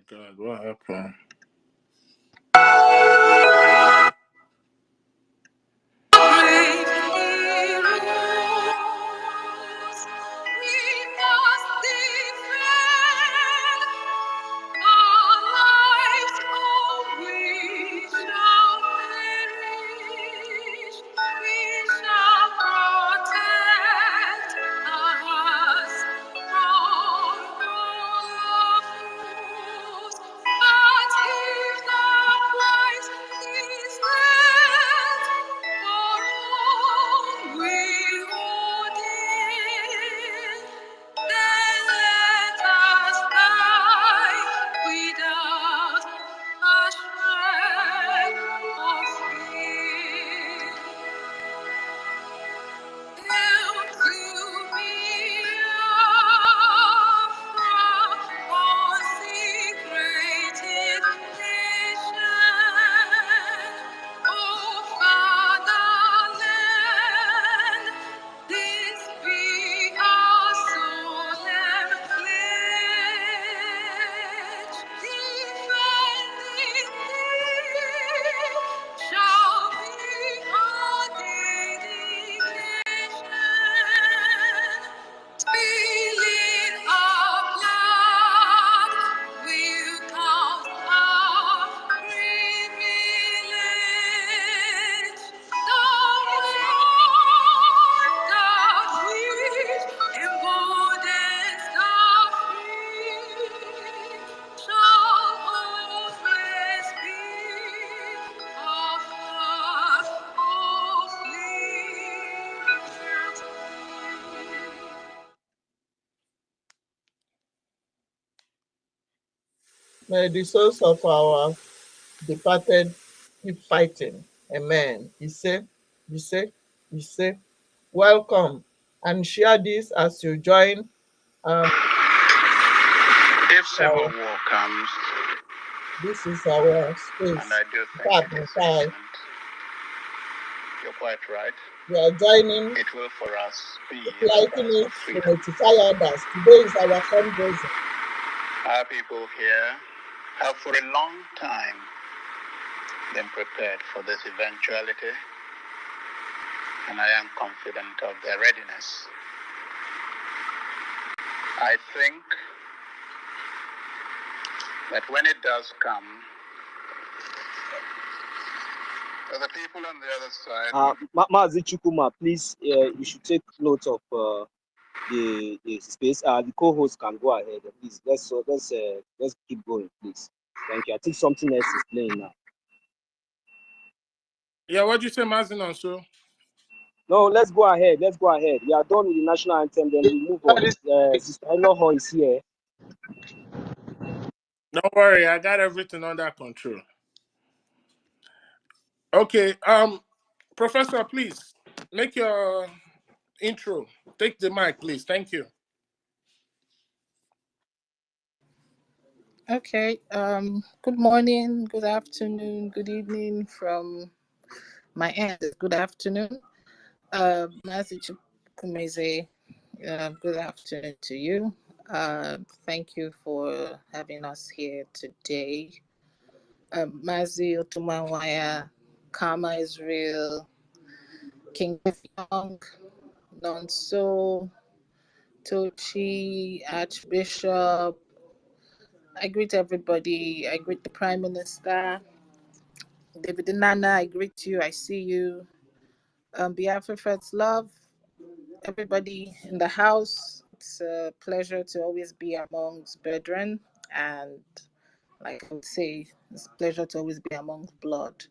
God, what happened? May the souls of our departed keep fighting. Amen. He said, welcome and share this as you join. If civil war comes, this is our space. And I do think it is imminent. You're quite right. We are joining. It will for us be liking it to notify others. Today is our fundraising. Our people here have for a long time been prepared for this eventuality, and I am confident of their readiness. I think that when it does come, the people on the other side. Mazi Chukuma, please, you should take note of the space. The co-host can go ahead. Please, let's keep going, please. Thank you. I think something else is playing now. Yeah, what did you say, Mazi? So? No, let's go ahead. Let's go ahead. We are done with the national anthem. Then we move on. Sister Enoho is here. Don't worry, I got everything under control. Okay, Professor, please make your intro. Take the mic, please. Thank you. Okay. Good morning, good afternoon, good evening from my end. Good afternoon. Mazi Chukwumeze, good afternoon to you. Thank you for having us here today. Mazi Otumawaya, Karma is Real, King Young, Nonso, Tochi, Archbishop. I greet everybody. I greet the Prime Minister. David Nana, I greet you. I see you. Biafra First Love, everybody in the house. It's a pleasure to always be amongst brethren. And like I would say, it's a pleasure to always be amongst blood.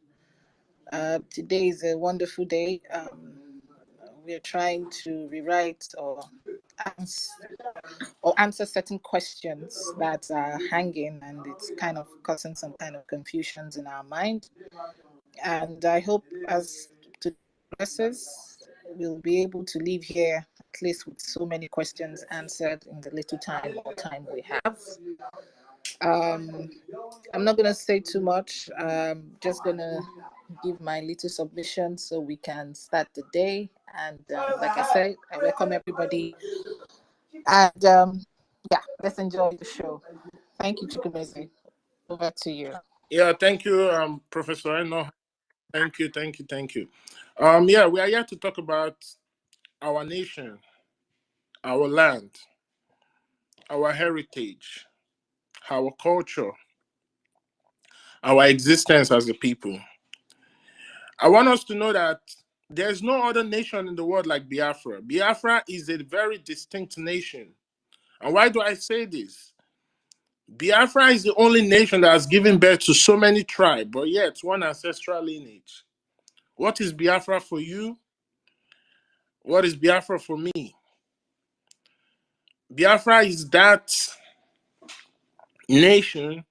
Today is a wonderful day. We're trying to rewrite or answer certain questions that are hanging, and it's kind of causing some kind of confusions in our mind. And I hope as to progresses, we'll be able to leave here at least with so many questions answered in the little time we have. I'm not going to say too much. I'm just going to give my little submission so we can start the day. And like I said, I welcome everybody. And yeah, let's enjoy the show. Thank you, Chukwumeze. Over to you. Yeah, thank you, Professor Eno. Thank you. Yeah, we are here to talk about our nation, our land, our heritage, our culture, our existence as a people. I want us to know that there's no other nation in the world like Biafra. Biafra is a very distinct nation. And why do I say this? Biafra is the only nation that has given birth to so many tribes, but yet one ancestral lineage. What is Biafra for you? What is Biafra for me? Biafra is that nation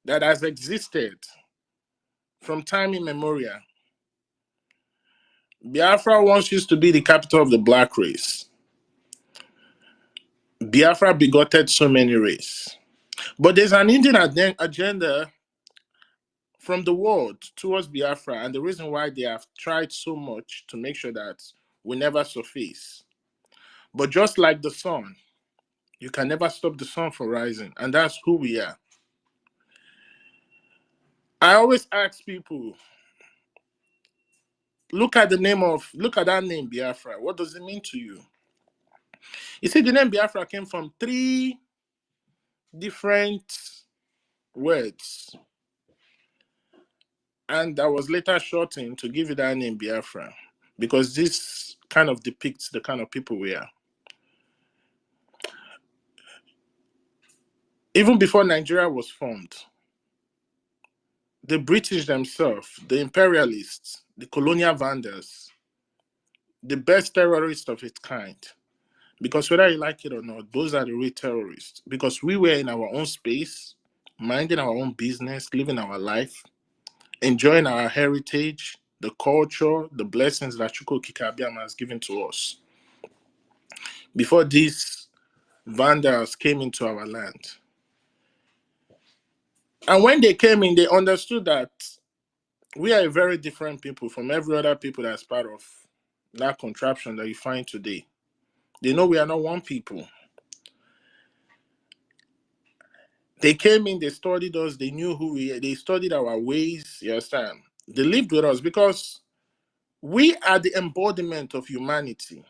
that has existed from time immemorial. Biafra once used to be the capital of the black race. Biafra begotten so many races. But there's an Indian agenda from the world towards Biafra, and the reason why they have tried so much to make sure that we never surface. But just like the sun, you can never stop the sun from rising, and that's who we are. I always ask people, look at that name Biafra. What does it mean to you? You see, the name Biafra came from 3 different words, and that was later shortened to give it that name Biafra, because this kind of depicts the kind of people we are. Even before Nigeria was formed, the British themselves, the imperialists, the colonial vandals, the best terrorists of its kind, because whether you like it or not, those are the real terrorists, because we were in our own space, minding our own business, living our life, enjoying our heritage, the culture, the blessings that Chukwu Okike Abiama has given to us. Before these vandals came into our land. And when they came in, they understood that we are a very different people from every other people that's part of that contraption that you find today. They know we are not one people. They came in, they studied us, they knew who we are, they studied our ways, you understand? They lived with us because we are the embodiment of humanity.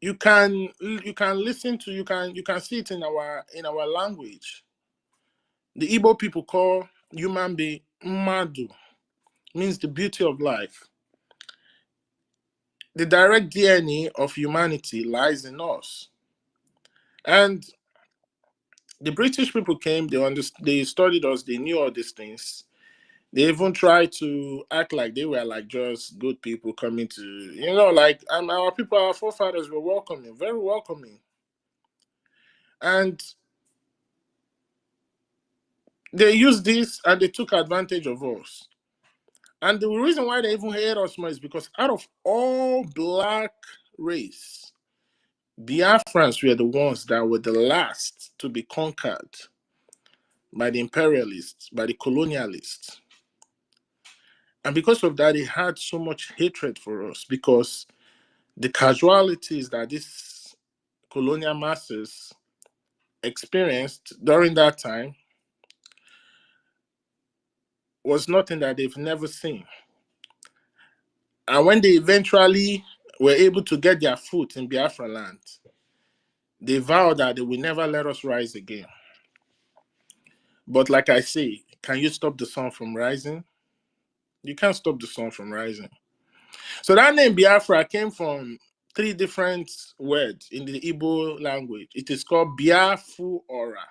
You can listen to, you can see it in our language. The Igbo people call human being Madu, means the beauty of life. The direct DNA of humanity lies in us. And the British people came, they studied us, they knew all these things. They even tried to act like they were like just good people coming to, like our people, our forefathers were welcoming, very welcoming. And they used this and they took advantage of us. And the reason why they even hate us more is because out of all black race, Biafrans were the ones that were the last to be conquered by the imperialists, by the colonialists. And because of that, they had so much hatred for us, because the casualties that these colonial masses experienced during that time was nothing that they've never seen. And when they eventually were able to get their foot in Biafra land, they vowed that they will never let us rise again. But like I say, can you stop the sun from rising? You can't stop the sun from rising. So that name Biafra came from 3 different words in the Igbo language. It is called Biafu Ora.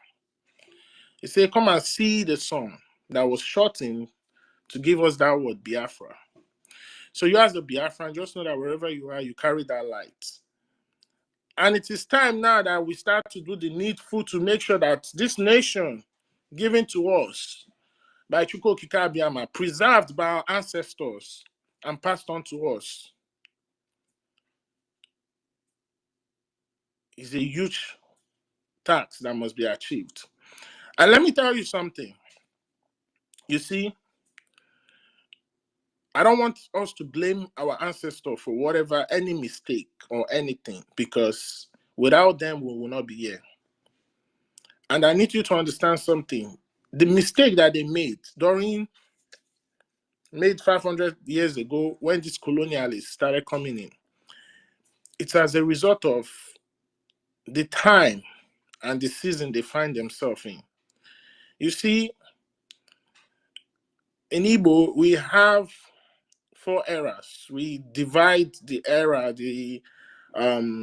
It says, come and see the sun, that was shortened to give us that word Biafra. So you as the Biafran, just know that wherever you are, you carry that light. And it is time now that we start to do the needful to make sure that this nation given to us by Chukwu Okike Abiama, preserved by our ancestors and passed on to us, is a huge task that must be achieved. And let me tell you something. You see, I don't want us to blame our ancestors for whatever, any mistake or anything, because without them, we will not be here. And I need you to understand something. The mistake that they made 500 years ago when these colonialists started coming in, it's as a result of the time and the season they find themselves in. You see, in Igbo, we have 4 eras. We divide the era, the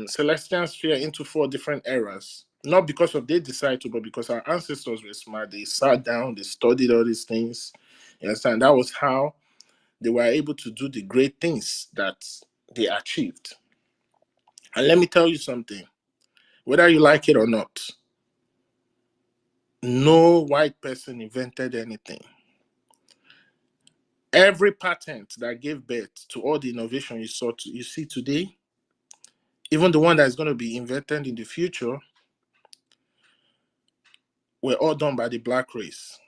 celestial sphere, into 4 different eras. Not because of they decide to, but because our ancestors were smart. They sat down, they studied all these things. You understand? That was how they were able to do the great things that they achieved. And let me tell you something. Whether you like it or not, no white person invented anything. Every patent that gave birth to all the innovation you see today, even the one that is going to be invented in the future, were all done by the black race.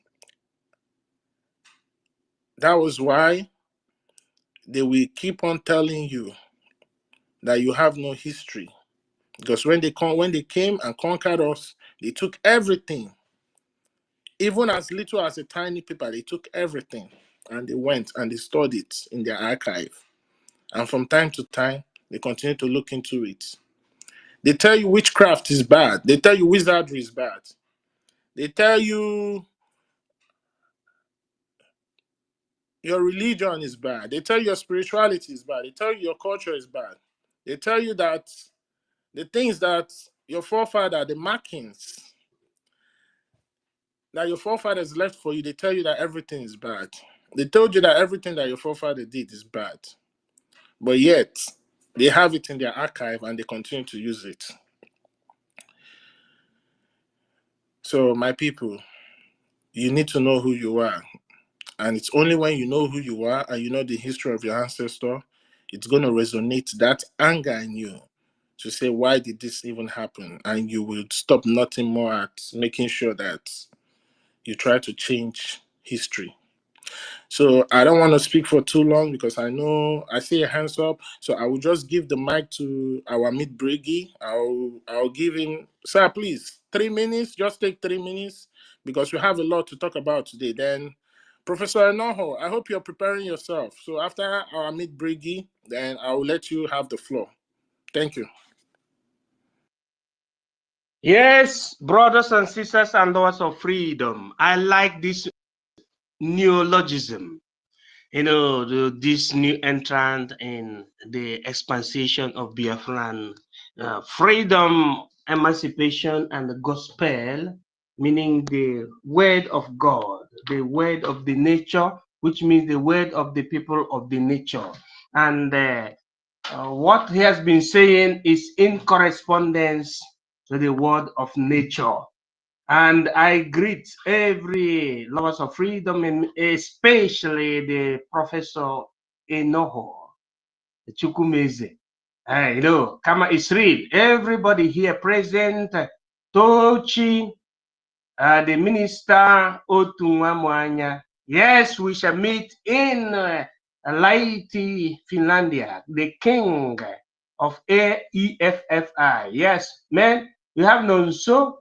That was why they will keep on telling you that you have no history. Because when they came and conquered us, they took everything. Even as little as a tiny paper, they took everything. And they went and they stored it in their archive. And from time to time, they continue to look into it. They tell you witchcraft is bad. They tell you wizardry is bad. They tell you your religion is bad. They tell you your spirituality is bad. They tell you your culture is bad. They tell you that the things that your forefather, the markings that your forefathers left for you, they tell you that everything is bad. They told you that everything that your forefather did is bad. But yet, they have it in their archive and they continue to use it. So, my people, you need to know who you are. And it's only when you know who you are and you know the history of your ancestor, it's going to resonate that anger in you to say, why did this even happen? And you will stop nothing more at making sure that you try to change history. So I don't want to speak for too long because I know I see a hands up. So I will just give the mic to our mid Briggy. I'll give him, sir, please, 3 minutes. Just take 3 minutes because we have a lot to talk about today. Then Professor Enoho, I hope you're preparing yourself. So after our mid Briggy, then I will let you have the floor. Thank you. Yes, brothers and sisters and lovers of freedom, I like this neologism, this new entrant in the expansion of Biafran freedom, emancipation, and the gospel, meaning the word of God, the word of the nature, which means the word of the people of the nature. And what he has been saying is in correspondence to the word of nature. And I greet every lovers of freedom, and especially the Professor Enoho, Chukwumeze. Kama Israel, everybody here present, Tochi, the minister Otunwamwanya. Yes, we shall meet in Laiti, Finlandia, the king of EFFI. Yes, man, you have known so.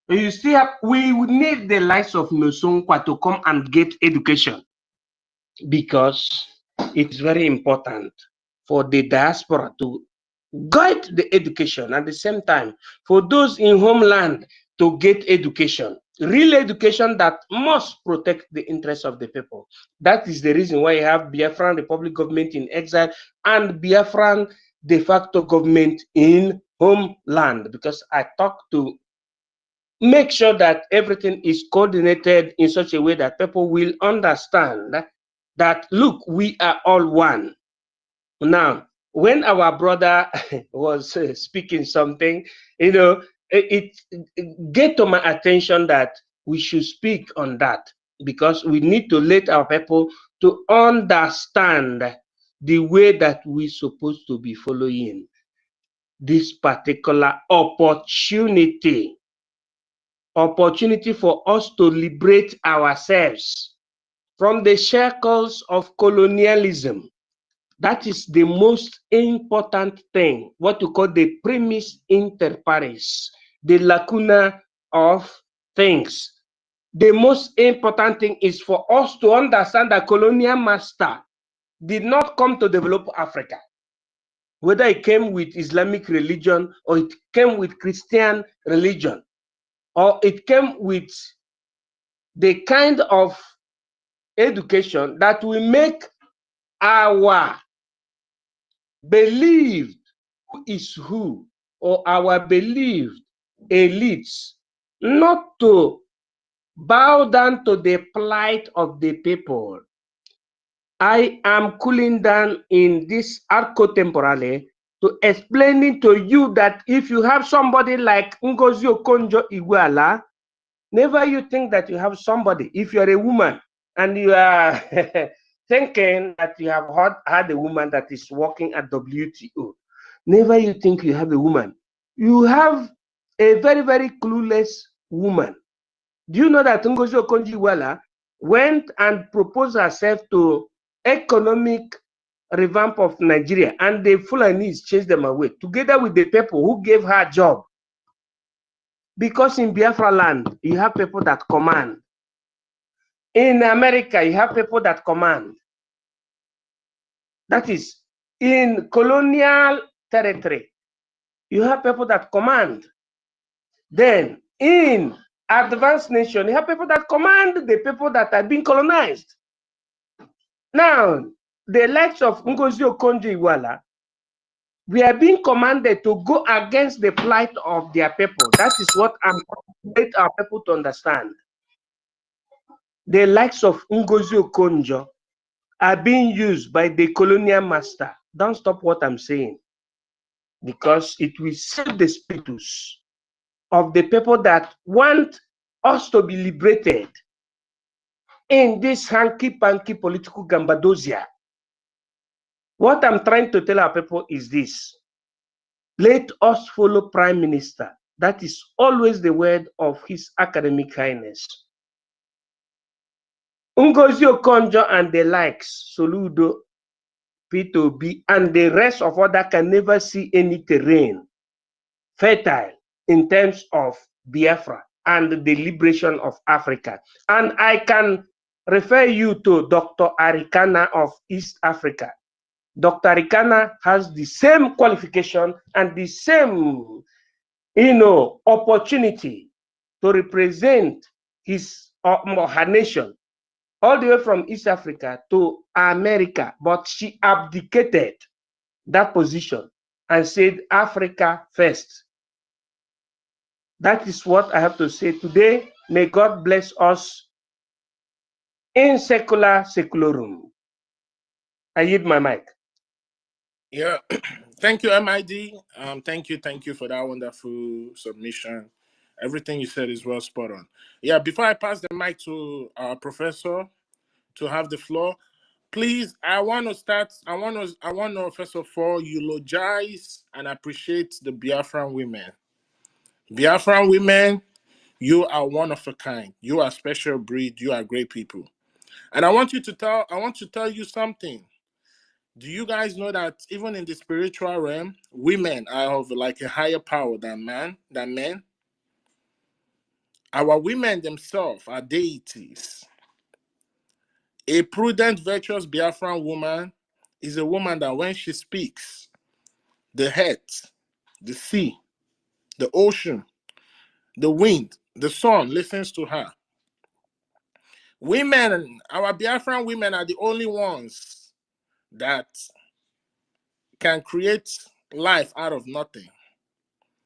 You still have, we would need the likes of Nosonkwa to come and get education because it's very important for the diaspora to get the education at the same time for those in homeland to get education, real education that must protect the interests of the people. That is the reason why you have Biafran Republic government in exile and Biafran de facto government in homeland, because I talked to make sure that everything is coordinated in such a way that people will understand that, look, we are all one. Now, when our brother was speaking something, it get to my attention that we should speak on that, because we need to let our people to understand the way that we're supposed to be following this particular opportunity for us to liberate ourselves from the shackles of colonialism. That is the most important thing, what you call the premise inter pares, the lacuna of things. The most important thing is for us to understand that colonial master did not come to develop Africa. Whether it came with Islamic religion or it came with Christian religion, or it came with the kind of education that will make our believed who is who, or our believed elites, not to bow down to the plight of the people. I am cooling down in this arco temporale to explaining to you that if you have somebody like Ngozi Okonjo-Iweala, never you think that you have somebody. If you're a woman and you are thinking that you have had a woman that is working at WTO, never you think you have a woman. You have a very, very clueless woman. Do you know that Ngozi Okonjo-Iweala went and proposed herself to economic revamp of Nigeria, and the Fulanis chased them away, together with the people who gave her a job? Because in Biafra land, you have people that command. In America, you have people that command. That is, in colonial territory, you have people that command. Then, in advanced nation, you have people that command the people that are being colonized. Now, the likes of Ngozi Okonjo-Iweala, we are being commanded to go against the plight of their people. That is what I'm trying our people to understand. The likes of Ngozi Okonjo are being used by the colonial master. Don't stop what I'm saying, because it will save the spiritus of the people that want us to be liberated in this hanky-panky political gambadosia. What I'm trying to tell our people is this: let us follow Prime Minister. That is always the word of His Academic Highness. Ngozi Okonjo and the likes, Soludo, P2B, and the rest of others can never see any terrain fertile in terms of Biafra and the liberation of Africa. And I can refer you to Dr. Arikana of East Africa. Dr. Arikana has the same qualification and the same, opportunity to represent his or her nation all the way from East Africa to America, but she abdicated that position and said Africa first. That is what I have to say today. May God bless us in secularum. I yield my mic. Yeah, thank you, MID. Thank you for that wonderful submission. Everything you said is well spot on. Yeah, before I pass the mic to our professor to have the floor, please, I want to first of all eulogize and appreciate the Biafran women. Biafran women, you are one of a kind. You are a special breed. You are great people. And I want to tell you something. Do you guys know that even in the spiritual realm, women are of like a higher power than men? Our women themselves are deities. A prudent, virtuous Biafran woman is a woman that when she speaks, the earth, the sea, the ocean, the wind, the sun listens to her. Women, our Biafran women are the only ones that can create life out of nothing.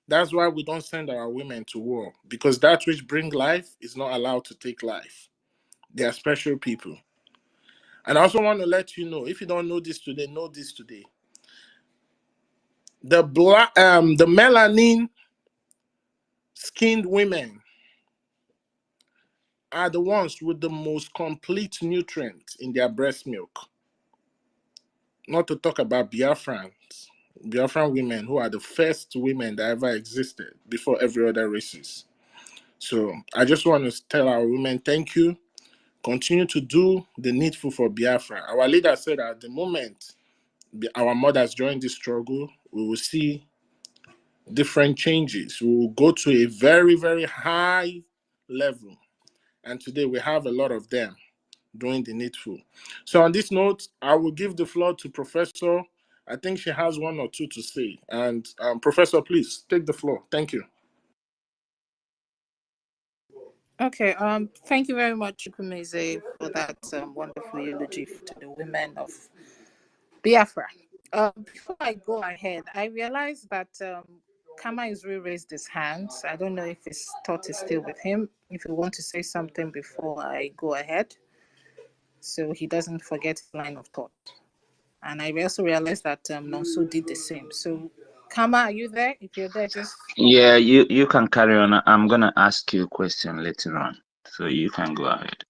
That's why we don't send our women to war, because that which brings life is not allowed to take life. They are special people. And I also want to let you know, if you don't know this today, know this today. The melanin skinned women are the ones with the most complete nutrients in their breast milk. Not to talk about Biafran women who are the first women that ever existed before every other races. So I just want to tell our women, thank you. Continue to do the needful for Biafra. Our leader said at the moment our mothers join this struggle, we will see different changes. We will go to a very, very high level. And today we have a lot of them doing the needful. So on this note, I will give the floor to Professor. I think she has one or two to say. And Professor, please take the floor. Thank you. Okay. Thank you very much, Chukwumeze, for that wonderful eulogy to the women of Biafra. Before I go ahead, I realized that Kama Israel raised his hands. I don't know if his thought is still with him. If you want to say something before I go ahead, so he doesn't forget his line of thought. And I also realized that Nonso did the same. So, Kama, are you there? If you're there, just... Yeah, you can carry on. I'm gonna ask you a question later on, so you can go ahead.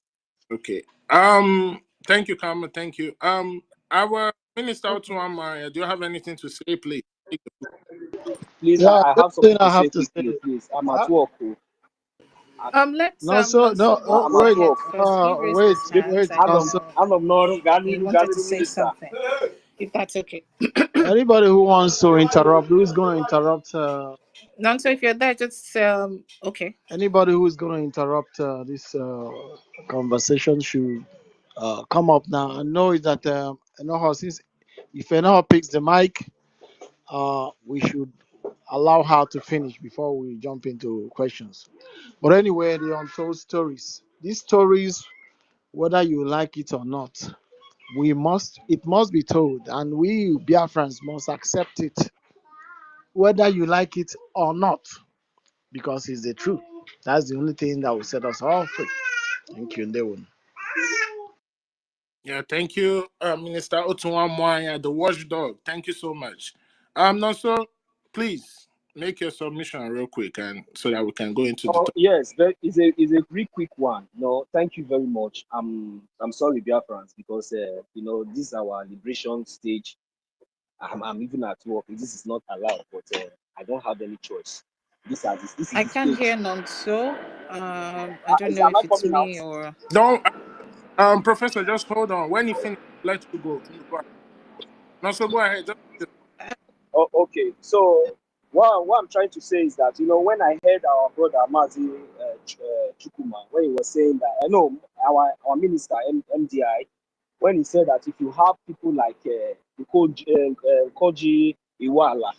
Okay. Thank you, Kama. Thank you. Our Minister Otuama, do you have anything to say, please? Please, Yeah, I this have thing something I to have say to say. quickly, please. I'm at work. Let's No, so no, Nonso go I'm at ahead work. first. He raised wait, his hands. wait. I No, don't so know. He wanted to say Minister. something. If that's okay. anybody who wants to interrupt, who's going to interrupt? Nonso, if you're there, just okay. Anybody who is going to interrupt this conversation should come up now. I know that I know how since if anyone picks the mic, we should allow her to finish before we jump into questions. But anyway, the untold stories. These stories, whether you like it or not, it must be told, and we Biafrans must accept it, whether you like it or not, because it's the truth. That's the only thing that will set us all free. Thank you, Ndewon. Yeah, thank you, Minister Otuama, the watchdog. Thank you so much. Nonso, please make your submission real quick, and so that we can go into the Oh topic. yes, but it's a very quick one. No, thank you very much. I'm sorry, Biafrans, because this is our liberation stage. I'm even at work. This is not allowed, but I don't have any choice. This is I the can't stage. hear Nonso. I don't know Am if I it's coming out? me or... Don't, Professor, just hold on. When you finish, let you go. Go ahead. Nonso, go ahead. Oh, okay. So what I'm trying to say is that when I heard our brother Mazi Chukuma, when he was saying that, I know our minister MDI, when he said that if you have people like Koji Iwala,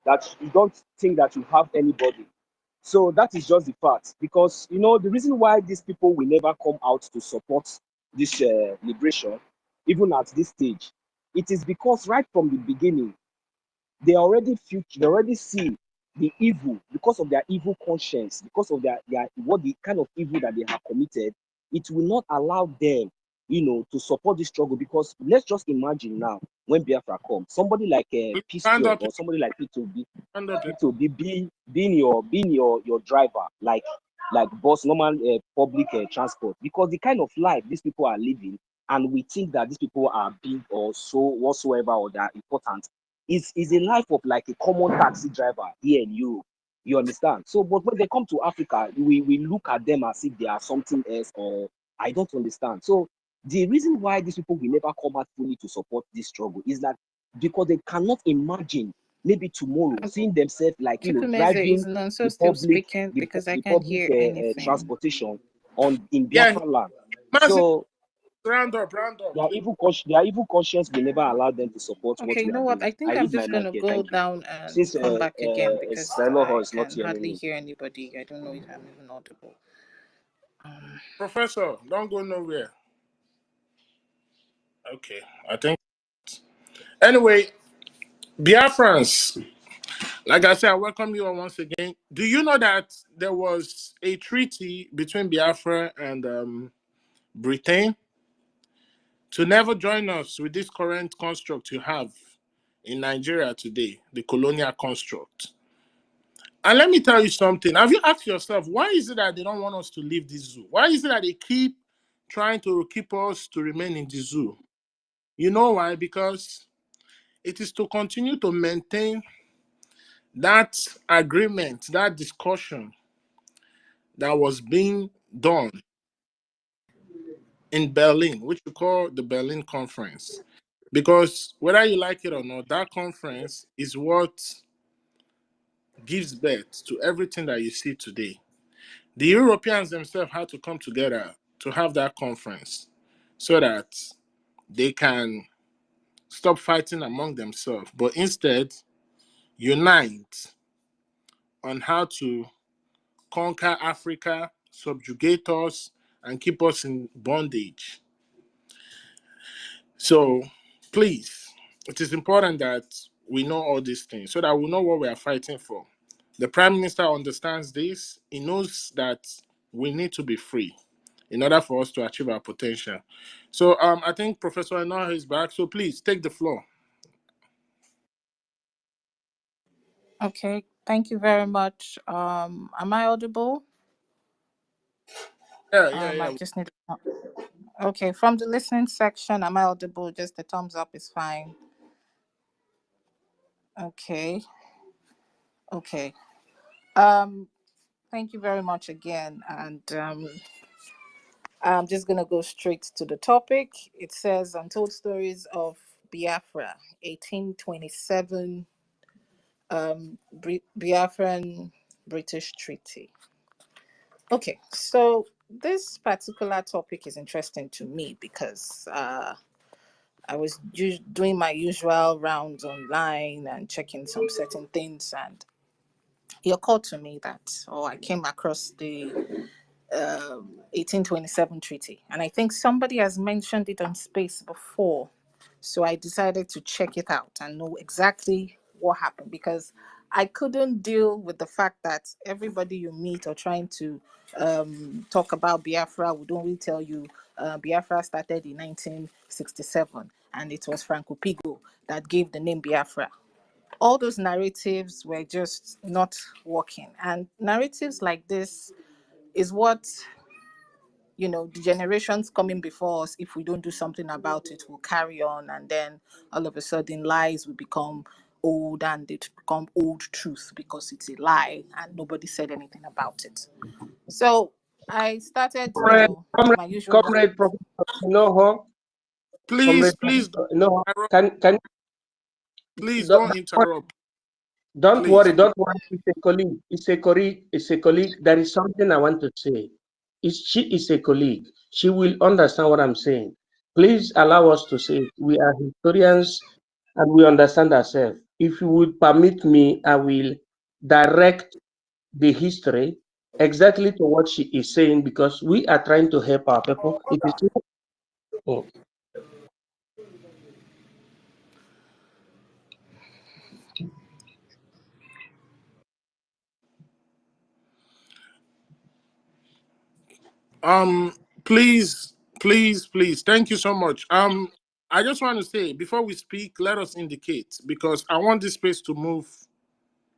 that you don't think that you have anybody. So that is just the fact, because the reason why these people will never come out to support this liberation, even at this stage, it is because right from the beginning they already see the evil, because of their evil conscience, because of their what the kind of evil that they have committed. It will not allow them to support this struggle, because let's just imagine now, when Biafra comes, somebody like Peace Stand up. or somebody like P2B, Stand up. being your driver, like bus normal public transport, because the kind of life these people are living, and we think that these people are big or so whatsoever, or they are important, is a life of like a common taxi driver here in Europe. You understand? So, but when they come to Africa, we look at them as if they are something else, or I don't understand. So the reason why these people will never come out fully to support this struggle is that because they cannot imagine maybe tomorrow seeing themselves like Chukwumeze, is driving Nonso still speaking? Because I can't hear anything. transportation in Yeah, Biafra land. massive. So Round up, please. their evil conscience will never allow them to support what Okay, you we are know what? doing. I think I I'm leave my just mic gonna here. go Thank you. down and Since come back again because Siloho I is not can hearing hardly me. hear anybody. I don't know if I'm even audible. Professor, don't go nowhere. Okay, I think. Anyway, Biafrans, like I said, I welcome you all once again. Do you know that there was a treaty between Biafra and Britain to never join us with this current construct you have in Nigeria today, the colonial construct? And let me tell you something. Have you asked yourself, why is it that they don't want us to leave this zoo? Why is it that they keep trying to keep us to remain in the zoo? You know why? Because it is to continue to maintain that agreement, that discussion that was being done in Berlin, which we call the Berlin Conference. Because whether you like it or not, that conference is what gives birth to everything that you see today. The Europeans themselves had to come together to have that conference so that they can stop fighting among themselves, but instead unite on how to conquer Africa, subjugate us, and keep us in bondage. So please, it is important that we know all these things so that we know what we are fighting for. The Prime Minister understands this. He knows that we need to be free in order for us to achieve our potential. So I think Professor Enoh is back. So please take the floor. Okay, thank you very much. Am I audible? Yeah. I just need. Okay, from the listening section, am I audible? Just the thumbs up is fine. Okay. Okay. Thank you very much again, and I'm just gonna go straight to the topic. It says Untold Stories of Biafra, 1827, Biafran British Treaty. Okay, so this particular topic is interesting to me because I was doing my usual rounds online and checking some certain things, and it occurred to me that, I came across the 1827 treaty, and I think somebody has mentioned it on Space before, so I decided to check it out and know exactly what happened, because I couldn't deal with the fact that everybody you meet or trying to talk about Biafra would only tell you Biafra started in 1967 and it was Franco Pigo that gave the name Biafra. All those narratives were just not working, and narratives like this is what, the generations coming before us, if we don't do something about it, will carry on, and then all of a sudden lies will become old, and it become old truth because it's a lie and nobody said anything about it. So I started, Comrade, my usual. comrade Professor Enoho, Please, comrade please Professor Enoho, don't can please don't, don't interrupt. don't Please. worry, don't worry. It's a colleague. It's a colleague. It's a colleague. There is something I want to say. She is a colleague. She will understand what I'm saying. Please allow us to say it. We are historians and we understand ourselves. If you would permit me, I will direct the history exactly to what she is saying, because we are trying to help our people. It is. Oh. Please, please. Thank you so much. I just want to say before we speak, let us indicate, because I want this space to move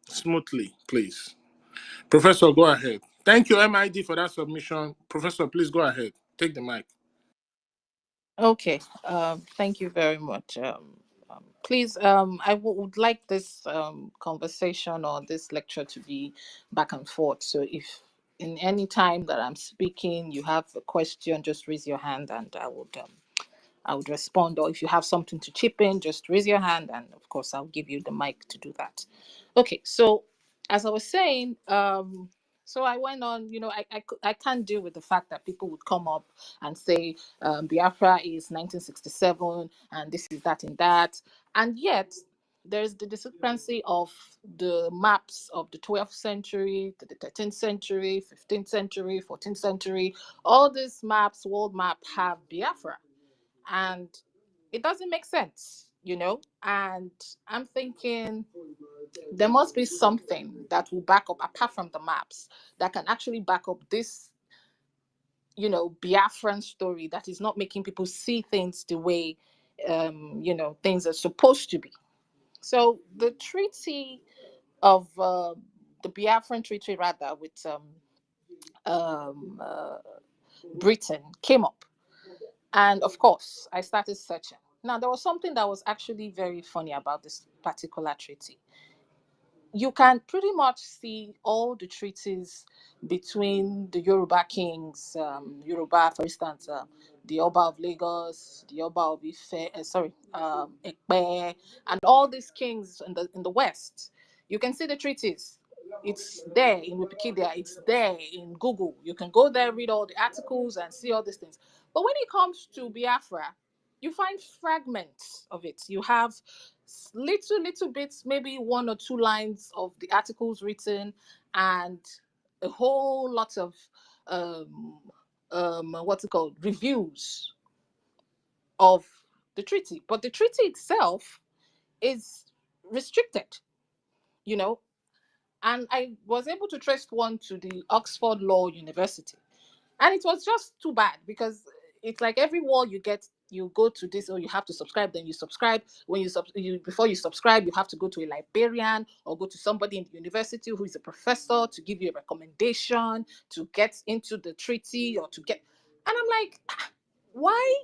smoothly, please. Professor, go ahead. Thank you, MID, for that submission. Professor, please go ahead. Take the mic. Okay, thank you very much. Please, I would like this conversation or this lecture to be back and forth. So if in any time that I'm speaking, you have a question, just raise your hand and I would respond. Or if you have something to chip in, just raise your hand, and of course, I'll give you the mic to do that. Okay, so as I was saying, so I went on. I can't deal with the fact that people would come up and say Biafra is 1967, and this is that and that, and yet there's the discrepancy of the maps of the 12th century, the 13th century, 15th century, 14th century. All these maps, world map, have Biafra, and it doesn't make sense. And I'm thinking there must be something that will back up, apart from the maps, that can actually back up this Biafran story, that is not making people see things the way things are supposed to be. So the treaty of the Biafran treaty, rather, with um, uh, Britain came up. And of course, I started searching. Now, there was something that was actually very funny about this particular treaty. You can pretty much see all the treaties between the Yoruba kings, Yoruba, for instance, the Oba of Lagos, the Oba of Ife, Ekpe, and all these kings in the West. You can see the treaties. It's there in Wikipedia, it's there in Google. You can go there, read all the articles, and see all these things. But when it comes to Biafra, you find fragments of it. You have little bits, maybe one or two lines of the articles written, and a whole lot of what's it called, reviews of the treaty. But the treaty itself is restricted, you know. And I was able to trace one to the Oxford Law University. And it was just too bad because it's like every wall you get, you go to this, or you have to subscribe, then you subscribe. When before you subscribe, you have to go to a librarian or go to somebody in the university who is a professor to give you a recommendation to get into the treaty or to get. And I'm like, why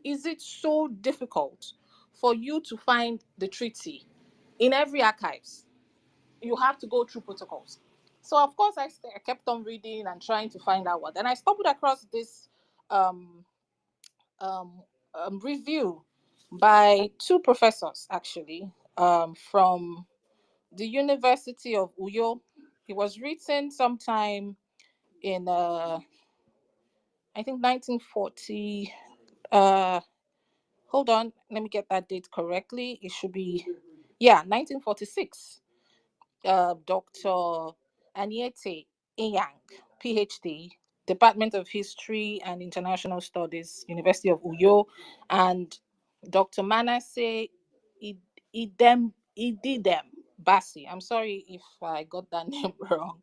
is it so difficult for you to find the treaty in every archives? You have to go through protocols. So of course I kept on reading and trying to find out what. And I stumbled across this um, um, review by two professors actually from the University of Uyo. It was written sometime in I think 1940. Hold on, let me get that date correctly. It should be 1946. Dr. Aniete Enyang, PhD, Department of History and International Studies, University of Uyo, and Dr. Manasseh Ididem Bassi. I'm sorry if I got that name wrong.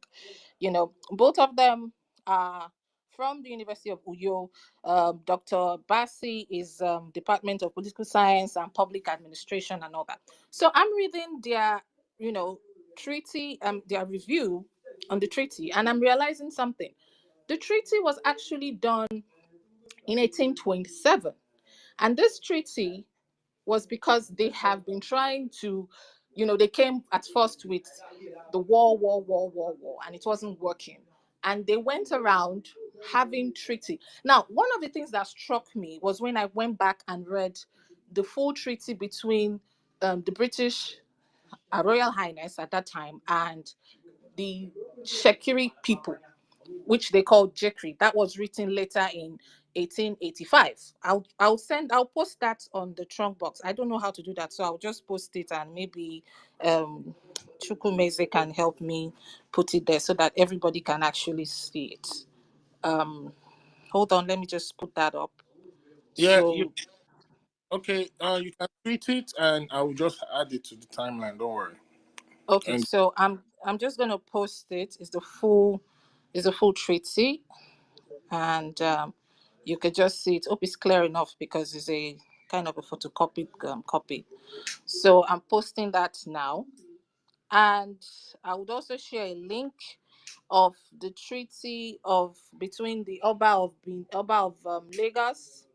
Both of them are from the University of Uyo. Dr. Bassi is Department of Political Science and Public Administration and all that. So I'm reading their, treaty, their review on the treaty, and I'm realizing something. The treaty was actually done in 1827, and this treaty was because they have been trying to, they came at first with the war, and it wasn't working. And they went around having treaty. Now, one of the things that struck me was when I went back and read the full treaty between the British Royal Highness at that time and the Shekiri people, which they called Jekri. That was written later in 1885. I'll post that on the trunk box. I don't know how to do that, so I'll just post it, and maybe Chukwumeze can help me put it there so that everybody can actually see it. Hold on, let me just put that up. Yeah, So okay. You can tweet it, and I will just add it to the timeline. Don't worry. okay, And so I'm just gonna post it. It's the full treaty, and you can just see it. Hope it's clear enough because it's a kind of a photocopied copy. So I'm posting that now, and I would also share a link of the treaty of between the Oba of Lagos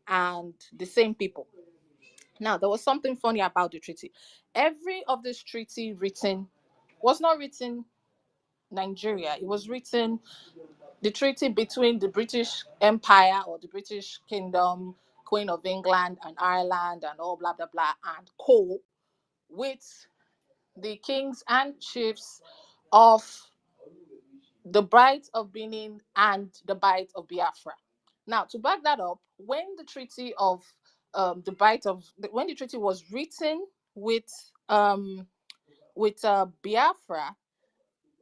and the same people. Now there was something funny about the treaty. Every of this treaty written was not written Nigeria. It was written the treaty between the British Empire or the British Kingdom, Queen of England and Ireland and all blah blah blah and co with the kings and chiefs of the Bight of Benin and the Bight of Biafra. Now, to back that up, when the treaty of when the treaty was written with Biafra,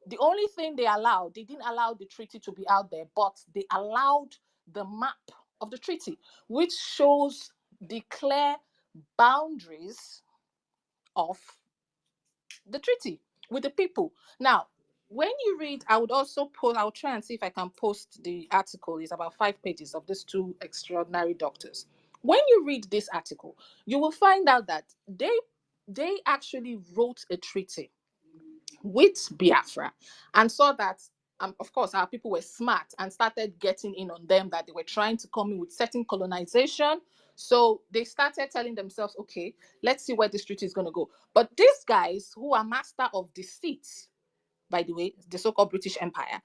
the only thing they didn't allow the treaty to be out there, but they allowed the map of the treaty, which shows the clear boundaries of the treaty with the people. Now, when you read, I'll try and see if I can post the article. It's about 5 pages of these two extraordinary doctors. When you read this article, you will find out that they actually wrote a treaty with Biafra and saw that, of course, our people were smart and started getting in on them, that they were trying to come in with certain colonization. So they started telling themselves, okay, let's see where this treaty is going to go. But these guys who are master of deceit, by the way, the so-called British Empire,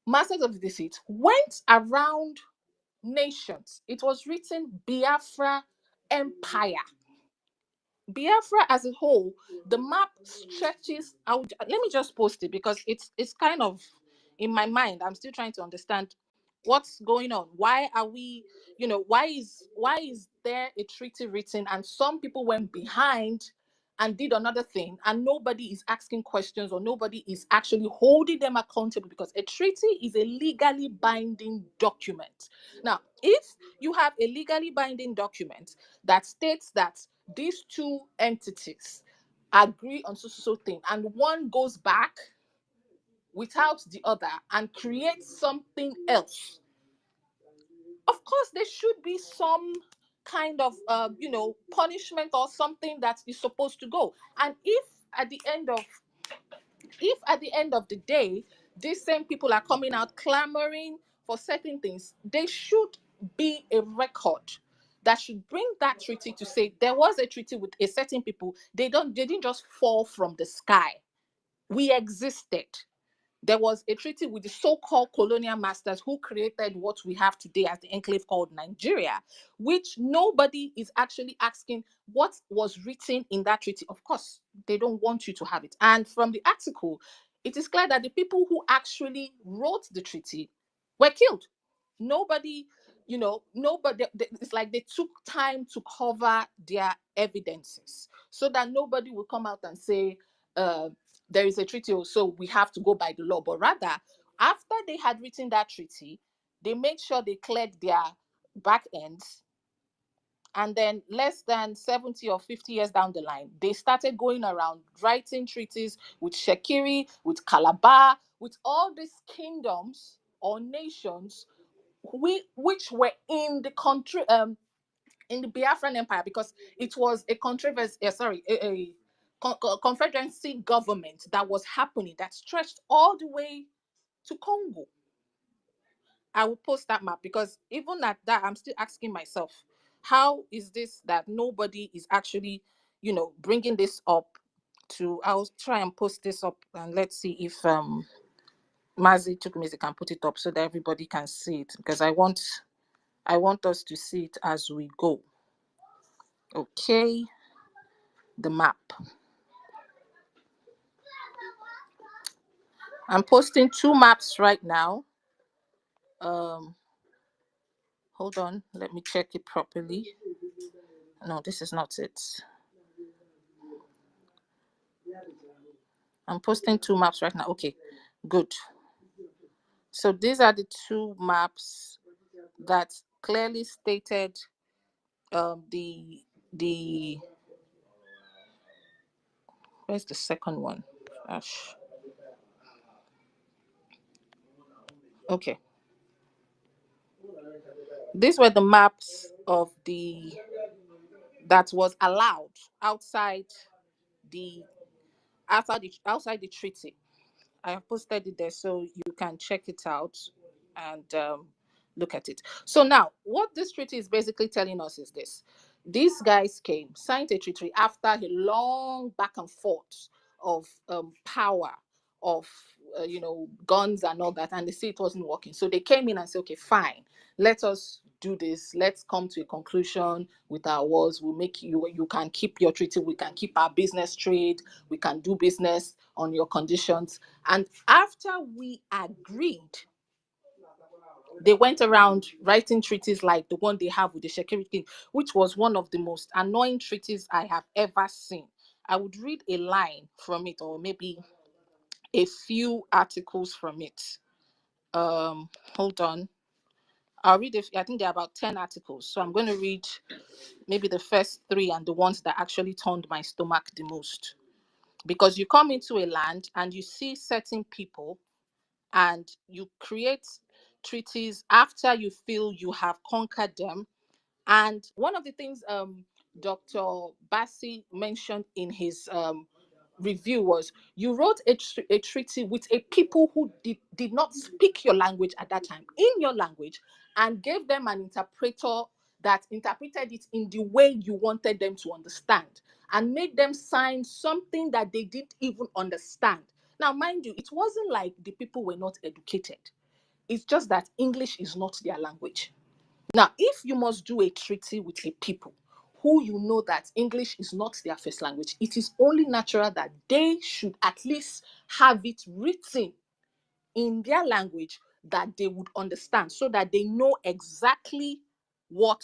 masters of deceit, went around nations. It was written Biafra Empire. Biafra as a whole, the map stretches out. Let me just post it because it's kind of in my mind. I'm still trying to understand what's going on. Why are we, why is there a treaty written and some people went behind and did another thing and nobody is asking questions or nobody is actually holding them accountable, because a treaty is a legally binding document. Now, if you have a legally binding document that states that these two entities agree on so thing and one goes back without the other and creates something else, of course there should be some kind of punishment or something that is supposed to go. And if at the end of the day these same people are coming out clamoring for certain things, there should be a record that should bring that treaty to say there was a treaty with a certain people. They didn't just fall from the sky. We existed. There was a treaty with the so-called colonial masters who created what we have today as the enclave called Nigeria, which nobody is actually asking what was written in that treaty. Of course, they don't want you to have it. And from the article, it is clear that the people who actually wrote the treaty were killed. Nobody, it's like they took time to cover their evidences so that nobody will come out and say, there is a treaty, so we have to go by the law. But rather, after they had written that treaty, they made sure they cleared their back ends. And then less than 70 or 50 years down the line, they started going around writing treaties with Shekiri, with Calabar, with all these kingdoms or nations which were in the country, in the Biafran Empire, because it was a controversy, a confederacy government that was happening that stretched all the way to Congo. I will post that map because even at that, I'm still asking myself, how is this that nobody is actually, bringing this up to? I'll try and post this up and let's see if Mazi took music and put it up so that everybody can see it, because I want us to see it as we go. Okay, the map. I'm posting two maps right now. Hold on, let me check it properly. No, this is not it. I'm posting two maps right now. Okay, good. So these are the two maps that clearly stated the where's the second one? Gosh. Okay. These were the maps of that was allowed outside the treaty. I have posted it there so you can check it out and look at it. So now, what this treaty is basically telling us is this. These guys came, signed a treaty after a long back and forth of power, of guns and all that, and they see it wasn't working. So they came in and said, okay, fine, let us do this. Let's come to a conclusion with our wars. We'll make you can keep your treaty. We can keep our business trade. We can do business on your conditions. And after we agreed, they went around writing treaties like the one they have with the Shekiri King, which was one of the most annoying treaties I have ever seen. I would read a line from it, or maybe a few articles from it. Hold on. I'll read I think there are about 10 articles. So I'm going to read maybe the first 3 and the ones that actually turned my stomach the most. Because you come into a land and you see certain people and you create treaties after you feel you have conquered them. And one of the things Dr. Bassi mentioned in his review was you wrote a treaty with a people who did not speak your language at that time, in your language, and gave them an interpreter that interpreted it in the way you wanted them to understand, and made them sign something that they didn't even understand. Now, mind you, it wasn't like the people were not educated. It's just that English is not their language. Now, if you must do a treaty with a people who you know that English is not their first language, it is only natural that they should at least have it written in their language that they would understand, so that they know exactly what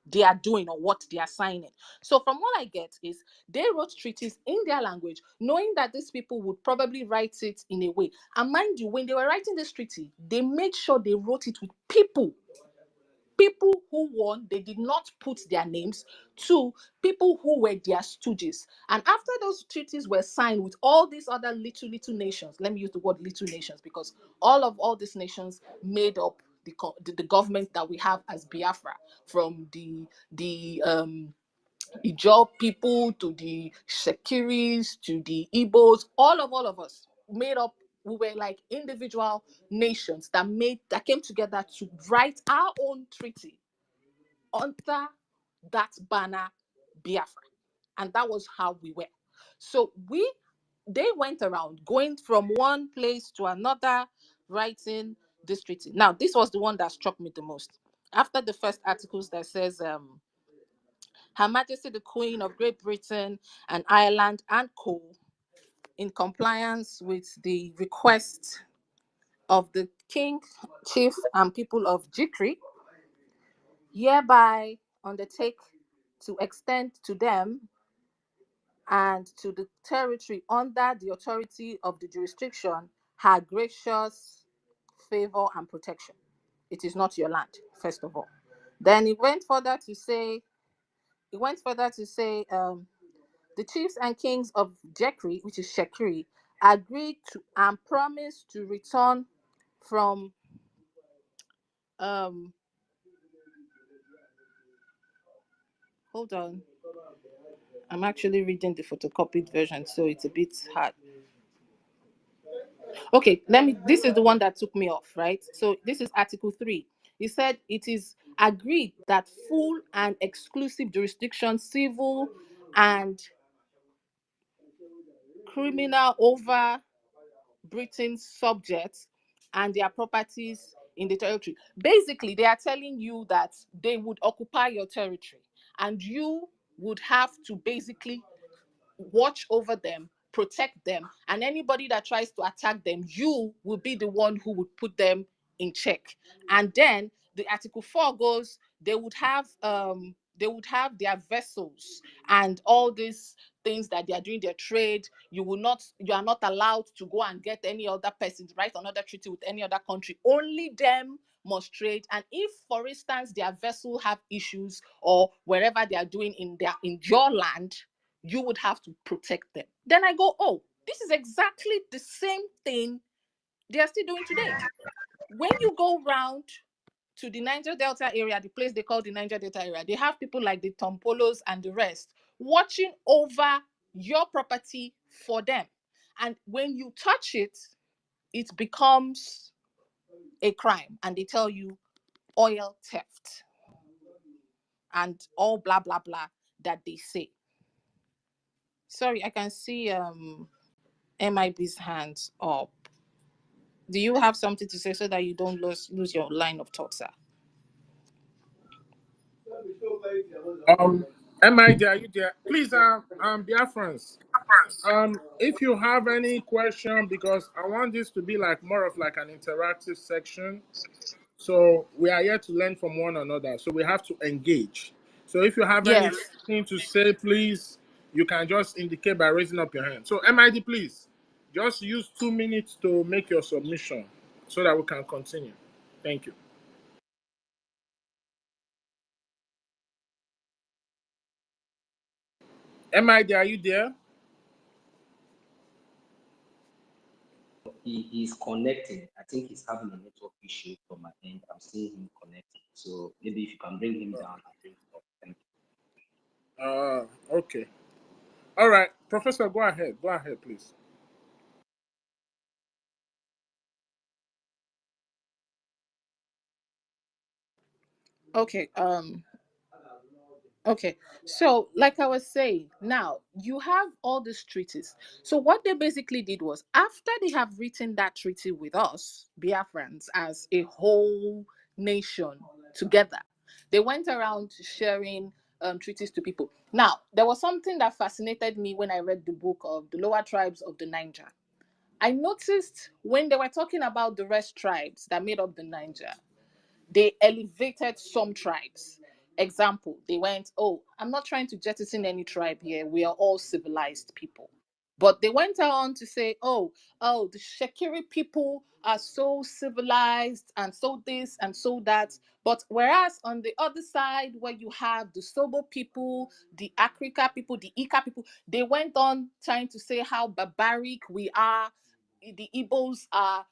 they are doing or what they are signing. So from what I get is they wrote treaties in their language, knowing that these people would probably write it in a way. And mind you, when they were writing this treaty, they made sure they wrote it with people who won. They did not put their names to people who were their stooges. And after those treaties were signed with all these other little nations, let me use the word little nations, because all these nations made up the government that we have as Biafra, from the Ijaw people to the Shekiris to the Igbos, all of us made up. We were like individual nations that came together to write our own treaty under that banner Biafra. And that was how we were. So they went around going from one place to another writing this treaty. Now, this was the one that struck me the most. After the first articles that says Her Majesty the Queen of Great Britain and Ireland and Co., in compliance with the request of the King, Chief, and people of Jikri, hereby undertake to extend to them and to the territory under the authority of the jurisdiction her gracious favor and protection. It is not your land, first of all. Then it went further to say, the chiefs and kings of Jekri, which is Shekri, agreed to and promised to return from hold on. I'm actually reading the photocopied version, so it's a bit hard. Okay, this is the one that took me off, right? So this is Article 3. He said it is agreed that full and exclusive jurisdiction, civil and criminal, over Britain's subjects and their properties in the territory. Basically, they are telling you that they would occupy your territory and you would have to basically watch over them, protect them, and anybody that tries to attack them, you will be the one who would put them in check. And then the Article 4 goes, they would have their vessels and all these things that they are doing their trade. You are not allowed to go and get any other person to write another treaty with any other country. Only them must trade. And if, for instance, their vessel have issues or wherever they are doing in your land, you would have to protect them. Then I go, oh, this is exactly the same thing they are still doing today. When you go round to the Niger Delta area, the place they call the Niger Delta area, they have people like the Tompolos and the rest watching over your property for them. And when you touch it, it becomes a crime. And they tell you oil theft and all blah, blah, blah that they say. Sorry, I can see MIB's hands up. Do you have something to say so that you don't lose your line of thought, sir? MID, are you there? Please, Biafrans, if you have any question, because I want this to be like more of like an interactive section. So we are here to learn from one another. So we have to engage. So if you have Yes. anything to say, please, you can just indicate by raising up your hand. So MID, please, just use 2 minutes to make your submission so that we can continue. Thank you. MID, are you there? He's connecting. I think he's having a network issue from my end. I'm seeing him connecting. So maybe if you can bring him down and bring him up. Thank you. Okay. All right. Professor, go ahead. Go ahead, please. Okay. Okay, so like I was saying, now you have all these treaties. So what they basically did was, after they have written that treaty with us, Biafrans, as a whole nation together, they went around sharing treaties to people. Now, there was something that fascinated me when I read the book of the lower tribes of the Niger. I noticed when they were talking about the rest tribes that made up the Niger, they elevated some tribes. Example, they went, oh, I'm not trying to jettison any tribe here. We are all civilized people. But they went on to say, the Shekiri people are so civilized and so this and so that. But whereas on the other side, where you have the Sobo people, the Africa people, the Ika people, they went on trying to say how barbaric we are. The Igbos are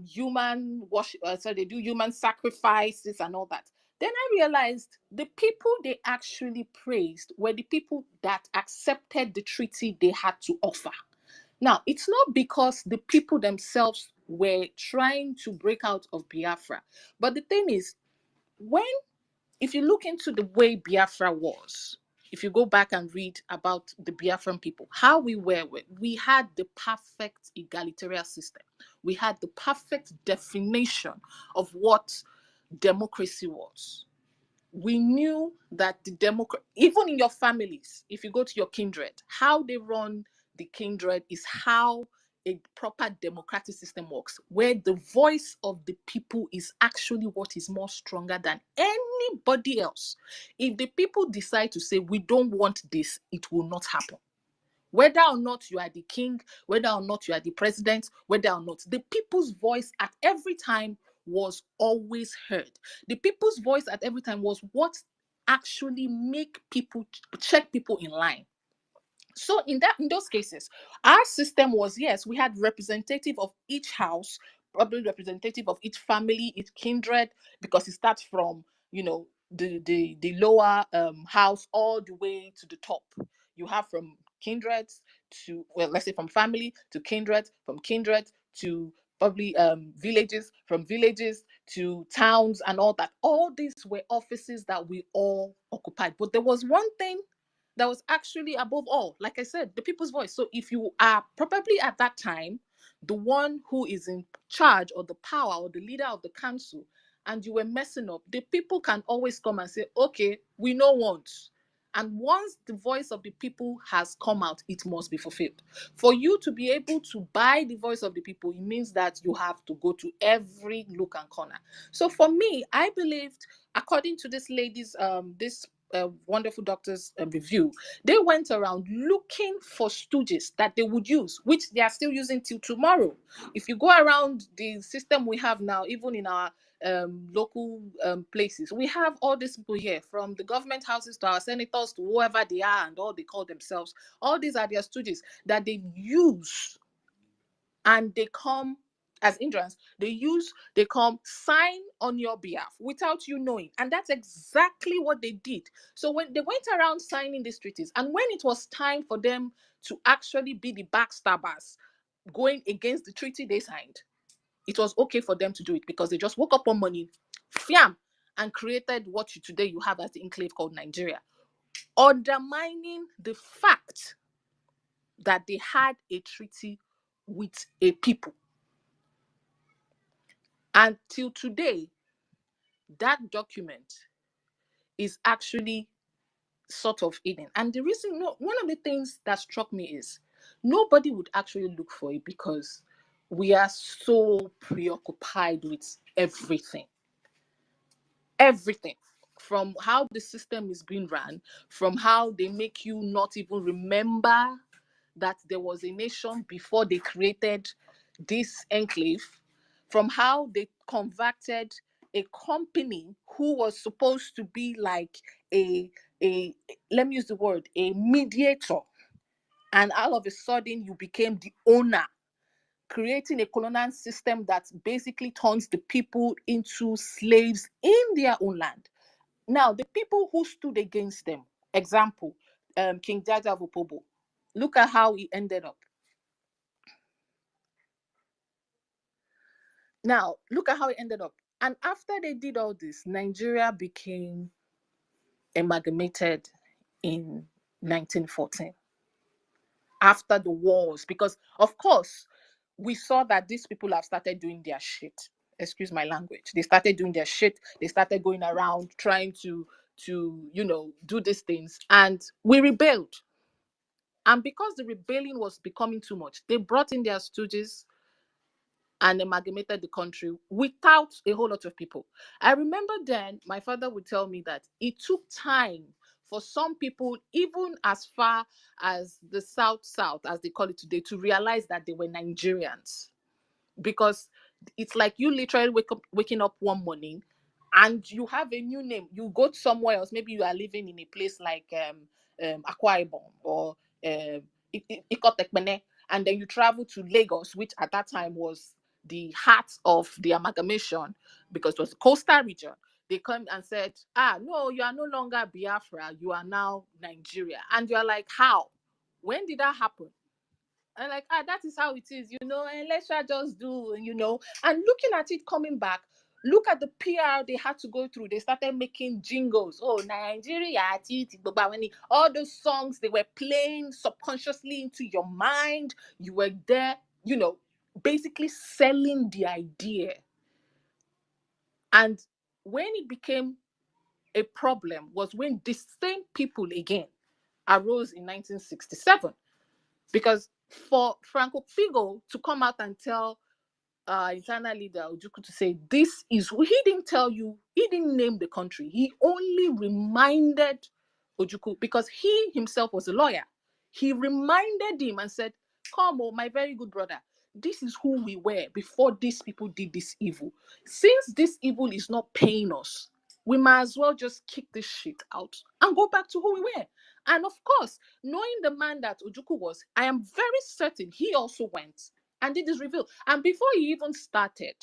human worship, so they do human sacrifices and all that. Then I realized the people they actually praised were the people that accepted the treaty they had to offer. Now, it's not because the people themselves were trying to break out of Biafra, but the thing is, if you look into the way Biafra was, if you go back and read about the Biafran people, how we had the perfect egalitarian system. We had the perfect definition of what democracy was. We knew that even in your families, if you go to your kindred, how they run the kindred is how a proper democratic system works, where the voice of the people is actually what is more stronger than anybody else. If the people decide to say, we don't want this, it will not happen. Whether or not you are the king, whether or not you are the president, whether or not, the people's voice at every time was always heard. The people's voice at every time was what actually make people check people in line. So in those cases, our system was, yes, we had representative of each house, probably representative of each family, each kindred, because it starts from the lower house all the way to the top. You have from kindred to, well, let's say from family to kindred, from kindred to probably villages, from villages to towns and all that. All these were offices that we all occupied. But there was one thing that was actually above all, like I said, the people's voice. So if you are probably at that time the one who is in charge or the power or the leader of the council, and you were messing up, the people can always come and say, okay, we no want. And once the voice of the people has come out, it must be fulfilled. For you to be able to buy the voice of the people, it means that you have to go to every nook and corner. So for me, I believed, according to this lady's this wonderful doctor's review, they went around looking for stooges that they would use, which they are still using till tomorrow. If you go around the system we have now, even in our local places, we have all these people here, from the government houses to our senators to whoever they are and all they call themselves. All these are their stooges that they use, and they come as Indians. They come sign on your behalf without you knowing. And that's exactly what they did. So when they went around signing these treaties, and when it was time for them to actually be the backstabbers going against the treaty they signed, it was okay for them to do it, because they just woke up one morning, fiam, and created what today you have as the enclave called Nigeria, undermining the fact that they had a treaty with a people. And till today, that document is actually sort of hidden. And the reason, one of the things that struck me is nobody would actually look for it, because we are so preoccupied with everything. Everything. From how the system is being run, from how they make you not even remember that there was a nation before they created this enclave, from how they converted a company who was supposed to be like a let me use the word, a mediator, and all of a sudden you became the owner, creating a colonial system that basically turns the people into slaves in their own land. Now, the people who stood against them, example, King Jaja of Opobo, look at how he ended up. Now, look at how it ended up. And after they did all this, Nigeria became amalgamated in 1914. After the wars, because of course, we saw that these people have started doing their shit. Excuse my language. They started doing their shit. They started going around trying to to, do these things. And we rebelled. And because the rebellion was becoming too much, they brought in their stooges and amalgamated the country without a whole lot of people. I remember then my father would tell me that it took time for some people, even as far as the South, as they call it today, to realize that they were Nigerians. Because it's like you literally waking up one morning and you have a new name. You go somewhere else. Maybe you are living in a place like Akwa Ibom or Ikotekpene, and then you travel to Lagos, which at that time was the heart of the amalgamation because it was the coastal region. They come and said, no, you are no longer Biafra, you are now Nigeria. And you're like, how? When did that happen? And like, that is how it is, and let's just do, and looking at it coming back, look at the PR they had to go through. They started making jingles. Oh, Nigeria, all those songs they were playing subconsciously into your mind. You were there, basically selling the idea. And when it became a problem was when the same people again arose in 1967. Because for Franco Figo to come out and tell internal leader Ojukwu to say, this is, he didn't tell you, he didn't name the country. He only reminded Ojukwu, because he himself was a lawyer. He reminded him and said, come, my very good brother, this is who we were before these people did this evil. Since this evil is not paying us, we might as well just kick this shit out and go back to who we were. And of course, knowing the man that Ojukwu was, I am very certain he also went and did this reveal. And before he even started,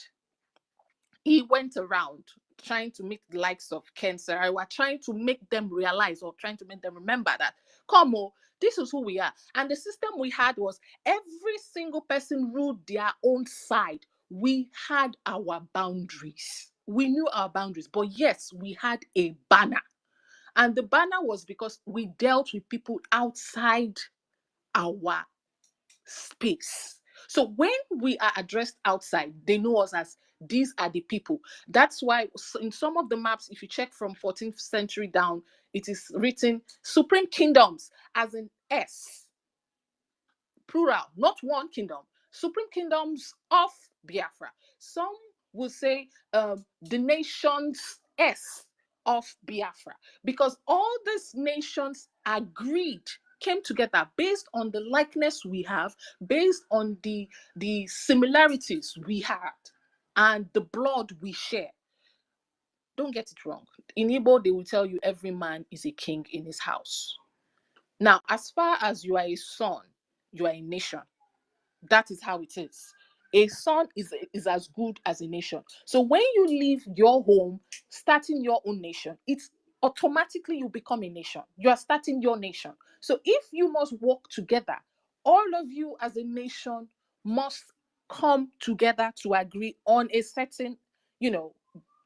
he went around trying to meet the likes of Ken Sarawa, trying to make them realize or trying to make them remember that, come on, this is who we are. And the system we had was every single person ruled their own side. We had our boundaries. We knew our boundaries. But yes, we had a banner. And the banner was because we dealt with people outside our space. So when we are addressed outside, they know us as these are the people. That's why in some of the maps, if you check from 14th century down, it is written Supreme Kingdoms as in S, plural, not one kingdom. Supreme Kingdoms of Biafra. Some will say the nations S of Biafra, because all these nations agreed, came together based on the likeness we have, based on the similarities we had, and the blood we share. Don't get it wrong. In Igbo, they will tell you every man is a king in his house. Now, as far as you are a son, you are a nation. That is how it is. A son is as good as a nation. So when you leave your home, starting your own nation, it's automatically you become a nation. You are starting your nation. So if you must work together, all of you as a nation must come together to agree on a certain,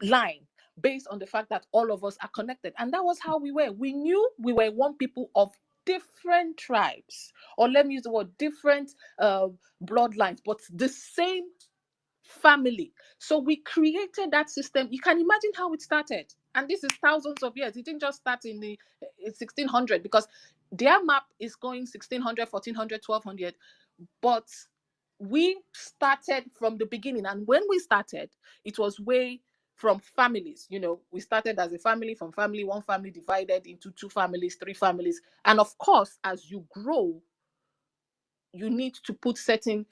line, based on the fact that all of us are connected. And that was how we were. We knew we were one people of different tribes, or let me use the word different bloodlines, but the same family. So we created that system. You can imagine how it started. And this is thousands of years. It didn't just start in the 1600, because their map is going 1600, 1400, 1200. But we started from the beginning. And when we started, it was way from families. We started as a family, from family, one family divided into two families, three families. And of course, as you grow, you need to put certain,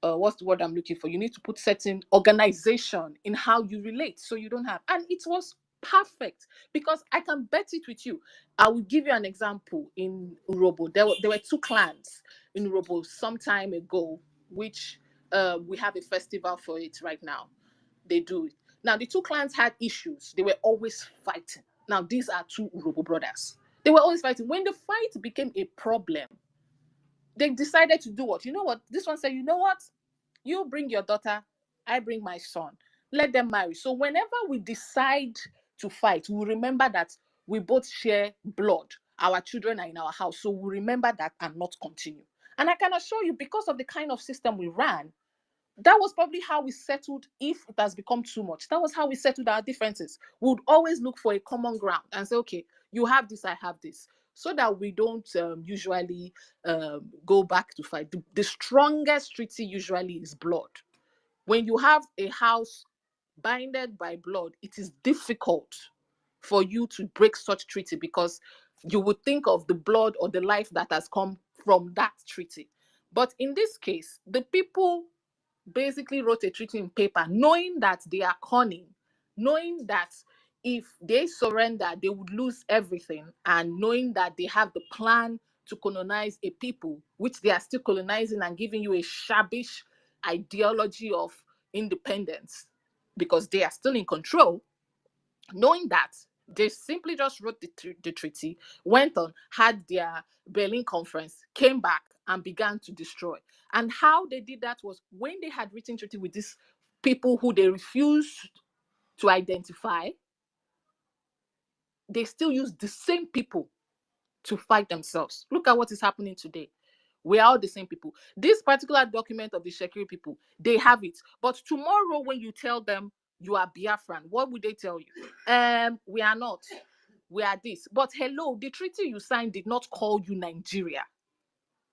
what's the word I'm looking for? You need to put certain organization in how you relate, so you don't have. And it was perfect, because I can bet it with you. I will give you an example. In Urobo, there were two clans in Urobo some time ago, which we have a festival for it right now. They do it. Now, the two clans had issues. They were always fighting. Now, these are two Urobo brothers. They were always fighting. When the fight became a problem, they decided to do what? You know what? This one said, you know what? You bring your daughter, I bring my son. Let them marry. So whenever we decide to fight, we remember that we both share blood. Our children are in our house. So we remember that and not continue. And I can assure you, because of the kind of system we ran, That was probably how we settled. If it has become too much, that was how we settled our differences. We would always look for a common ground and say, okay, you have this, I have this, so that we don't usually go back to fight. The strongest treaty usually is blood. When you have a house binded by blood, it is difficult for you to break such treaty, because you would think of the blood or the life that has come from that treaty. But in this case, the people basically wrote a treaty in paper, knowing that they are cunning, knowing that if they surrender, they would lose everything, and knowing that they have the plan to colonize a people, which they are still colonizing and giving you a shabbish ideology of independence because they are still in control. Knowing that, they simply just wrote the treaty, went on, had their Berlin conference, came back and began to destroy. And how they did that was, when they had written treaty with these people who they refused to identify, they still used the same people to fight themselves. Look at what is happening today. We are all the same people. This particular document of the Shekiri people, they have it. But tomorrow, when you tell them you are Biafran, what would they tell you? We are not. We are this. But hello, the treaty you signed did not call you Nigeria.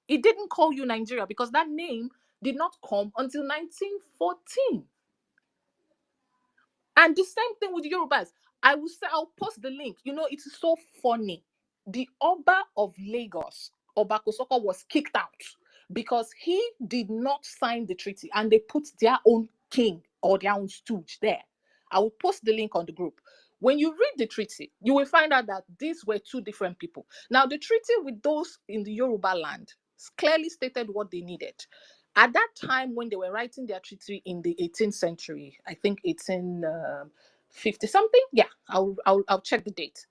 It didn't call you Nigeria because that name did not come until 1914. And the same thing with the Yorubas. I will say, I'll post the link. You know, it's so funny. The Oba of Lagos, Oba Kosoko, was kicked out because he did not sign the treaty, and they put their own king or their own stooge there. I will post the link on the group. When you read the treaty, you will find out that these were two different people. Now, the treaty with those in the Yoruba land clearly stated what they needed. At that time, when they were writing their treaty in the 18th century, I think 1850 something. Yeah, I'll check the date.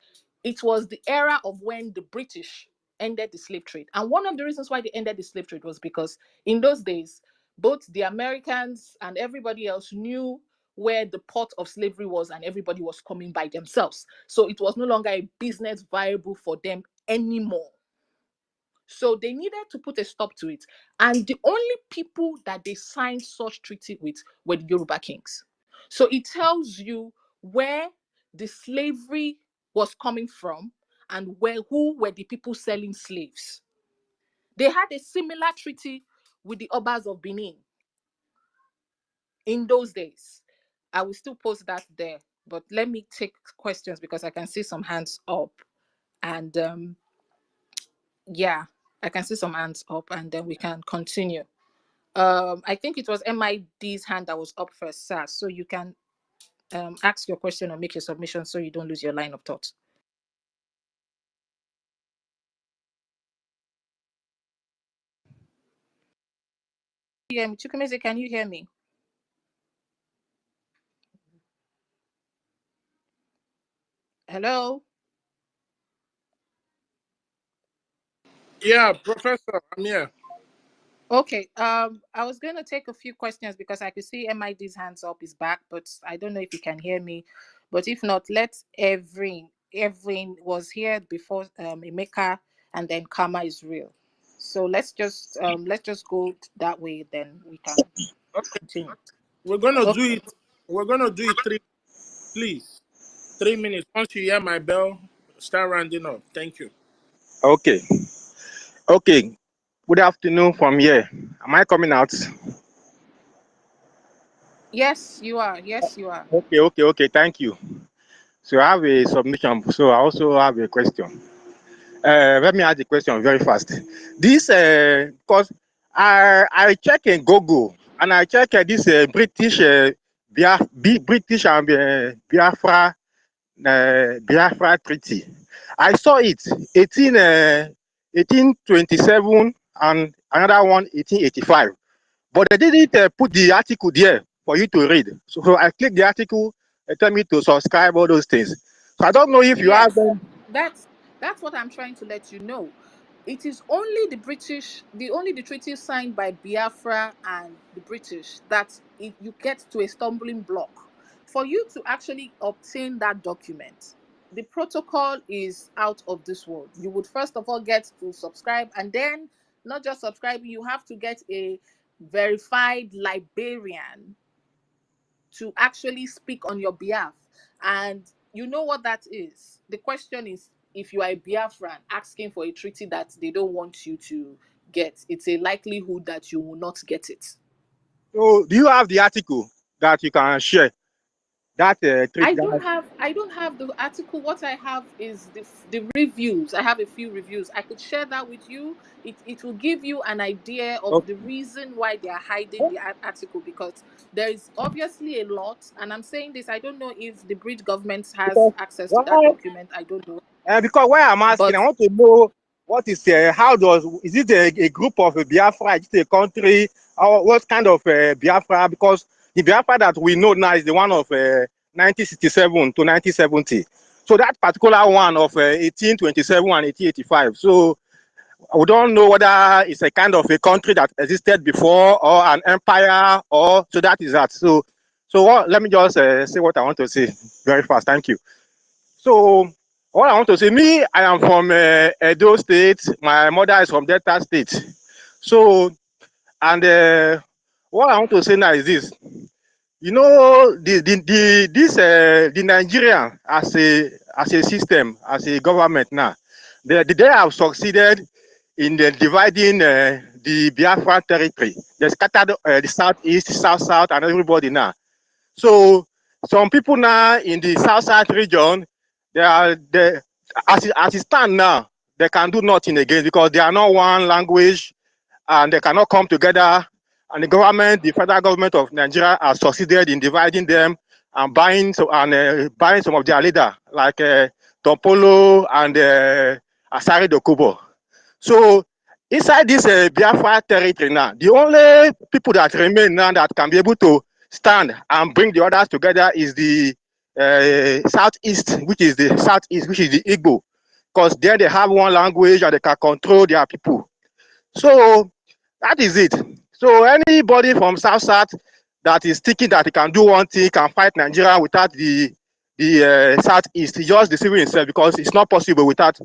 It was the era of when the British ended the slave trade. And one of the reasons why they ended the slave trade was because in those days, both the Americans and everybody else knew where the port of slavery was, and everybody was coming by themselves. So it was no longer a business viable for them anymore. So they needed to put a stop to it. And the only people that they signed such treaty with were the Yoruba kings. So it tells you where the slavery was coming from and who were the people selling slaves. They had a similar treaty with the Obas of Benin in those days. I will still post that there, but let me take questions because I can see some hands up. And yeah, I can see some hands up, and then we can continue. I think it was MID's hand that was up first, sir. So you can ask your question or make your submission so you don't lose your line of thought. Yeah, Chukwumeze, can you hear me? Hello? Yeah, Professor, I'm here. Okay. I was going to take a few questions because I could see MID's hands up is back, but I don't know if you can hear me. But if not, let Evelyn was here before Emeka, and then Kama is real. So let's just go that way, then we can Okay, continue. we're gonna do Okay. it. We're gonna do it please. 3 minutes. Once you hear my bell, start rounding up. Thank you. Okay. Okay. Good afternoon from here. Am I coming out? Yes, you are. Yes, you are. Okay. Thank you. So I have a submission. So I also have a question. Let me ask the question very fast. This, because I check in Google and I check this British British and Biafra Treaty. I saw it 1827 and another one 1885. But they didn't put the article there for you to read. So I clicked the article and tell me to subscribe, all those things. So I don't know if you have Yes, them. that's what I'm trying to let you know. It is only the treaty signed by Biafra and the British that you get to a stumbling block. For you to actually obtain that document, the protocol is out of this world. You would first of all get to subscribe, and then not just subscribing, you have to get a verified librarian to actually speak on your behalf. And you know what that is. The question is, if you are a Biafran asking for a treaty that they don't want you to get, it's a likelihood that you will not get it. So, do you have the article that you can share? That I treaty. don't have the article. What I have is the reviews. I have a few reviews. I could share that with you. It will give you an idea of the reason why they are hiding the article, because there is obviously a lot. And I'm saying this, I don't know if the British government has Because access to that why? document. I don't know. Because why I'm asking, But I want to know what is is it a group of Biafra? Is it a country? Or what kind of Biafra? Because the Biafra that we know now is the one of 1967 to 1970. So that particular one of 1827 and 1885. So we don't know whether it's a kind of a country that existed before or an empire, or so that is that. So what, let me just say what I want to say very fast. Thank you. So what I want to say, me, I am from Edo State. My mother is from Delta State. So, and what I want to say now is this. You know, the Nigerian as a system, as a government now, they have succeeded in dividing the Biafra territory. They scattered the southeast, south, and everybody now. So some people now in the south region, as it stand now, they can do nothing again because they are not one language and they cannot come together. And the government, the federal government of Nigeria, has succeeded in dividing them and buying some of their leaders, like Tompolo and Asari Dokubo. So inside this Biafra territory now, the only people that remain now that can be able to stand and bring the others together is the southeast, which is the Igbo, because there they have one language and they can control their people. So that is it. So anybody from South that is thinking that he can do one thing, can fight Nigeria without the Southeast, he just deceiving himself, because it's not possible without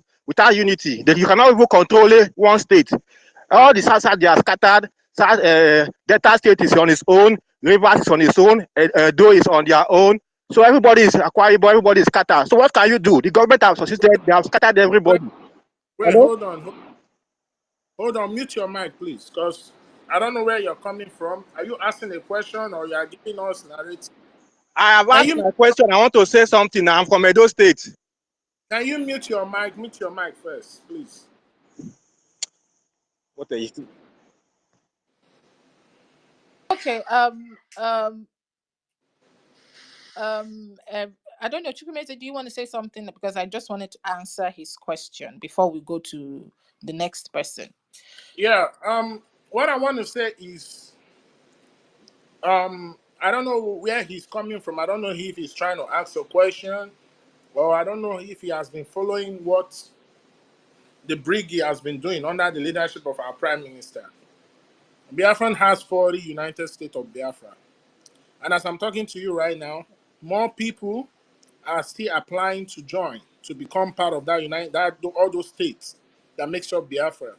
unity. That you cannot even control one state. All the South they are scattered. Delta State is on its own. Rivers is on its own. Edo is on their own. So everybody is acquired, everybody is scattered. So what can you do? The government have succeeded. They have scattered everybody. Wait, Hello? hold on, mute your mic, please, because I don't know where you're coming from. Are you asking a question or you are giving us narrative? I have Can asked you my question. I want to say something. I'm from Edo State. mute your mic? Mute your mic first, please. What are you? okay, I don't know, Chukwumeze, do you want to say something? Because I just wanted to answer his question before we go to the next person. Yeah. What I want to say is, I don't know where he's coming from. I don't know if he's trying to ask a question, or I don't know if he has been following what the Briggy has been doing under the leadership of our Prime Minister. Biafran has 40 United States of Biafra. And as I'm talking to you right now, more people are still applying to join, to become part of all those states that makes up Biafra.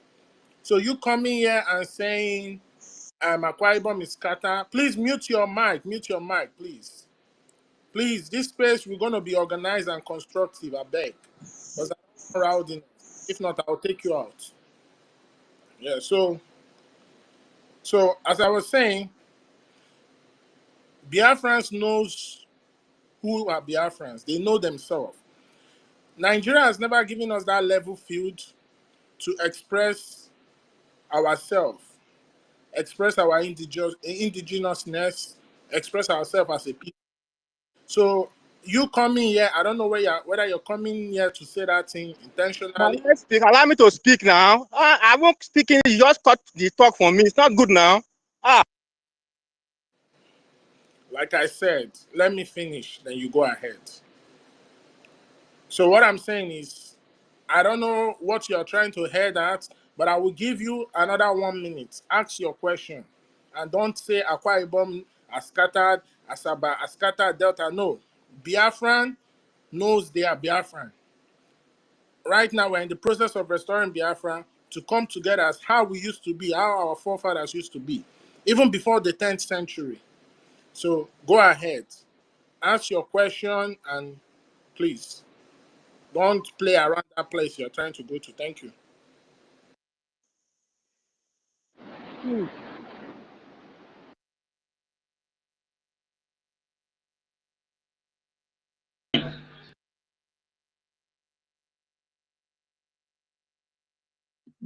So you coming here and saying Akwa Ibom is scattered, please mute your mic, please. Please, this space, we're going to be organized and constructive, I beg. Because I don't want rowdiness. If not, I'll take you out. Yeah, so as I was saying, Biafrans knows who are Biafrans. They know themselves. Nigeria has never given us that level field to express ourselves, express our indigenousness, express ourselves as a people. So you coming here, I don't know whether you're coming here to say that thing intentionally. Allow me to speak now. I won't speak in. You just cut the talk for me. It's not good now. Like I said, let me finish, then you go ahead. So what I'm saying is, I don't know what you're trying to head at, but I will give you another 1 minute. Ask your question. And don't say Akwa Ibom are scattered, Asaba are scattered, Delta. No. Biafran knows they are Biafran. Right now, we're in the process of restoring Biafra to come together as how we used to be, how our forefathers used to be. even before the 10th century. So go ahead, ask your question, and please don't play around that place you're trying to go to. Thank you.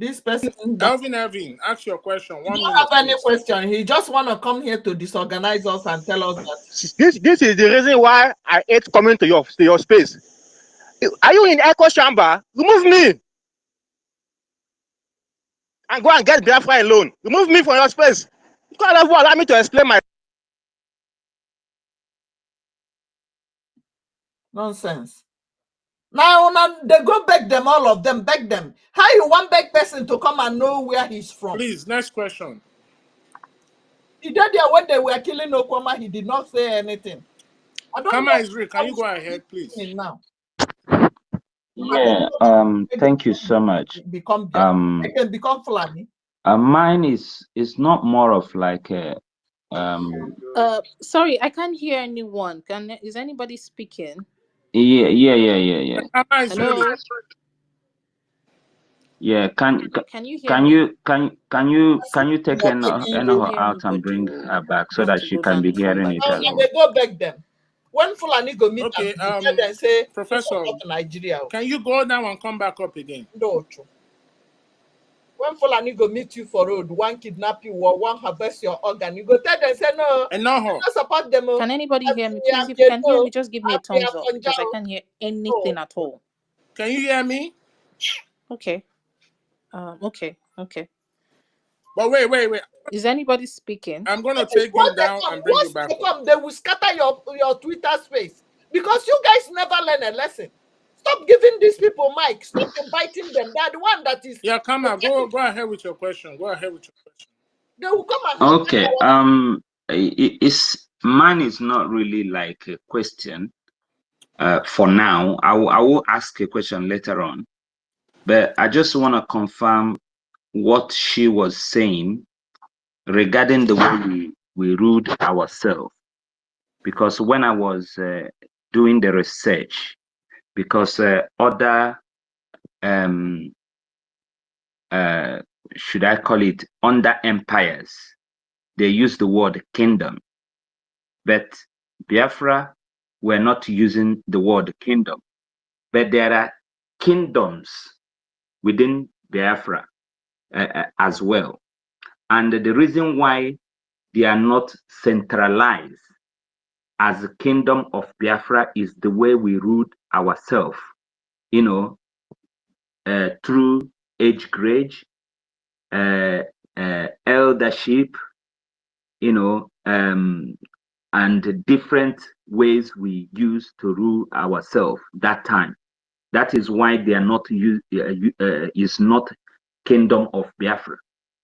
This person Alvin, ask your question. 1 don't minute, have any please. question. He just want to come here to disorganize us and tell us that. This is the reason why I hate coming to your space. Are you in echo chamber? Remove me and go and get Biafra alone. Remove me from your space. You can't even allow me to explain my. Nonsense. Now they go beg them, all of them, beg them. How you want beg person to come and know where he's from? Please, next question. He did there when they were killing Okoma, he did not say anything. I don't Kama know. Israel, can you go ahead, please? Now. Yeah, thank you so much. They can become Fulani. Mine is not more of like a Sorry, I can't hear anyone. Is anybody speaking? yeah. Hello? Yeah, can you hear me? you take Enoho hear out and bring anybody. her back so Have that to she go can down be and come hearing back it as Now well? they go beg them. When Fulani go meet Okay, them, they say, Professor, Nigeria. can you go down and come back up again? No, true. When Fulani go meet you for road, one kidnap you or one harvest your organ, you go tell them, say no, Enoho. not support them. Can anybody hear me? Please, if you can hear me, just give me a thumbs up because I can't hear anything at all. Can you hear me? Okay. Okay. But wait. Is anybody speaking? I'm going to take you down and bring you back up. They will scatter your Twitter space because you guys never learn a lesson. Stop giving these people mic. Stop inviting them. They're the one that is. Yeah, come on. Go ahead with your question. They will come and. Okay. Mine is not really like a question. For now, I will ask a question later on, but I just want to confirm what she was saying regarding the way we ruled ourselves. Because when I was doing the research, because other should I call it under empires, they use the word kingdom, but Biafra were not using the word kingdom, but there are kingdoms within Biafra as well. And the reason why they are not centralized as the kingdom of Biafra is the way we ruled ourselves, through age grade, eldership, and different ways we use to rule ourselves that time. That is why they are not is not kingdom of Biafra.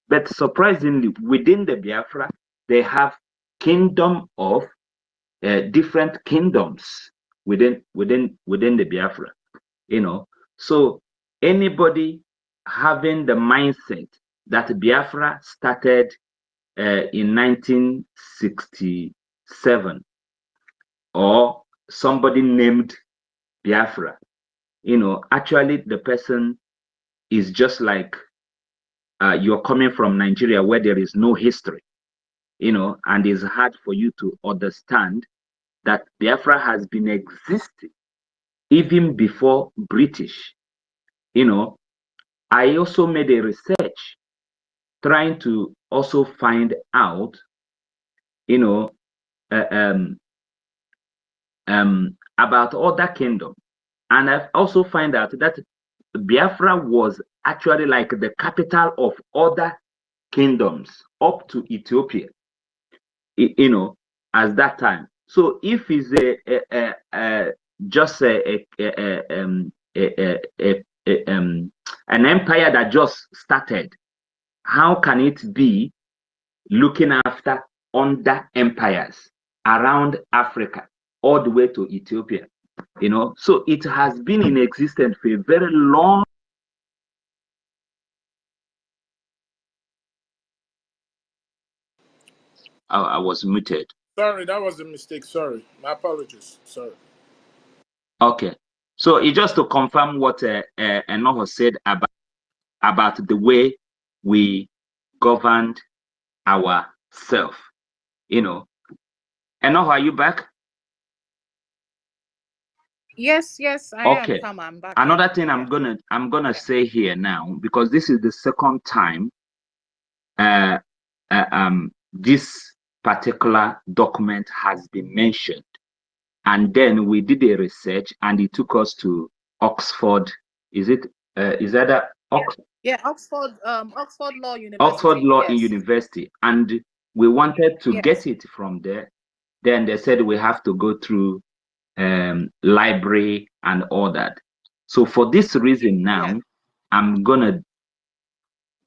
But surprisingly, within the Biafra, they have kingdom of different kingdoms within the Biafra. So anybody having the mindset that Biafra started in 1967, or somebody named Biafra, actually the person is just like you're coming from Nigeria where there is no history, and it's hard for you to understand that Biafra has been existing even before British. I also made a research trying to also find out, about other kingdom, and I've also found out that Biafra was actually like the capital of other kingdoms up to Ethiopia, at that time. So if it's just an empire that just started, how can it be looking after under empires around Africa all the way to Ethiopia? So it has been in existence for a very long. I was muted. Sorry, that was a mistake. Sorry. My apologies. Sorry. Okay. So it's just to confirm what Enoho said about the way we governed ourselves. You know. Enoho, are you back? Yes, I am. Okay. Come, I'm back. Another thing I'm gonna say here now, because this is the second time this particular document has been mentioned, and then we did a research, and it took us to Oxford. Is that Oxford? Yeah, Oxford Law University. Oxford Law Yes. University, and we wanted to Yes. get it from there. Then they said we have to go through library and all that. So for this reason now, Yeah. I'm gonna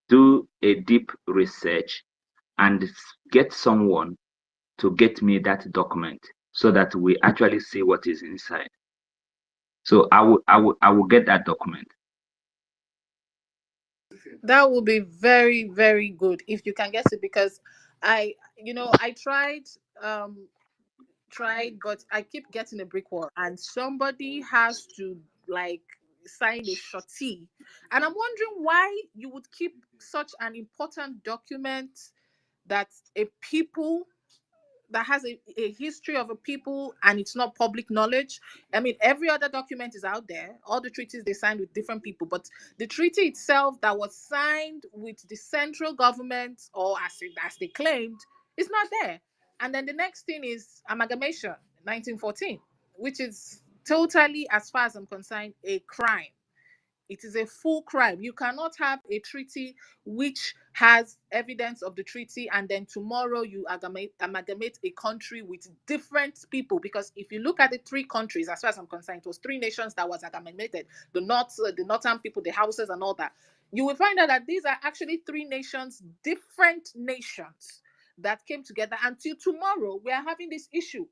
do a deep research and get someone to get me that document so that we actually see what is inside. So I will get that document. That would be very, very good if you can get it, because I tried, but I keep getting a brick wall, and somebody has to like sign a shorty. And I'm wondering why you would keep such an important document that a people that has a history of a people, and it's not public knowledge. I mean, every other document is out there, all the treaties they signed with different people, but the treaty itself that was signed with the central government, or as they claimed, is not there. And then the next thing is amalgamation 1914, which is totally, as far as I'm concerned, a crime. It is a full crime. You cannot have a treaty which has evidence of the treaty, and then tomorrow you amalgamate a country with different people. Because if you look at the three countries, as far as I'm concerned, it was three nations that was amalgamated: the northern people, the Hausas, and all that. You will find out that these are actually three nations, different nations that came together. Until tomorrow, we are having this issue.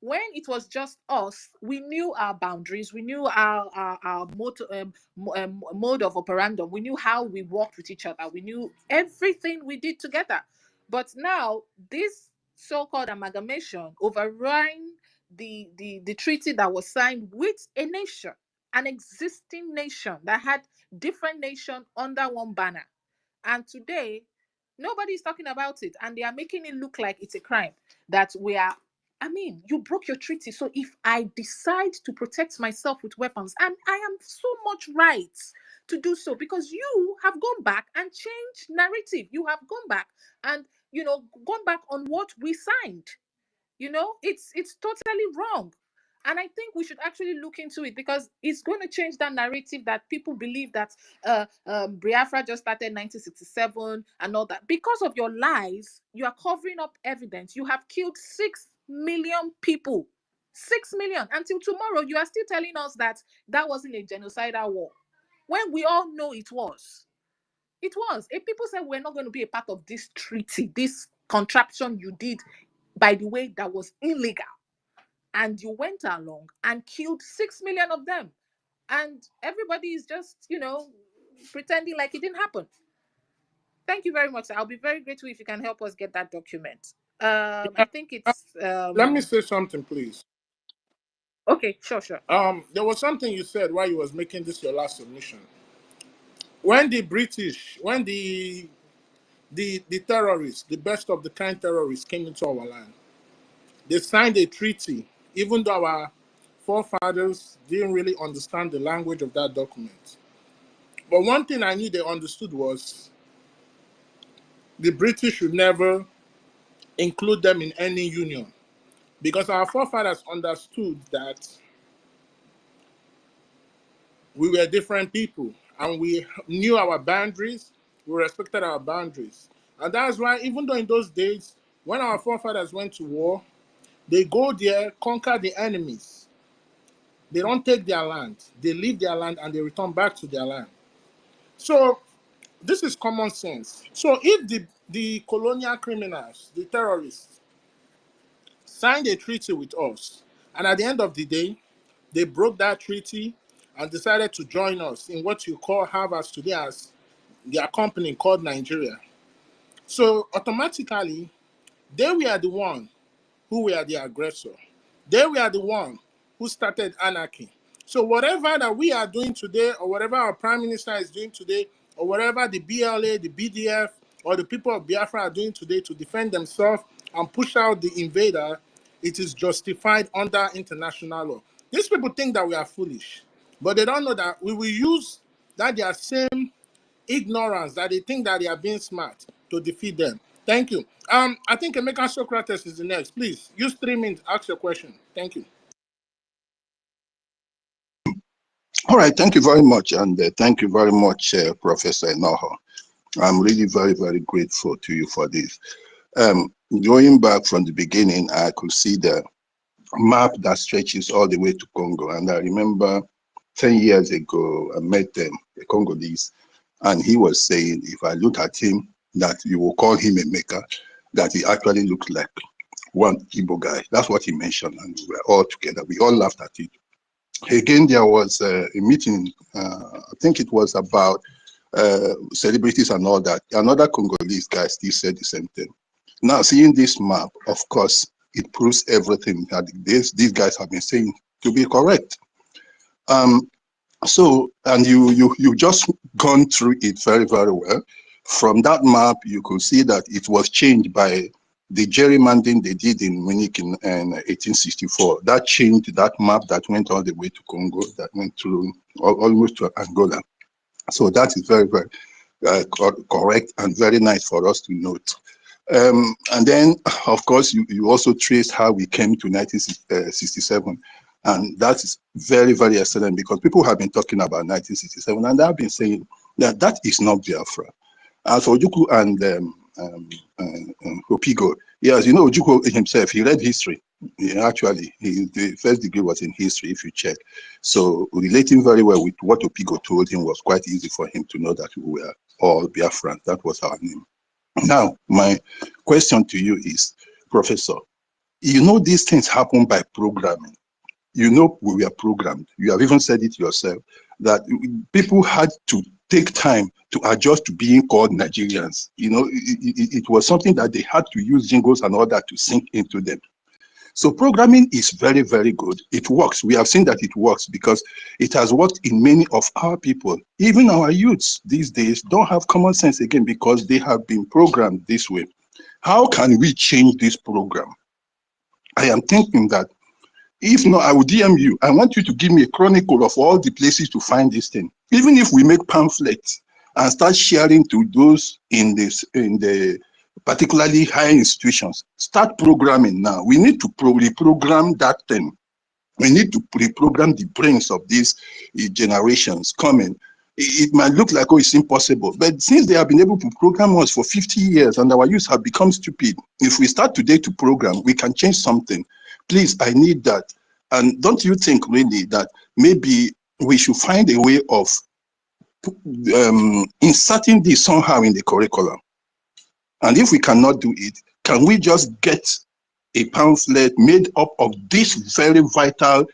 When it was just us, we knew our boundaries, we knew our mode of operandum, we knew how we worked with each other, we knew everything we did together. But now, this so-called amalgamation overran the treaty that was signed with a nation, an existing nation that had different nations under one banner. And today, nobody's talking about it, and they are making it look like it's a crime that we are. I mean, you broke your treaty. So if I decide to protect myself with weapons, and I am so much right to do so, because you have gone back and changed narrative. You have gone back and gone back on what we signed. It's totally wrong. And I think we should actually look into it, because it's going to change that narrative that people believe that Biafra just started 1967 and all that. Because of your lies, you are covering up evidence. You have killed 6 million people. 6 million. Until tomorrow, you are still telling us that that wasn't a genocidal war, when we all know it was. It was. If people said we're not going to be a part of this treaty, this contraption you did, by the way, that was illegal, and you went along and killed 6 million of them, and everybody is just pretending like it didn't happen. Thank you very much. I'll be very grateful if you can help us get that document. I think it's Let me say something, please. Okay, sure. There was something you said while you was making this your last submission. When the terrorists, the best of the kind terrorists, came into our land, they signed a treaty, even though our forefathers didn't really understand the language of that document. But one thing I knew they understood was the British should never include them in any union, because our forefathers understood that we were different people and we knew our boundaries, we respected our boundaries. And that's why, even though in those days, when our forefathers went to war, they go there, conquer the enemies. They don't take their land. They leave their land and they return back to their land. So this is common sense. So if the colonial criminals, the terrorists, signed a treaty with us, and at the end of the day, they broke that treaty and decided to join us in what you have as today as their company called Nigeria. So automatically, They were the one who were the aggressor. They were the one who started anarchy. So whatever that we are doing today, or whatever our prime minister is doing today, or whatever the BLA, the BDF, or the people of Biafra are doing today to defend themselves and push out the invader, it is justified under international law. These people think that we are foolish, but they don't know that we will use that their same ignorance, that they think that they are being smart, to defeat them. Thank you. I think Emeka Socrates is the next. Please use 3 minutes. Ask your question. Thank you. All right, thank you very much, and thank you very much, Professor Enoho. I'm really very, very grateful to you for this. Going back from the beginning, I could see the map that stretches all the way to Congo, and I remember 10 years ago, I met a Congolese, and he was saying, if I look at him, that you will call him a maker, that he actually looks like one Igbo guy. That's what he mentioned, and we were all together. We all laughed at it. Again, there was a meeting, I think it was about celebrities and all that. Another Congolese guy still said the same thing. Now, seeing this map, of course, it proves everything that these guys have been saying to be correct. So, and you just gone through it very, very well. From that map, you could see that it was changed by the gerrymandering they did in Munich in 1864. That changed that map that went all the way to Congo, that went through almost to Angola. So that is very, very correct and very nice for us to note. And then, of course, you also traced how we came to 1967. And that is very, very excellent, because people have been talking about 1967 and they've been saying that that is not Biafra. As for Ojukwu and Opigo, yes, you know, Ojukwu himself, he read history. The first degree was in history, if you check. So relating very well with what Opigo told him was quite easy for him to know that we were all Biafrans. That was our name. Now, my question to you is, Professor, you know these things happen by programming. You know we were programmed. You have even said it yourself, that people had to take time to adjust to being called Nigerians. You know, it was something that they had to use jingles and all that to sink into them. So programming is very, very good. It works. We have seen that it works because it has worked in many of our people. Even our youths these days don't have common sense again because they have been programmed this way. How can we change this program? I am thinking that if not, I will DM you. I want you to give me a chronicle of all the places to find this thing. Even if we make pamphlets and start sharing to those in the particularly higher institutions, start programming now. We need to reprogram that thing. We need to reprogram the brains of these generations coming. It might look like, oh, it's impossible. But since they have been able to program us for 50 years and our youth have become stupid, if we start today to program, we can change something. Please, I need that. And don't you think really that maybe we should find a way of inserting this somehow in the curriculum? And if we cannot do it, can we just get a pamphlet made up of this very vital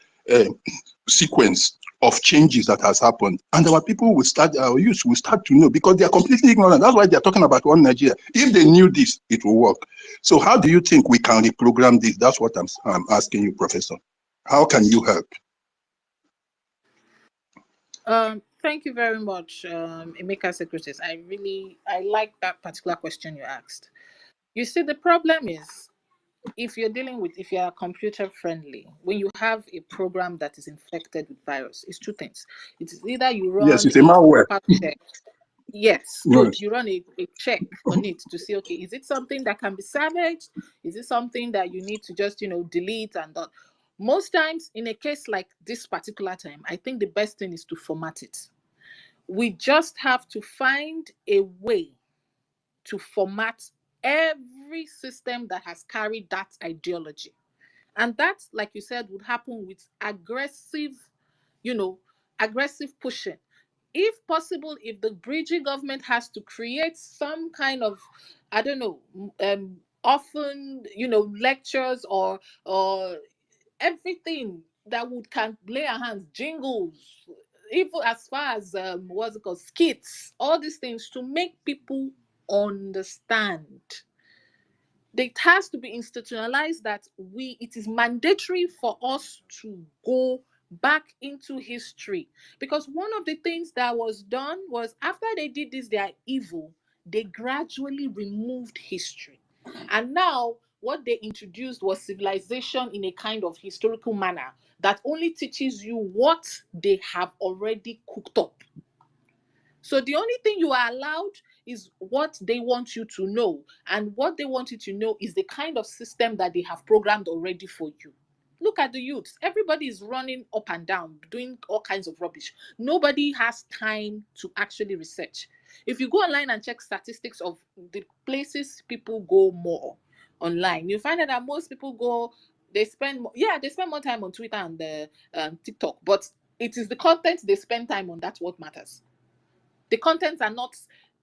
sequence of changes that has happened, and our people will start, our youth will start to know, because they are completely ignorant. That's why they're talking about one Nigeria. If they knew this, it will work. So how do you think we can reprogram this? That's what I'm asking you, Professor. How can you help? Thank you very much, Emeka Secretaries. I like that particular question you asked. You see, the problem is, if you are computer friendly, when you have a program that is infected with virus, it's two things. It is either you Yes, run it's a a malware. proper check. Yes, good. Yes. You run a check on it to see, okay, is it something that can be salvaged? Is it something that you need to just, delete and that? Most times, in a case like this particular time, I think the best thing is to format it. We just have to find a way to format every system that has carried that ideology. And that, like you said, would happen with aggressive pushing. If possible, if the bridging government has to create some kind of, I don't know, often, lectures or everything that can lay our hands, jingles, even as far as what's it called, skits, all these things to make people understand It has to be institutionalized that it is mandatory for us to go back into history. Because one of the things that was done was, after they did this, they are evil, they gradually removed history. And now what they introduced was civilization in a kind of historical manner that only teaches you what they have already cooked up. So the only thing you are allowed is what they want you to know. And what they want you to know is the kind of system that they have programmed already for you. Look at the youths. Everybody is running up and down, doing all kinds of rubbish. Nobody has time to actually research. If you go online and check statistics of the places people go more online, you find out that most people go, they spend more time on Twitter and TikTok, but it is the content they spend time on that's what matters. The contents are not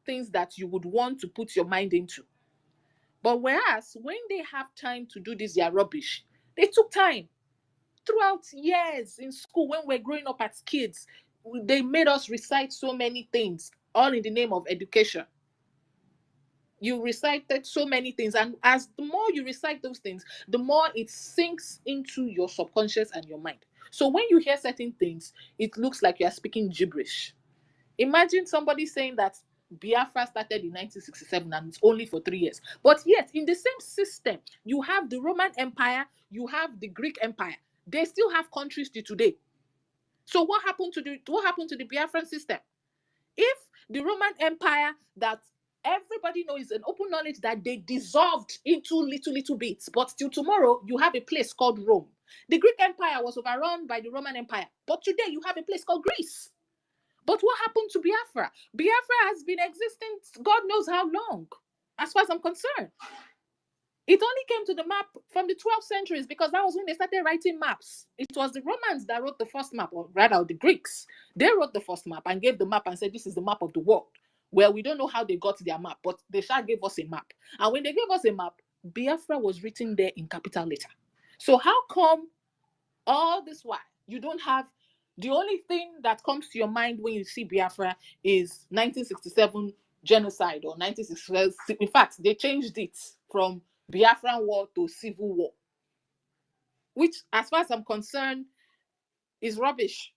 things that you would want to put your mind into. But whereas when they have time to do this, their rubbish, they took time throughout years in school when we're growing up as kids. They made us recite so many things, all in the name of education. You recited so many things, and as the more you recite those things, the more it sinks into your subconscious and your mind. So when you hear certain things, it looks like you're speaking gibberish. Imagine somebody saying that Biafra started in 1967 and it's only for 3 years. But yet, in the same system, you have the Roman Empire, you have the Greek Empire. They still have countries to today. So what happened to the Biafran system? If the Roman Empire, that everybody knows, is an open knowledge that they dissolved into little bits, but till tomorrow you have a place called Rome. The Greek Empire was overrun by the Roman Empire, but today you have a place called Greece. But what happened to Biafra? Biafra has been existing God knows how long, as far as I'm concerned. It only came to the map from the 12th centuries, because that was when they started writing maps. It was the Romans that wrote the first map, or rather the Greeks. They wrote the first map and gave the map and said, this is the map of the world. Well, we don't know how they got their map, but they shall give us a map. And when they gave us a map, Biafra was written there in capital letter. So how come all this while you don't have, the only thing that comes to your mind when you see Biafra is 1967 genocide or 1967? In fact, they changed it from Biafran war to civil war, which, as far as I'm concerned, is rubbish.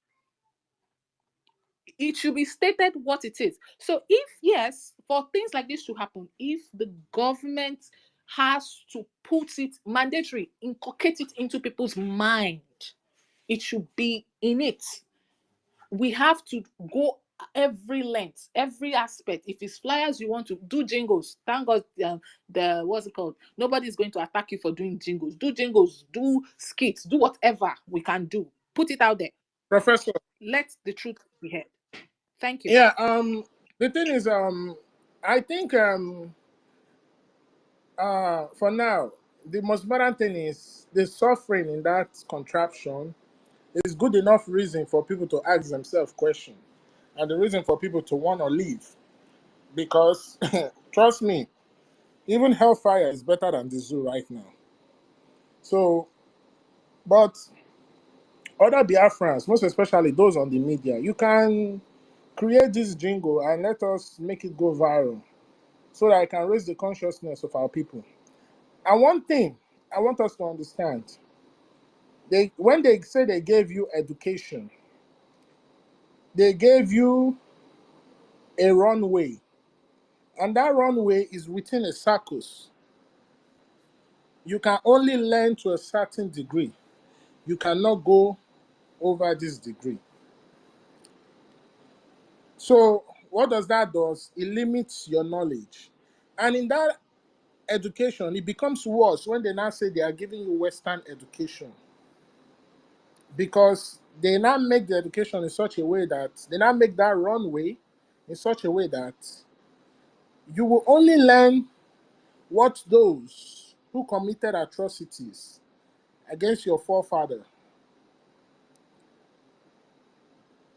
It should be stated what it is. So if, yes, for things like this to happen, if the government has to put it mandatory, inculcate it into people's mind, it should be in it. We have to go every length, every aspect. If it's flyers, you want to do jingles, thank God, the what's it called, nobody's going to attack you for doing jingles. Do jingles, do skits, do whatever we can do, put it out there. Professor. Let the truth be heard. Thank you. Yeah, the thing is, I think for now, the most important thing is the suffering in that contraption is good enough reason for people to ask themselves questions, and the reason for people to want to leave. Because trust me, even hellfire is better than the zoo right now. So, but other Biafrans, most especially those on the media, you can create this jingle and let us make it go viral so that I can raise the consciousness of our people. And one thing I want us to understand, when they say they gave you education, they gave you a runway, and that runway is within a circus. You can only learn to a certain degree. You cannot go over this degree. So what does that do? It limits your knowledge. And in that education, it becomes worse when they now say they are giving you Western education, because they now make the education in such a way that they now make that runway in such a way that you will only learn what those who committed atrocities against your forefather,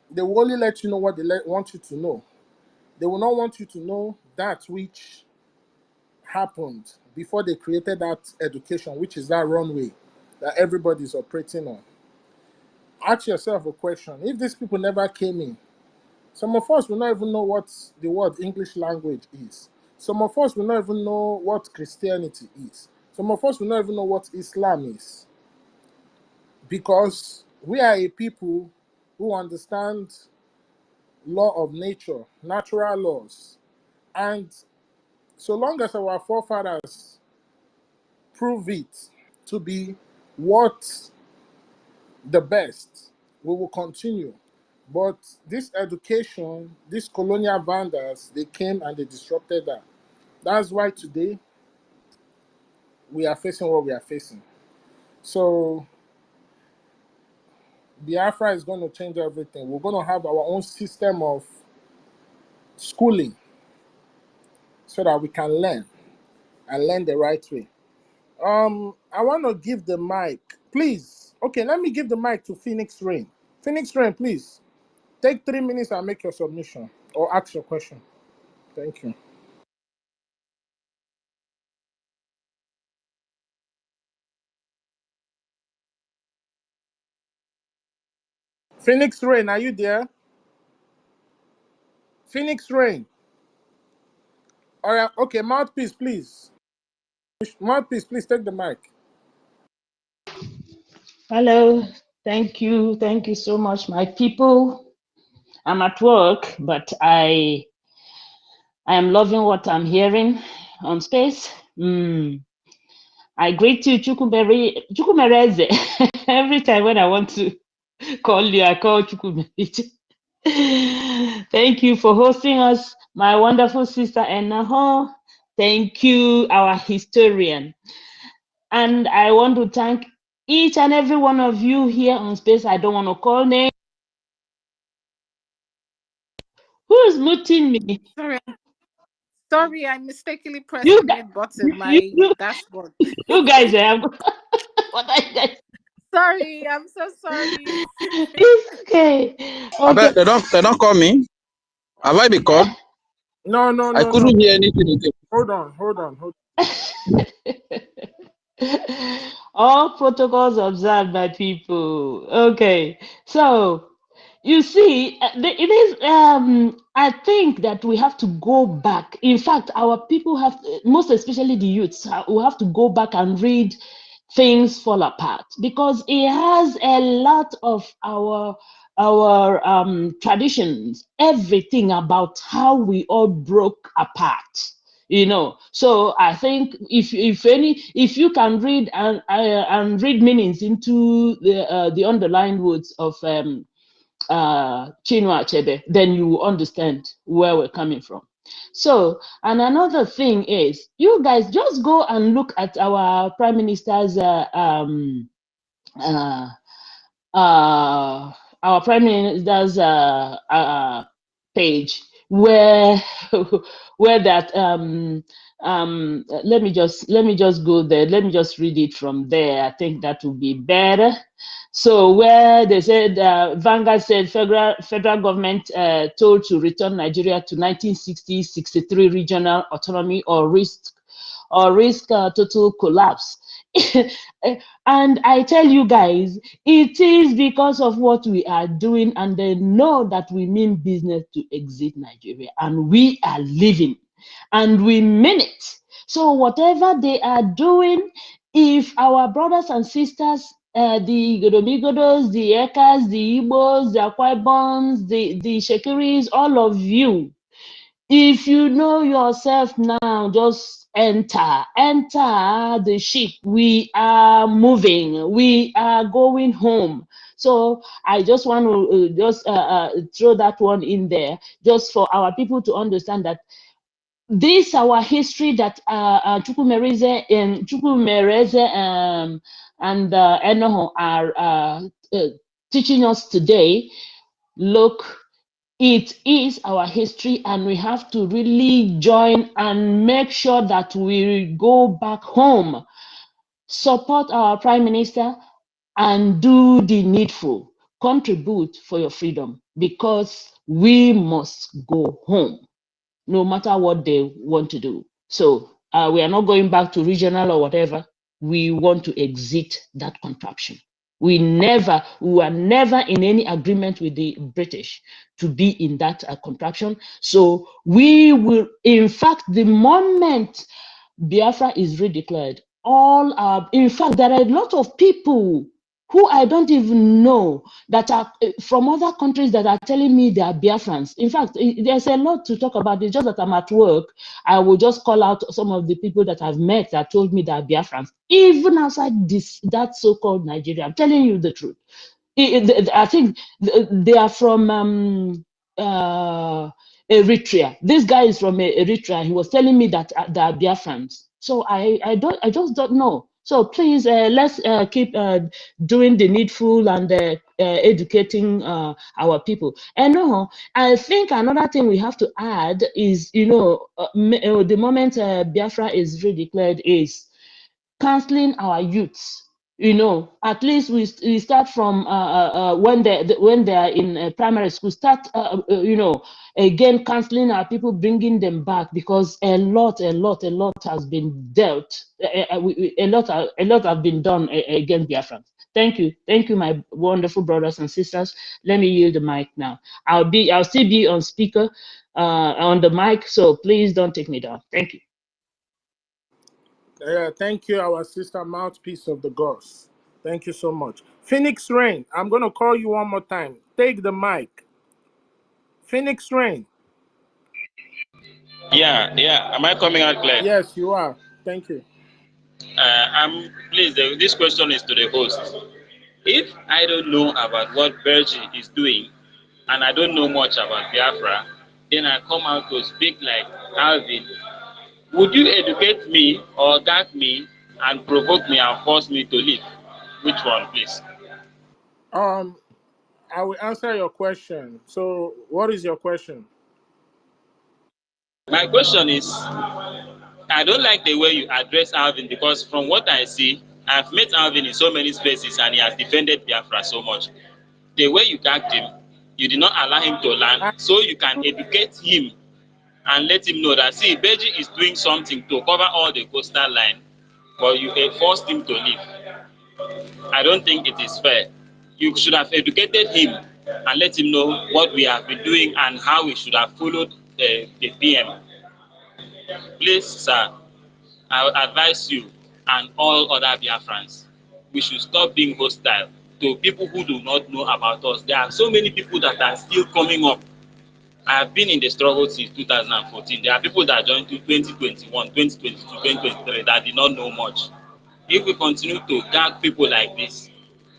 they will only let you know what they want you to know. They will not want you to know that which happened before they created that education, which is that runway that everybody is operating on. Ask yourself a question. If these people never came in, some of us will not even know what the word English language is. Some of us will not even know what Christianity is. Some of us will not even know what Islam is. Because we are a people who understand law of nature, natural laws. And so long as our forefathers prove it to be what the best, we will continue. But this education, these colonial vandals, they came and they disrupted that. That's why today we are facing what we are facing. So Biafra is going to change everything. We're going to have our own system of schooling so that we can learn and learn the right way. I want to give the mic, please. Okay, let me give the mic to Phoenix Rain. Phoenix Rain, please take 3 minutes and make your submission or ask your question. Thank you. Phoenix Rain, are you there? Phoenix Rain. All right, okay, Mouthpiece, please. Mouthpiece, please take the mic. Hello, thank you so much, my people. I'm at work, but I am loving what I'm hearing on space. I greet you, Chukwumereze. Every time when I want to call you, I call Chukwumereze. Thank you for hosting us, my wonderful sister Enaho. Thank you, our historian. And I want to thank each and every one of you here on space. I don't want to call names. Who's muting me? Sorry, I mistakenly pressed You the guys, mute button. My dashboard. you guys have. What are you guys? Sorry, I'm so sorry. It's okay. I Okay. bet they don't call me. Have I been called? No. I couldn't hear anything again. Hold on. All protocols observed by people. Okay, so you see, it is. I think that we have to go back. In fact, our people have, most especially the youths, we have to go back and read Things Fall Apart, because it has a lot of our traditions, everything about how we all broke apart. So I think if you can read and read meanings into the underlying words of Chinua Achebe, then you will understand where we're coming from. So, and another thing is, you guys just go and look at our prime minister's our prime minister's page, where where that let me just go there, let me just read it from there. I think that would be better. So where they said Vanguard said federal government told to return Nigeria to 1960-63 regional autonomy or risk total collapse. And I tell you guys, it is because of what we are doing, and they know that we mean business to exit Nigeria, and we are living, and we mean it. So whatever they are doing, if our brothers and sisters, the Godomigodos, the Ekas, the Igbos, the Akwa Iboms, the Shekiris, all of you, if you know yourself now, just enter the ship. We are moving, we are going home. So I just want to throw that one in there, just for our people to understand that this our history that Chukwumereze and Enoho are teaching us today. Look, it is our history, and we have to really join and make sure that we go back home, support our prime minister, and do the needful. Contribute for your freedom, because we must go home, no matter what they want to do. So we are not going back to regional or whatever. We want to exit that contraption. We were never in any agreement with the British to be in that contraction. So we will, in fact, the moment Biafra is redeclared, in fact, there are a lot of people who I don't even know that are from other countries that are telling me they are Biafrans. In fact, there's a lot to talk about. It's just that I'm at work. I will just call out some of the people that I've met that told me they are Biafrans, even outside that so-called Nigeria. I'm telling you the truth. I think they are from Eritrea. This guy is from Eritrea. He was telling me that they are Biafrans. So I just don't know. So please, let's keep doing the needful and educating our people. And no, I think another thing we have to add is, the moment Biafra is redeclared is counseling our youths. At least we start from when they are in primary school. Start again counseling our people, bringing them back, because a lot has been dealt. A lot have been done against Biafra. Thank you, my wonderful brothers and sisters. Let me yield the mic now. I'll still be on speaker on the mic, so please don't take me down. Thank you. Thank you, our sister mouthpiece of the gods. Thank you so much. Phoenix Rain, I'm going to call you one more time. Take the mic. Phoenix Rain. Yeah. Am I coming out clear? Yes, you are. Thank you. Please, this question is to the host. If I don't know about what Bergie is doing, and I don't know much about Biafra, then I come out to speak like Alvin, would you educate me or gag me and provoke me and force me to leave? Which one, please? I will answer your question. So, what is your question? My question is, I don't like the way you address Alvin, because from what I see, I've met Alvin in so many spaces and he has defended Biafra so much. The way you gagged him, you did not allow him to learn, so you can educate him and let him know that, see, Beji is doing something to cover all the coastal line, but you forced him to leave. I don't think it is fair. You should have educated him and let him know what we have been doing and how we should have followed the PM. Please, sir, I would advise you and all other Biafrans, we should stop being hostile to people who do not know about us. There are so many people that are still coming up. I have been in the struggle since 2014. There are people that joined to 2021, 2022, 2023 that did not know much. If we continue to gag people like this,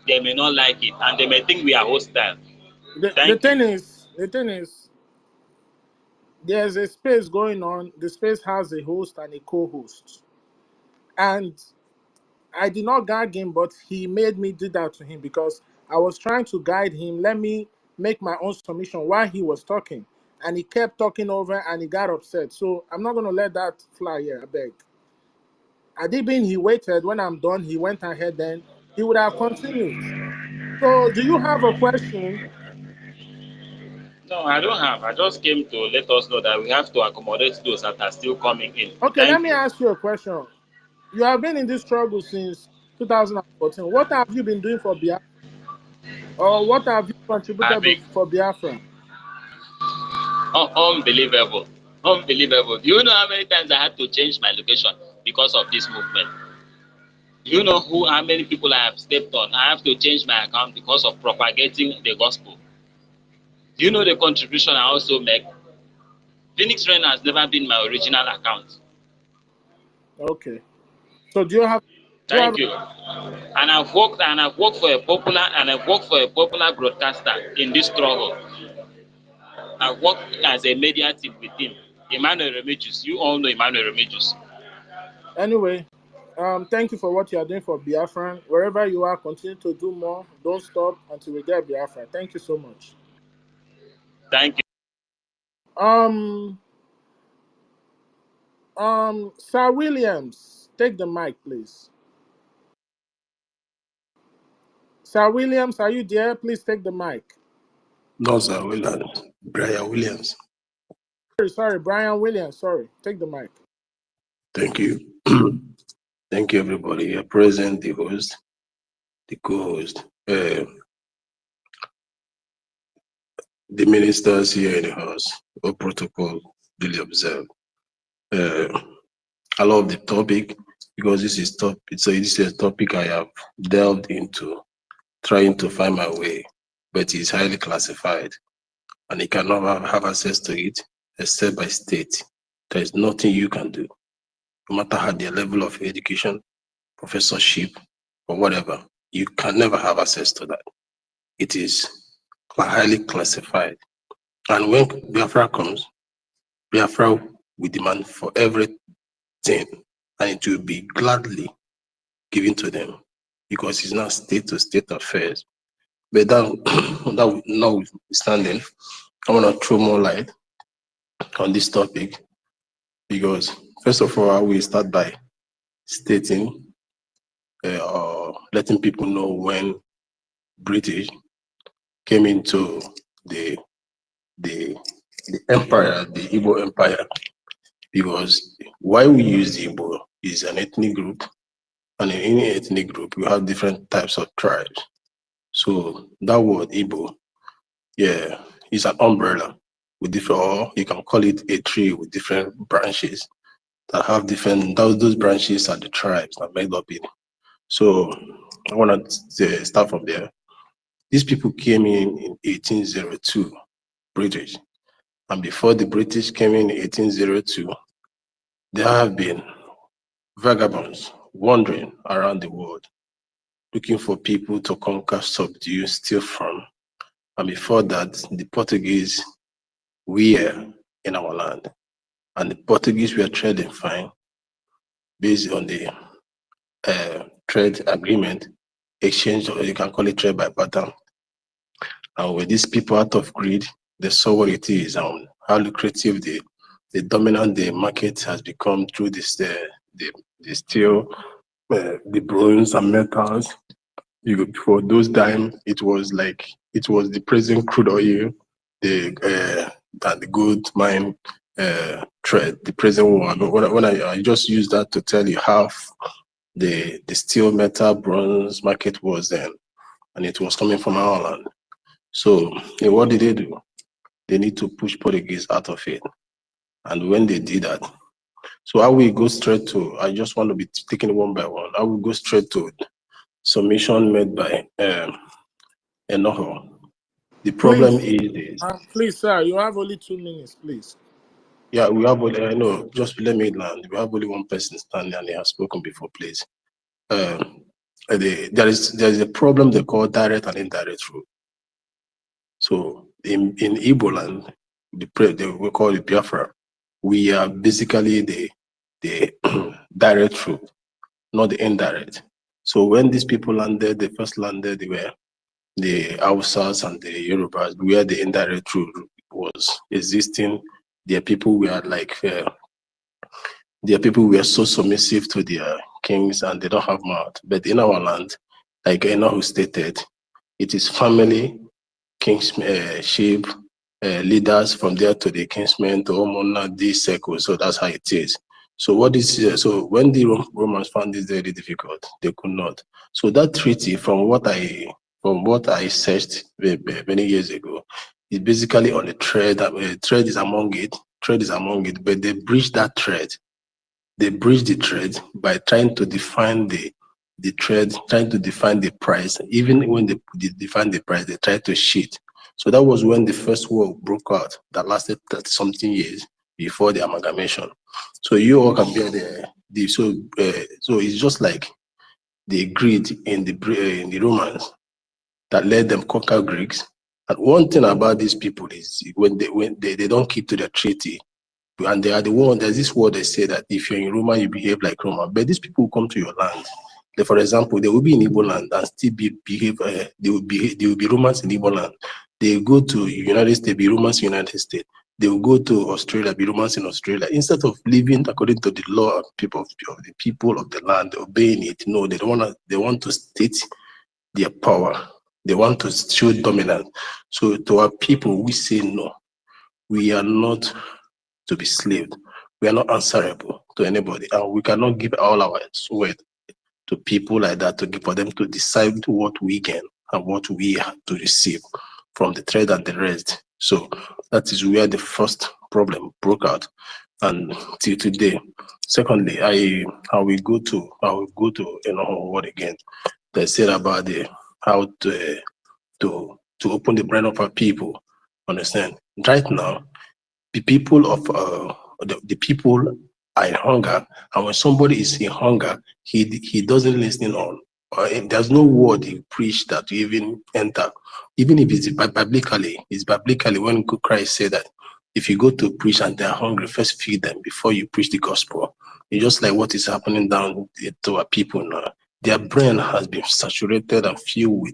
they may not like it and they may think we are hostile. The thing is, there's a space going on. The space has a host and a co-host. And I did not gag him, but he made me do that to him because I was trying to guide him. Let me make my own submission while he was talking. And he kept talking over and he got upset. So I'm not going to let that fly here, I beg. Adibin, he waited. When I'm done, he went ahead then. He would have continued. So do you have a question? No, I don't have. I just came to let us know that we have to accommodate those that are still coming in. Okay, let me ask you a question. You have been in this struggle since 2014. What have you been doing for Biafra? Or what have you contributed for Biafra? Unbelievable. Unbelievable. Do you know how many times I had to change my location because of this movement? Do you know how many people I have stepped on? I have to change my account because of propagating the gospel. Do you know the contribution I also make? Phoenix Rain has never been my original account. Okay. So do you have? Thank you. And I've worked for a popular broadcaster in this struggle. I've worked as a media team with him, Emmanuel Remedios. You all know Emmanuel Remedios. Anyway, thank you for what you are doing for Biafra. Wherever you are, continue to do more. Don't stop until we get Biafra. Thank you so much. Thank you. Sir Williams, take the mic, please. Sir Williams, are you there? Please take the mic. No, Sir Williams. Brian Williams. Sorry, Brian Williams. Sorry, take the mic. Thank you. Thank you, everybody here present, the host, the co-host, the ministers here in the house, or protocol duly observed. I love the topic because this is this is a topic I have delved into, trying to find my way, but it's highly classified, and you cannot have access to it except by state. There is nothing you can do, no matter how their level of education, professorship, or whatever. You can never have access to that. It is highly classified. And when Biafra comes, Biafra will demand for everything, and it will be gladly given to them because it's not state-to-state affairs. But that notwithstanding, I want to throw more light on this topic because, first of all, I will start by stating or letting people know when British came into the empire, the Igbo Empire, because why we use the Igbo is an ethnic group, and in any ethnic group, we have different types of tribes. So that word Igbo, yeah, is an umbrella with different, or you can call it a tree with different branches that have different, those branches are the tribes that made up it. So I want to start from there. These people came in 1802, British. And before the British came in 1802, there have been vagabonds wandering around the world, looking for people to conquer, subdue, steal from. And before that, the Portuguese were in our land. And the Portuguese were trading fine based on the trade agreement, exchange, or you can call it trade by pattern. And with these people, out of greed, they saw what it is and how lucrative the dominant the market has become through this the steel, the bronze and metals. For those times, it was the present crude oil, the gold mine trade, the present one. When I just use that to tell you how the steel, metal, bronze market was then, and it was coming from our land. So what did they do? They need to push Portuguese out of it. And when they did that, so I will go straight to, I just want to be taking one by one. I will go straight to submission made by Enoho. The problem is this. Please, sir, you have only 2 minutes, please. Yeah, we have only, I know, just let me land. We have only one person standing and they have spoken before, please. There is a problem they call direct and indirect route. So in Igbo land, we call it Biafra. We are basically the direct route, not the indirect. So when these people landed, they first landed, they were the Hausas and the Yorubas, where the indirect route was existing. Their people were so submissive to their kings and they don't have mouth. But in our land, like Enohu stated, it is family, kingship, leaders from there to the kingsmen to Omona, this circle. So that's how it is. So so when the Romans found this very difficult, they could not. So that treaty, from what I searched many years ago, is basically on the trade. Trade is among it. But they breached that trade. They breached the trade by trying to define the trade, trying to define the price. Even when they define the price, they tried to cheat. So that was when the first war broke out that lasted 30-something years before the amalgamation. So you all can be so it's just like the greed in the Romans that led them conquer Greeks. And one thing about these people is when they don't keep to their treaty, and they are the one. There's this word they say that if you're in Roma, you behave like Roma. But these people will come to your land. Like for example, they will be in Igbo land and still behave. They will be Romans in Igbo land. They go to United States, be Romans in United States. They will go to Australia, be Romans in Australia. Instead of living according to the law of the people of the land, obeying it, no, they don't want to. They want to state their power. They want to show dominance. So to our people, we say no. We are not to be slaved. We are not answerable to anybody, and we cannot give all our sweat to people like that for them to decide what we gain and what we have to receive from the trade and the rest. So that is where the first problem broke out, and till today. Secondly, I will go to what again? They said about how to open the brain of our people. Understand? Right now, the people of the people are in hunger, and when somebody is in hunger, he doesn't listen on. There's no word he preach that you even enter, even if it's biblically. It's biblically when Christ said that if you go to preach and they're hungry, first feed them before you preach the gospel. It's just like what is happening down to our people now. Their brain has been saturated and filled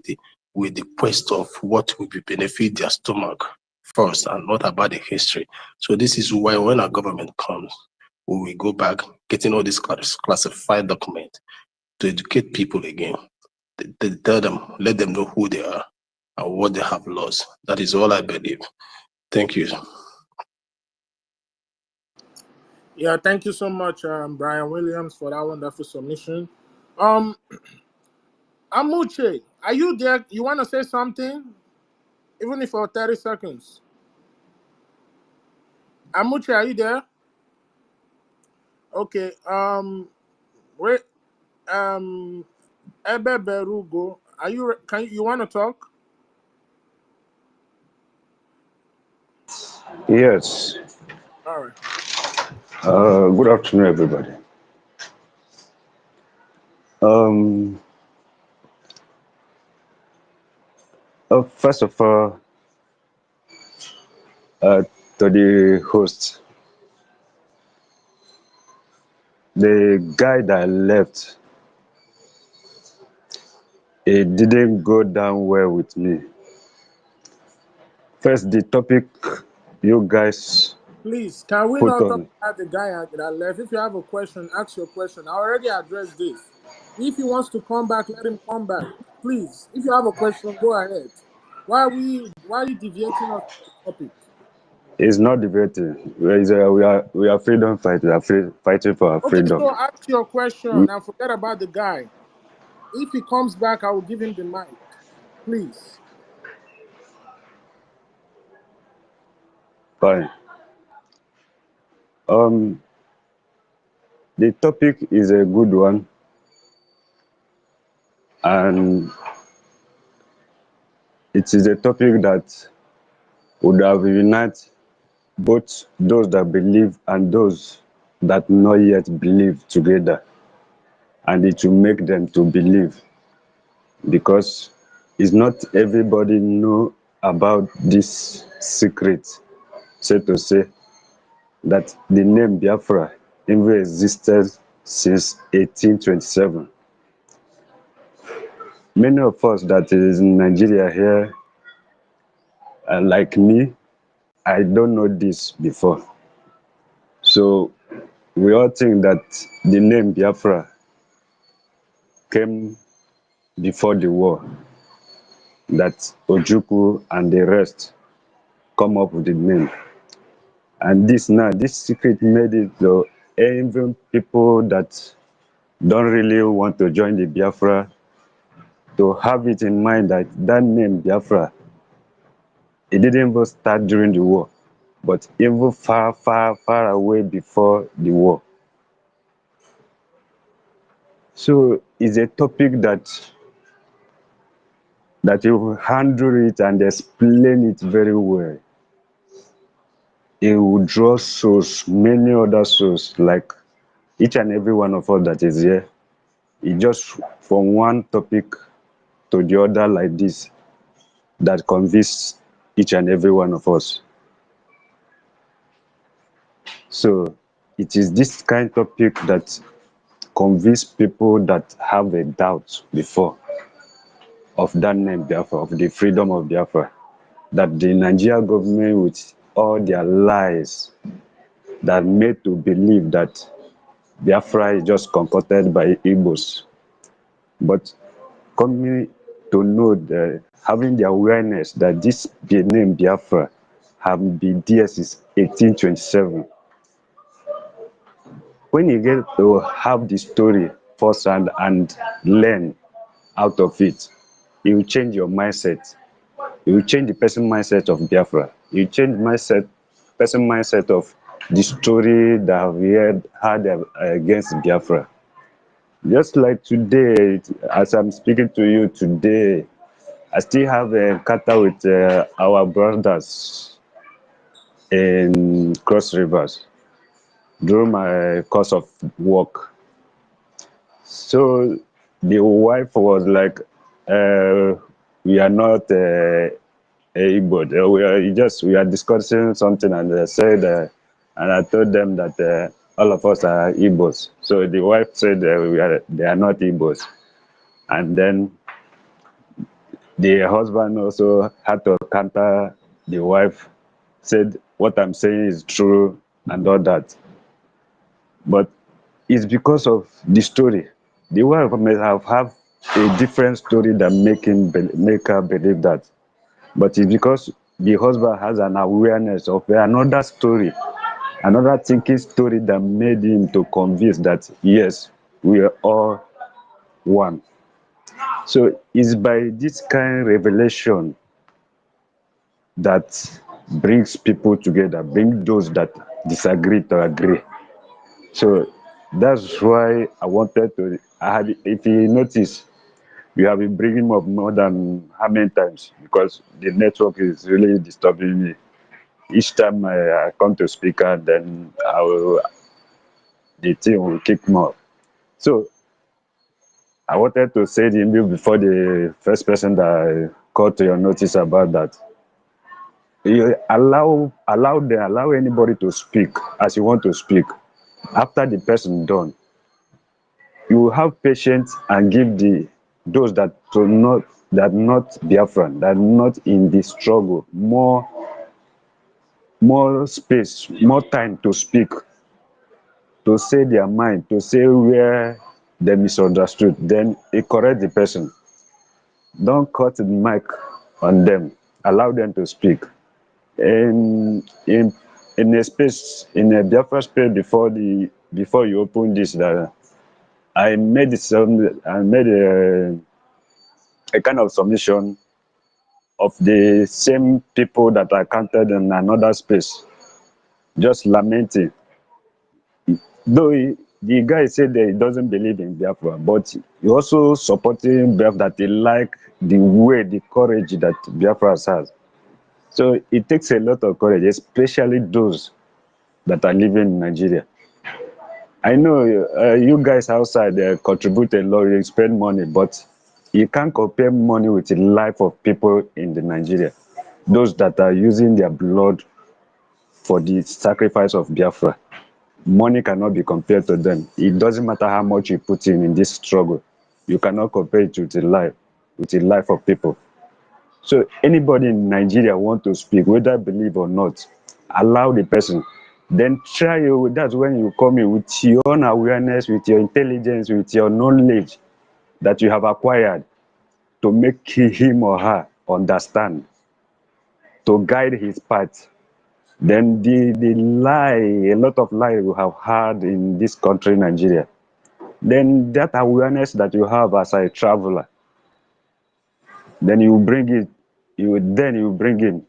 with the quest of what will benefit their stomach first, and not about the history. So this is why when our government comes, we will go back getting all these classified documents to educate people again. They tell them, let them know who they are and what they have lost. That is all I believe. Thank you. Yeah, thank you so much, Brian Williams, for that wonderful submission. Amuche, are you there? You want to say something? Even if for 30 seconds. Amuche, are you there? Okay. Wait. Ebe Berugo, are you want to talk? Yes. All right. Good afternoon, everybody. Um, First of all, to the host, the guy that left, it didn't go down well with me. First, the topic you guys Please, can we put not talk on about the guy that left? If you have a question, ask your question. I already addressed this. If he wants to come back, let him come back. Please, if you have a question, go ahead. Why are you deviating us from the topic? is not debating. We are freedom fighters, fighting for our Okay, freedom. so ask your question and forget about the guy. If he comes back, I will give him the mic. Please. Fine. The topic is a good one, and it is a topic that would have united both those that believe and those that not yet believe together, and it will make them to believe, because it's not everybody know about this secret, so to say, that the name Biafra even existed since 1827. Many of us that is in Nigeria here, like me, I don't know this before. So we all think that the name Biafra came before the war, that Ojukwu and the rest come up with the name. And this secret made it so even people that don't really want to join the Biafra to have it in mind that that name Biafra, it didn't even start during the war, but even far, far, far away before the war. So it's a topic that you handle it and explain it very well. It will draw souls, many other souls, like each and every one of us that is here. It just from one topic to the other like this that convince each and every one of us. So it is this kind of topic that convince people that have a doubt before of that name Biafra, of the freedom of Biafra, that the Nigerian government with all their lies that made to believe that Biafra is just concocted by Igbos. But coming to know, having the awareness that this name Biafra have been there since 1827. When you get to have the story, firsthand and learn out of it, it will change your mindset. It will change the person mindset of Biafra. It will change person mindset of the story that we had against Biafra. Just like today, as I'm speaking to you today, I still have a encounter with our brothers in Cross Rivers during my course of work. So the wife was like, "We are not Igbo. We are discussing something," and they said, and I told them that all of us are Igbos. So the wife said they are not Igbos, and then the husband also had to counter the wife, said what I'm saying is true and all that. But it's because of the story. The wife may have a different story that make her believe that. But it's because the husband has an awareness of another story, another thinking story that made him to convince that yes, we are all one. So it's by this kind of revelation that brings people together, bring those that disagree to agree. So that's why I wanted to. If you notice, we have been bringing up more than how many times because the network is really disturbing me. Each time I come to speak, and then the thing will kick more. So I wanted to say to you before the first person that I called to your notice about that. You allow anybody to speak as you want to speak. After the person done, you have patience and give those that do not Biafran, that not in the struggle, more space, more time to speak, to say their mind, to say where they misunderstood. Then it correct the person. Don't cut the mic on them. Allow them to speak. In a space, in a Biafra space before you open this, that I made a kind of submission of the same people that I counted in another space, just lamenting. Though the guy said that he doesn't believe in Biafra, but he also supporting Biafra, that he like the way, the courage that Biafra has. So it takes a lot of courage, especially those that are living in Nigeria. I know you guys outside contribute a lot, you spend money, but you can't compare money with the life of people in the Nigeria. Those that are using their blood for the sacrifice of Biafra. Money cannot be compared to them. It doesn't matter how much you put in this struggle. You cannot compare it with the life of people. So anybody in Nigeria want to speak, whether believe or not, allow the person. Then try. That's when you come in with your own awareness, with your intelligence, with your knowledge that you have acquired, to make him or her understand, to guide his path. Then the lie, a lot of lie we have had in this country, Nigeria. Then that awareness that you have as a traveler, then you bring it, you bring in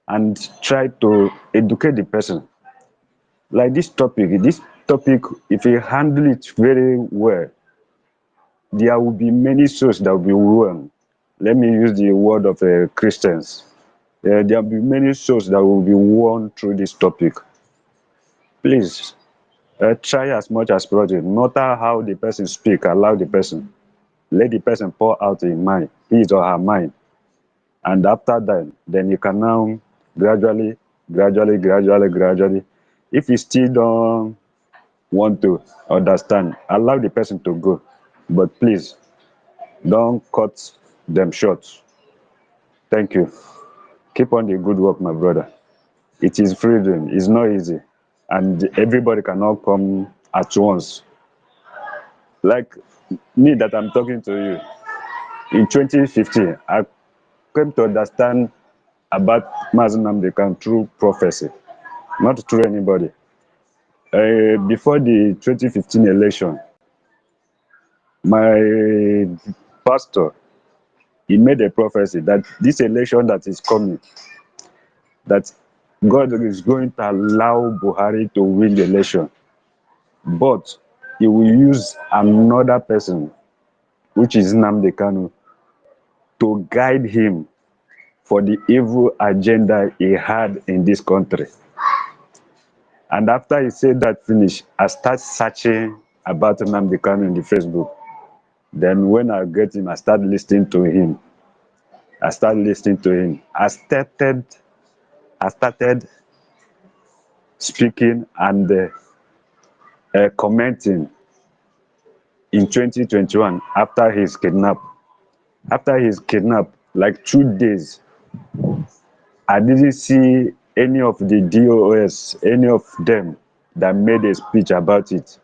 and try to educate the person. Like this topic, if you handle it very well, there will be many souls that will be won. Let me use the word of Christians. There will be many souls that will be won through this topic. Please, try as much as possible. No matter how the person speak, allow the person. Let the person pour out his or her mind. And after that, then you can now gradually. If you still don't want to understand, allow the person to go. But please, don't cut them short. Thank you. Keep on the good work, my brother. It is freedom. It's not easy. And everybody cannot come at once. Like me that I'm talking to you. In 2015, I came to understand about Mazen Namdekan through prophecy, not through anybody. Before the 2015 election, my pastor, he made a prophecy that this election that is coming, that God is going to allow Buhari to win the election, but he will use another person, which is Nnamdi Kanu, to guide him for the evil agenda he had in this country. And after he said that finish, I start searching about Nnamdi Kanu in the Facebook. Then when I get him, I start listening to him. I started speaking and commenting in 2021 after his kidnap. After his kidnap, like 2 days, I didn't see any of the DOS, any of them that made a speech about it.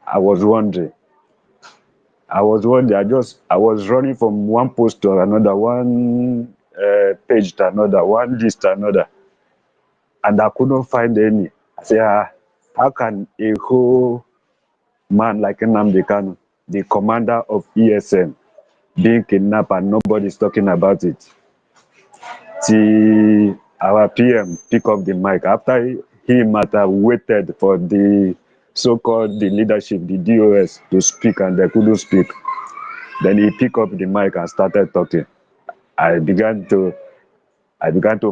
I was wondering. I was running from one post to another, one page to another, one list to another, and I couldn't find any. I said, how can a whole man like Nnamdi Kanu, the commander of ESN, being kidnapped and nobody's talking about it? Till our PM pick up the mic. After him had waited for the so-called the leadership, the DOS, to speak and they couldn't speak. Then he picked up the mic and started talking. I began to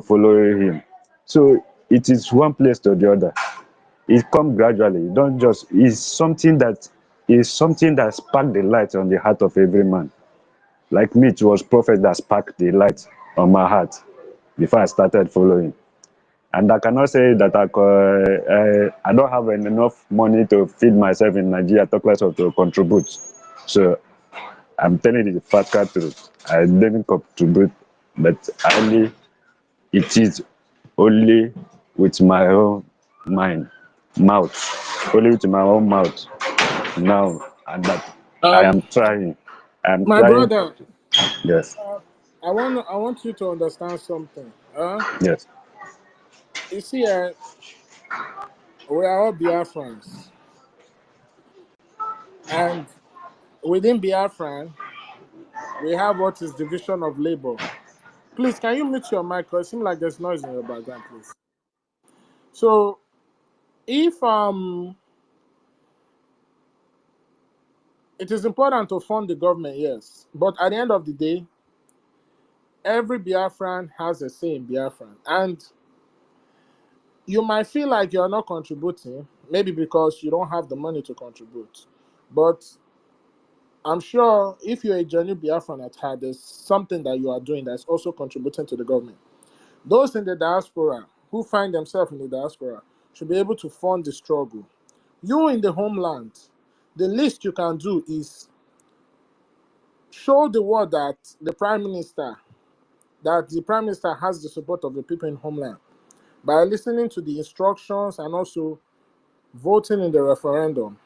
follow him. So it is one place to the other. It comes gradually. Don't just. It's something that sparked the light on the heart of every man. Like me, it was prophet that sparked the light on my heart before I started following. And I cannot say that I don't have enough money to feed myself in Nigeria, talk less of to contribute. So I'm telling you the factual truth. I didn't contribute, but it is only with my own mouth, only with my own mouth now, and that I am trying. I'm My trying. brother, Yes, I want you to understand something. yes, You see, we are all Biafrans, and within Biafran, we have what is division of labor. Please, can you mute your mic? Because it seems like there's noise in your background, please. So, if it is important to fund the government, yes, but at the end of the day, every Biafran has a say in Biafran, and you might feel like you're not contributing, maybe because you don't have the money to contribute, but I'm sure if you're a genuine Biafran at heart, there's something that you are doing that's also contributing to the government. Those in the diaspora who find themselves in the diaspora should be able to fund the struggle. You in the homeland, the least you can do is show the world that the Prime Minister has the support of the people in homeland by listening to the instructions and also voting in the referendum.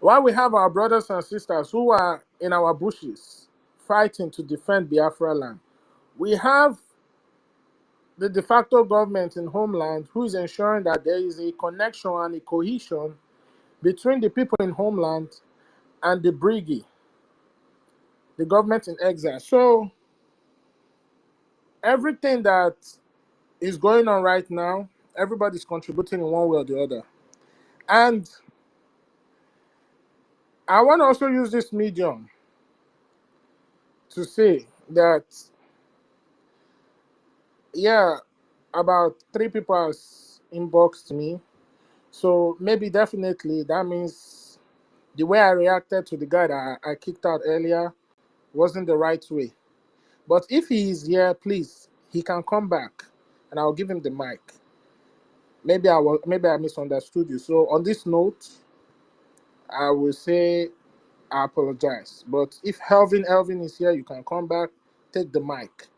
While we have our brothers and sisters who are in our bushes fighting to defend Biafra land, we have the de facto government in homeland who is ensuring that there is a connection and a cohesion between the people in homeland and the Briggy, the government in exile. So everything that is going on right now, everybody's contributing in one way or the other. And I want to also use this medium to say that, yeah, about 3 people has inboxed me. So maybe definitely that means the way I reacted to the guy that I kicked out earlier wasn't the right way. But if he is here, please, he can come back and I'll give him the mic. Maybe I misunderstood you. So on this note, I will say I apologize. But if Elvin is here, you can come back, take the mic.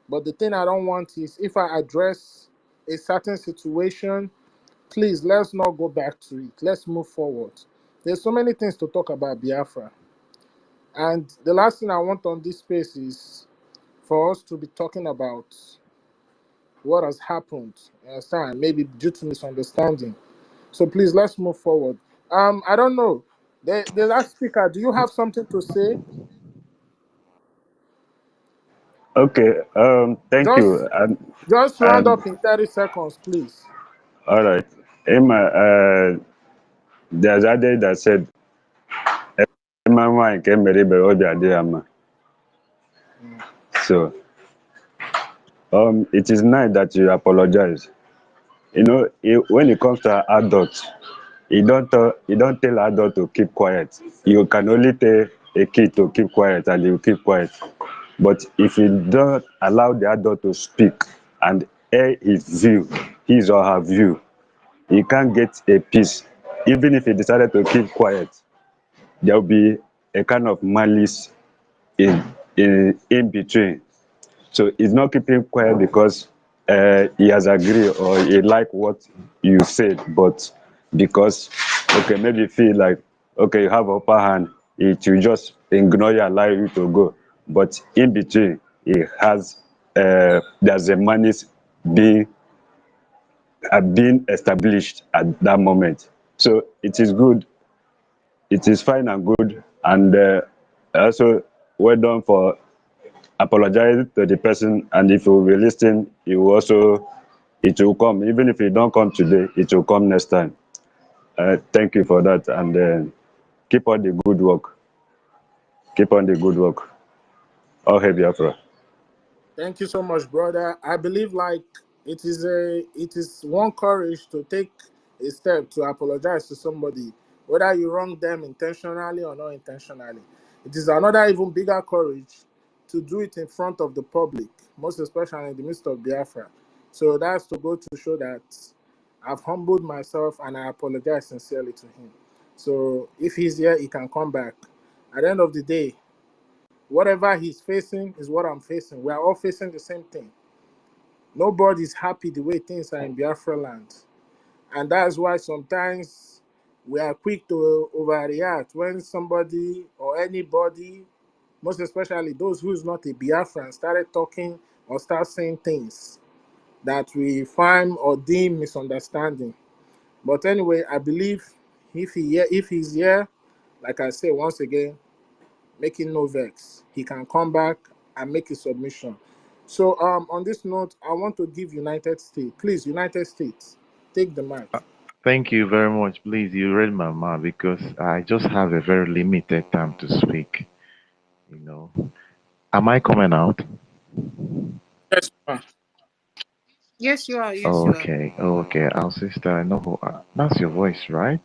But the thing I don't want is if I address a certain situation, please let's not go back to it. Let's move forward. There's so many things to talk about Biafra. And the last thing I want on this space is for us to be talking about what has happened. You understand? Maybe due to misunderstanding. So please let's move forward. I don't know. The last speaker, do you have something to say? Okay, thank Just you. just round And up in 30 seconds, please. all right. Emma, there's a day that said, Emma, wine came very bad. Mm. So, it is nice that you apologize. You know, when it comes to adults, you don't tell adult to keep quiet. You can only tell a kid to keep quiet and he will keep quiet. But if you don't allow the adult to speak and air his view, his or her view, he can't get a peace. Even if he decided to keep quiet, there will be a kind of malice in between. So he's not keeping quiet because he has agreed or he like what you said, but because okay, maybe feel like okay, you have upper hand, it will just ignore you, allow you to go. But in between, it has there's a malice being being established at that moment. So it is good, it is fine and good, and also well done for apologize to the person, and if you will listen, you will also it will come. Even if you don't come today, it will come next time. Thank you for that, and keep on the good work. Keep on the good work. All hail Biafra. Thank you so much, brother. I believe like it is one courage to take a step to apologize to somebody, whether you wrong them intentionally or not intentionally. It is another even bigger courage to do it in front of the public, most especially in the midst of Biafra. So that's to go to show that I've humbled myself and I apologize sincerely to him. So if he's here, he can come back. At the end of the day, whatever he's facing is what I'm facing. We are all facing the same thing. Nobody's happy the way things are in Biafra land. And that's why sometimes we are quick to overreact when somebody or anybody, most especially those who's not a Biafran, started talking or start saying things that we find or deem misunderstanding. But anyway, I believe if he's here, like I say once again, making no vex. He can come back and make a submission. So on this note, I want to give United States. Please, United States, take the mic. Thank you very much. Please, you read my mind because I just have a very limited time to speak. You know, am I coming out? Yes, ma'am. Yes, you are. Yes, you are. Okay, okay. Our sister, I know who. That's your voice, right?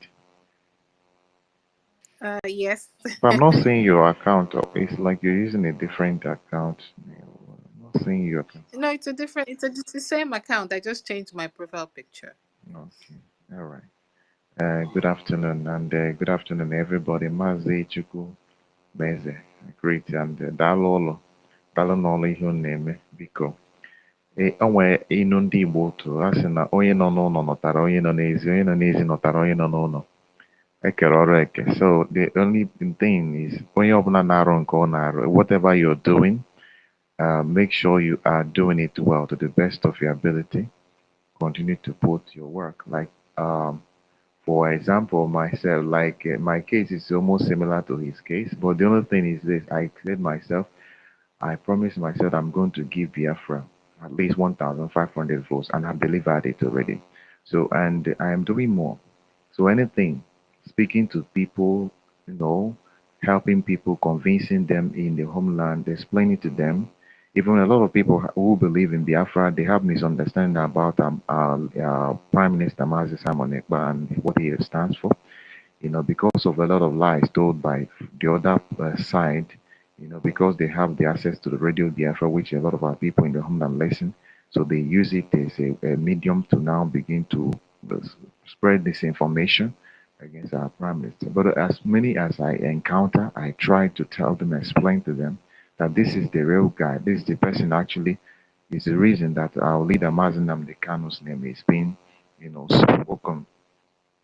Yes. But I'm not seeing your account. It's like you're using a different account. I'm not seeing your account. No, it's a different. It's the same account. I just changed my profile picture. Okay, all right. Good afternoon, and good afternoon, everybody. Mazi Chuku Beze, great, and daalụ ụlọ, daalụ n'ọlụ ihe unu na-eme, biko. O nwere inu ndị Igbo otu ha sị na onye nọ n'ụlọ nọtara onye nọ n'ezi, onye nọ n'ezi nọtara onye nọ n'ụlọ. Ekere ọrụ eke. So the only thing is onye ọbụla na-arụ nke ọ na-arụ, whatever you're doing, make sure you are doing it well to the best of your ability. Continue to put your work. Like for example, myself, like my case is almost similar to his case, but the only thing is this: I said myself, I promised myself I'm going to give Biafra at least 1,500 votes, and I've delivered it already. So, and I am doing more. So, anything, speaking to people, you know, helping people, convincing them in the homeland, explaining to them. Even a lot of people who believe in Biafra, they have misunderstanding about Prime Minister Mazi Simon Ekpa and what he stands for, you know, because of a lot of lies told by the other side, you know, because they have the access to the radio Biafra, which a lot of our people in the homeland listen. So they use it as a medium to now begin to uh, spread this information against our prime minister. But as many as I encounter, I try to tell them, explain to them that this is the real guy. This is the person actually is the reason that our leader Mazen Namdekano's name is being, you know, spoken,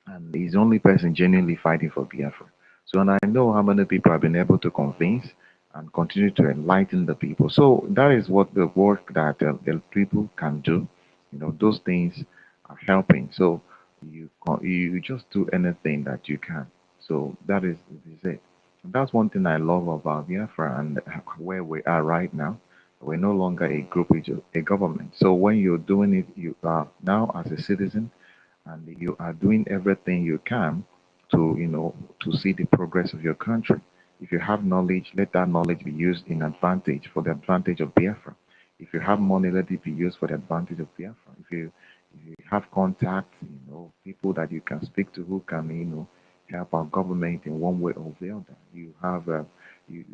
and he's the only person genuinely fighting for Biafra. So, and I know how many people have been able to convince and continue to enlighten the people. So that is what the work that the people can do. You know, those things are helping. So you just do anything that you can. So that is it. And that's one thing I love about Biafra and where we are right now. We're no longer a group, it's a government. So when you're doing it, you are now as a citizen, and you are doing everything you can to, to see the progress of your country. If you have knowledge, let that knowledge be used in advantage for the advantage of Biafra. If you have money, let it be used for the advantage of Biafra. If you have contacts, people that you can speak to who can, help our government in one way or the other. You have, you,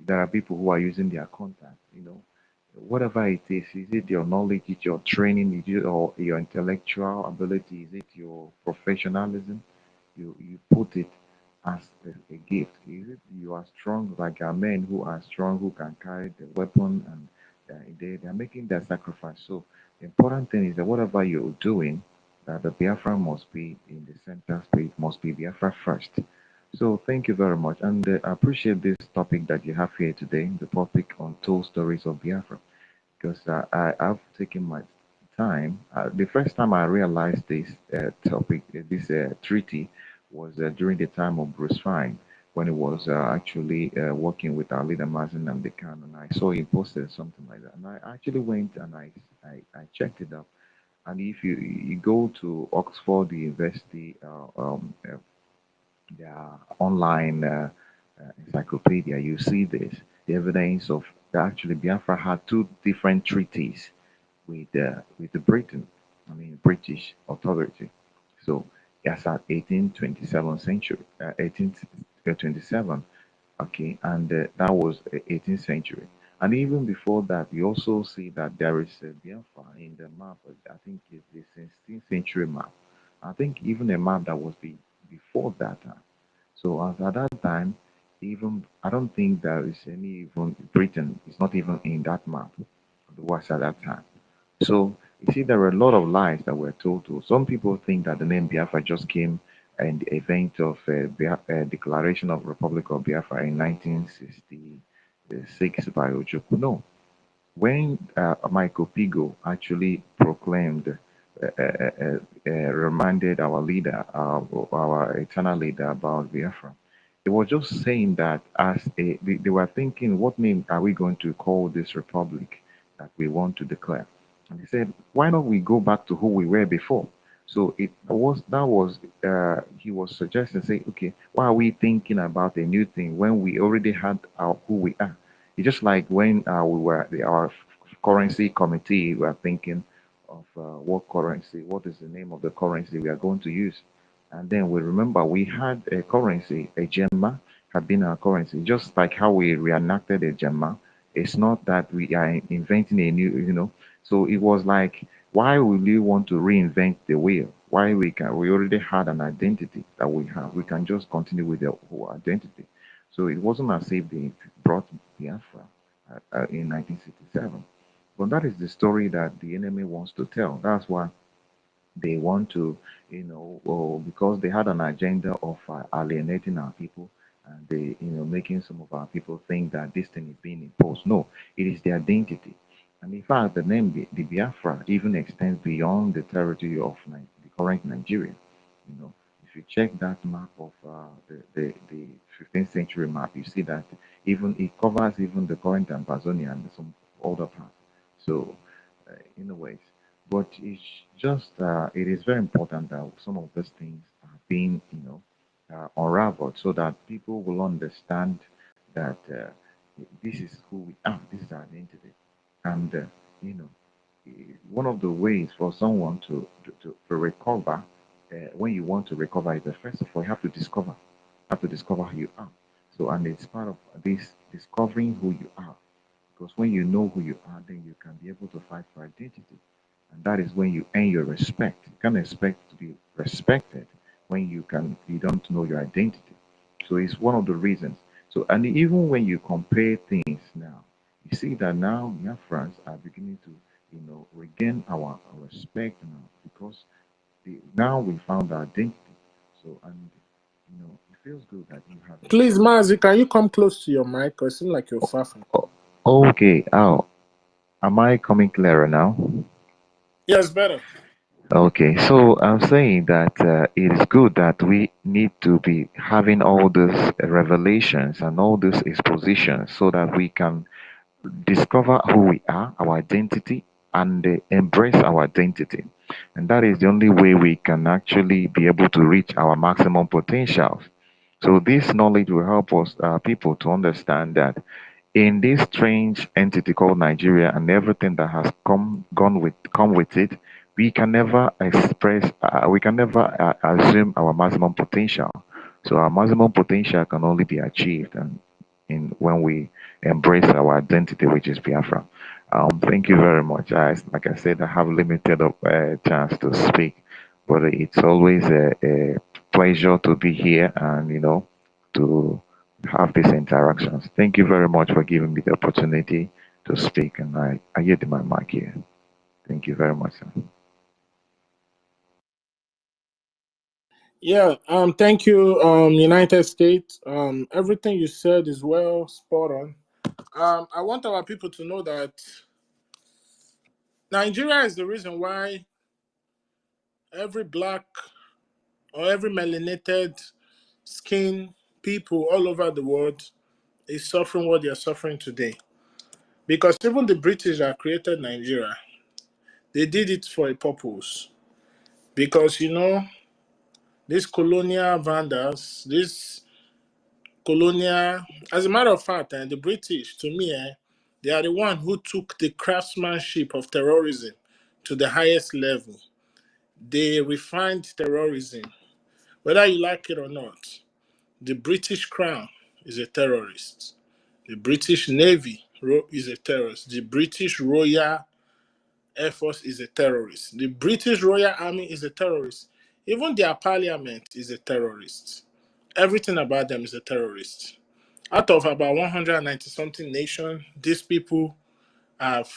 there are people who are using their contacts, whatever is it your knowledge, is it your training, is it or your intellectual ability, is it your professionalism? You put it as a gift. Is it you are strong, like our men who are strong, who can carry the weapon, and they are making their sacrifice. So the important thing is that whatever you're doing, that the Biafra must be in the center stage, must be Biafra first. So thank you very much, and I appreciate this topic that you have here today, the topic on told stories of Biafra, because I've taken my time. The first time I realized this topic, this treaty, was during the time of Bruce Fine, when he was actually working with our leader Mazin and and I saw he posted something like that, and I actually went and I checked it up. And if you go to Oxford University, their online encyclopedia, you see this, the evidence of actually Biafra had two different treaties with the Britain, I mean British authority. So that's at 1827 century, 1827. Okay, and that was 18th century. And even before that, you also see that there is a Biafra in the map. I think it's the 16th century map. I think even a map that was before that time. So as at that time, even I don't think there is any even Britain is not even in that map. It was at that time. So you see, there were a lot of lies that were told to. Some people think that the name Biafra just came in the event of Declaration of Republic of Biafra in 1966 by Ojukwu. No, when Michael Pigo actually proclaimed, reminded our leader, our eternal leader about Biafra, they were just saying that they were thinking, what name are we going to call this republic that we want to declare? And he said, why not we go back to who we were before? So he was suggesting, say, okay, why are we thinking about a new thing when we already had our who we are? It's just like when we were our currency committee, we were thinking of what is the name of the currency we are going to use. And then we remember we had a currency, a gemma had been our currency, just like how we reenacted a gemma. It's not that we are inventing a new. So it was like, why would you want to reinvent the wheel? Why we already had an identity that we have. We can just continue with the whole identity. So it wasn't as if they brought Biafra in 1967. But that is the story that the enemy wants to tell. That's why they want to, because they had an agenda of alienating our people, and they, making some of our people think that this thing is being imposed. No, it is the identity. And in fact, the name, the Biafra, even extends beyond the territory of the current Nigeria. If you check that map of the 15th century map, you see that even it covers even the current Amazonia and some other parts. So, in a way, but it's just it is very important that some of these things are being unraveled so that people will understand that this is who we are, this is our identity, and you know one of the ways for someone to recover when you want to recover is that first of all you have to discover who you are. So, and it's part of this discovering who you are, because when you know who you are, then you can be able to fight for identity. And that is when you earn your respect. You can't expect to be respected when you don't know your identity. So it's one of the reasons. So, and even when you compare things now, you see that now Biafrans are beginning to, regain our respect now, because now we found our identity. So, and it feels good that you have it. Please, Mazi, can you come close to your mic? Because it seems like you're far from. Okay. Oh, am I coming clearer now? Yes, better. Okay, so I'm saying that it is good that we need to be having all these revelations and all these expositions so that we can discover who we are, our identity, and embrace our identity. And that is the only way we can actually be able to reach our maximum potentials. So this knowledge will help us, people, to understand that in this strange entity called Nigeria and everything that has come with it, we can never assume our maximum potential. So our maximum potential can only be achieved and in when we embrace our identity, which is Biafra. Thank you very much. Like I said, I have limited chance to speak, but it's always a pleasure to be here and to have these interactions. Thank you very much for giving me the opportunity to speak, and I yield my mic here. Thank you very much, sir. Yeah, thank you, United States. Everything you said is well spot on. I want our people to know that Nigeria is the reason why every black or every melanated skin people all over the world is suffering what they are suffering today. Because even the British that created Nigeria, they did it for a purpose. Because, these colonial vandals, these colonial, as a matter of fact, the British, to me, they are the one who took the craftsmanship of terrorism to the highest level. They refined terrorism. Whether you like it or not, the British Crown is a terrorist. The British Navy is a terrorist. The British Royal Air Force is a terrorist. The British Royal Army is a terrorist. Even their parliament is a terrorist. Everything about them is a terrorist. Out of about 190 something nations, these people have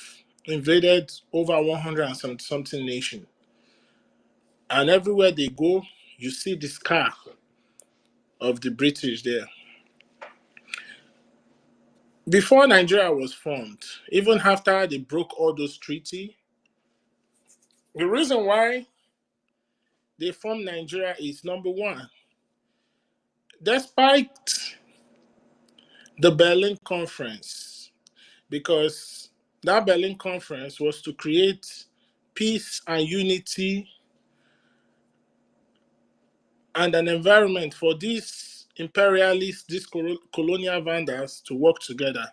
invaded over 170 something nations. And everywhere they go, you see the scar of the British there. Before Nigeria was formed, even after they broke all those treaties, the reason why they formed Nigeria is number one, despite the Berlin Conference, because that Berlin Conference was to create peace and unity and an environment for these imperialists, these colonial vandals to work together.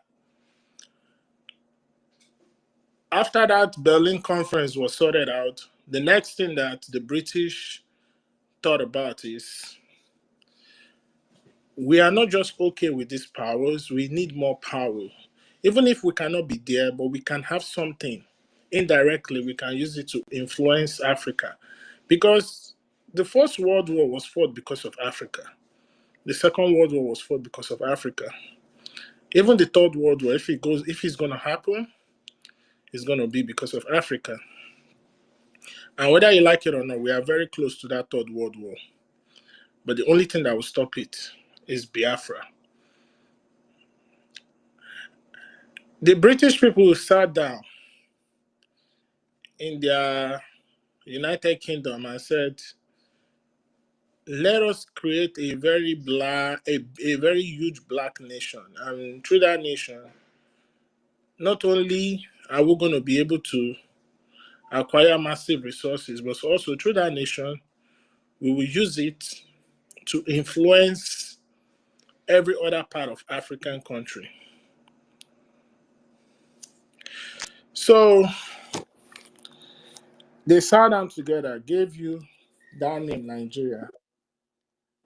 After that Berlin Conference was sorted out, the next thing that the British thought about is, we are not just okay with these powers, we need more power. Even if we cannot be there, but we can have something. Indirectly, we can use it to influence Africa. Because the First World War was fought because of Africa. The Second World War was fought because of Africa. Even the Third World War, if it's going to happen, it's going to be because of Africa. And whether you like it or not, we are very close to that Third World War. But the only thing that will stop it is Biafra. The British people sat down in their United Kingdom and said, let us create a very huge black nation. And through that nation, not only are we going to be able to acquire massive resources, but also through that nation, we will use it to influence every other part of African country. So they sat down together, gave you that name, Nigeria.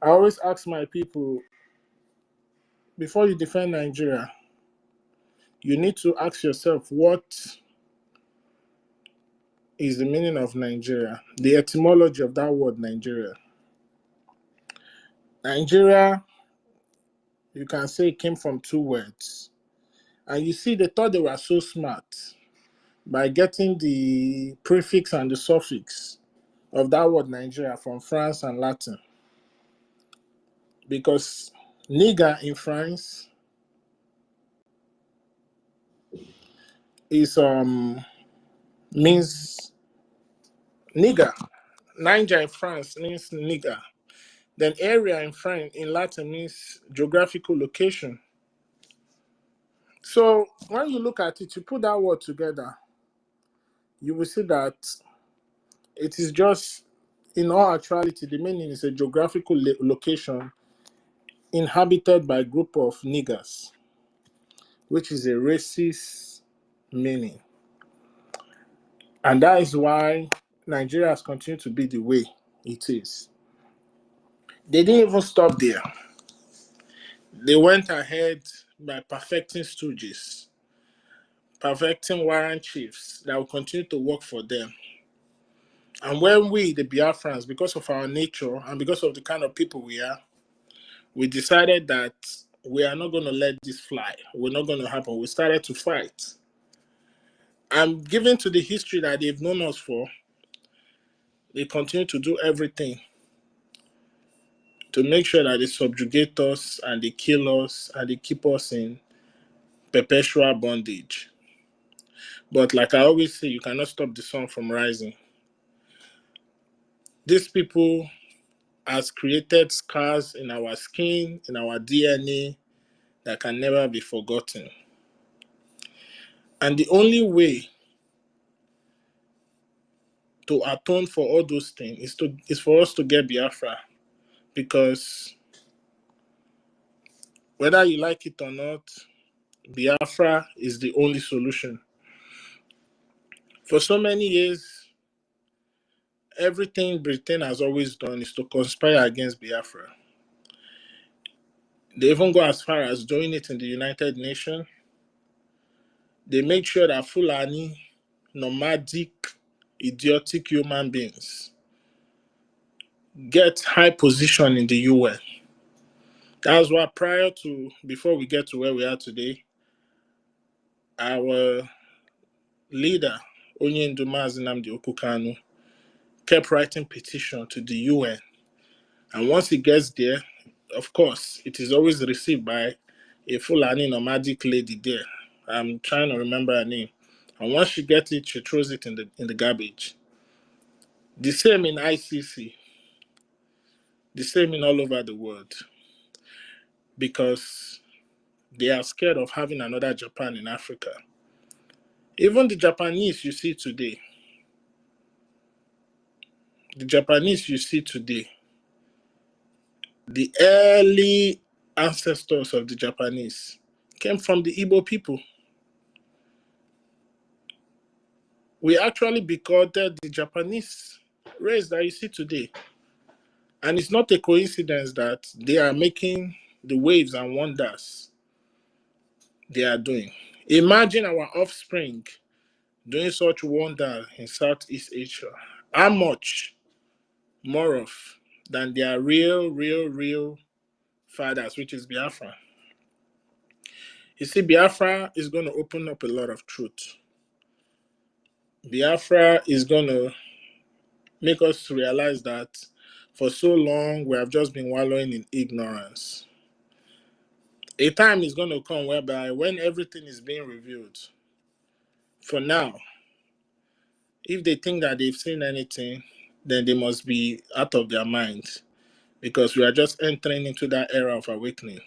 I always ask my people, before you defend Nigeria, you need to ask yourself, what is the meaning of Nigeria? The etymology of that word, Nigeria. Nigeria, you can say, came from two words. And you see, they thought they were so smart by getting the prefix and the suffix of that word Nigeria from France and Latin. Because nigger in France is means Niger. Niger in France means Niger. Then area in French, in Latin means geographical location. So when you look at it, you put that word together, you will see that it is just, in all actuality, the meaning is a geographical location inhabited by a group of niggers, which is a racist meaning. And that is why Nigeria has continued to be the way it is. They didn't even stop there. They went ahead by perfecting stooges, perfecting warrant chiefs that will continue to work for them. And when we, the Biafrans, because of our nature and because of the kind of people we are, we decided that we are not going to let this fly. We're not going to happen. We started to fight. And given to the history that they've known us for, they continue to do everything to make sure that they subjugate us and they kill us and they keep us in perpetual bondage. But like I always say, you cannot stop the sun from rising. These people has created scars in our skin, in our DNA that can never be forgotten. And the only way to atone for all those things is for us to get Biafra. Because whether you like it or not, Biafra is the only solution. For so many years, everything Britain has always done is to conspire against Biafra. They even go as far as doing it in the United Nations. They make sure that Fulani, nomadic, idiotic human beings get high position in the UN. That's why before we get to where we are today, our leader, Onyendu Mazi Nnamdi Okukanu, kept writing petition to the UN. And once he gets there, of course, it is always received by a Fulani nomadic lady there. I'm trying to remember her name. And once she gets it, she throws it in the garbage. The same in ICC. The same in all over the world. Because they are scared of having another Japan in Africa. Even the Japanese you see today, the early ancestors of the Japanese came from the Igbo people. We actually becoded the Japanese race that you see today. And it's not a coincidence that they are making the waves and wonders they are doing. Imagine our offspring doing such wonder in Southeast Asia. How much more of than their real fathers, which is Biafra. You see, Biafra is going to open up a lot of truth. Biafra is going to make us realize that for so long we have just been wallowing in ignorance. A time is going to come whereby when everything is being revealed, for now, if they think that they've seen anything, then they must be out of their minds because we are just entering into that era of awakening.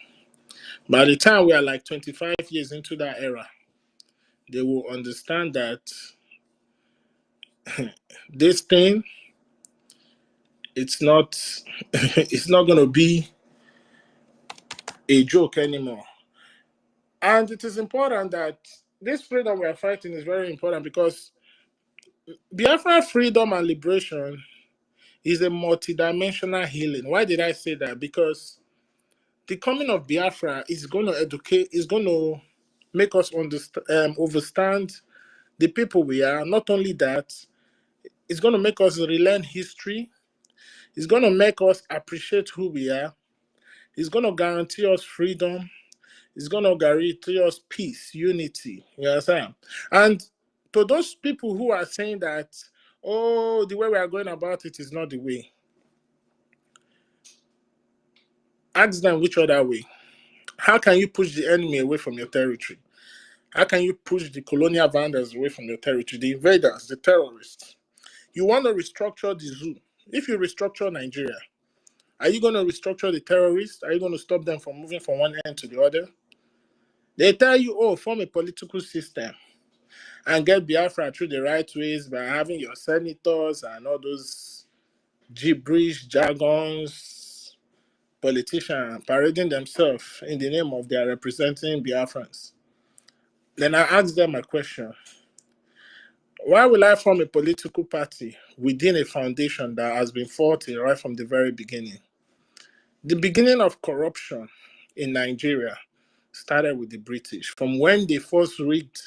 By the time we are like 25 years into that era, they will understand that this thing, it's not going to be a joke anymore. And it is important that this freedom we are fighting is very important because Biafra freedom and liberation is a multidimensional healing. Why did I say that? Because the coming of Biafra is going to educate, is going to make us understand the people we are. Not only that, it's going to make us relearn history. It's going to make us appreciate who we are. It's going to guarantee us freedom. It's going to guarantee us peace, unity. You understand? And to those people who are saying that, oh, the way we are going about it is not the way, ask them which other way. How can you push the enemy away from your territory? How can you push the colonial vandals away from your territory, the invaders, the terrorists? You want to restructure the zoo. If you restructure Nigeria, are you going to restructure the terrorists? Are you going to stop them from moving from one end to the other? They tell you, oh, form a political system and get Biafra through the right ways by having your senators and all those gibberish jargons, politicians parading themselves in the name of their representing Biafrans. Then I ask them a question. Why will I form a political party within a foundation that has been faulty right from the very beginning? The beginning of corruption in Nigeria started with the British. From when they first rigged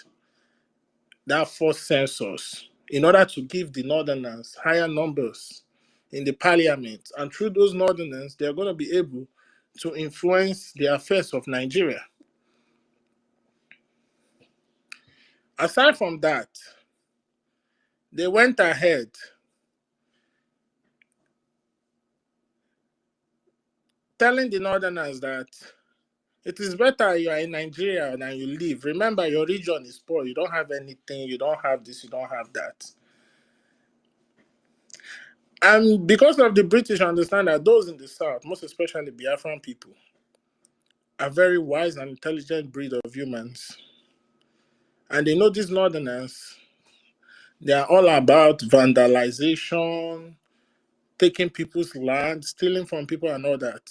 that first census in order to give the Northerners higher numbers in the parliament. And through those Northerners, they're going to be able to influence the affairs of Nigeria. Aside from that, they went ahead telling the Northerners that it is better you are in Nigeria than you leave. Remember, your region is poor. You don't have anything. You don't have this. You don't have that. And because of the British understand that those in the South, most especially Biafran people, are very wise and intelligent breed of humans. And they know these Northerners, they are all about vandalization, taking people's land, stealing from people and all that.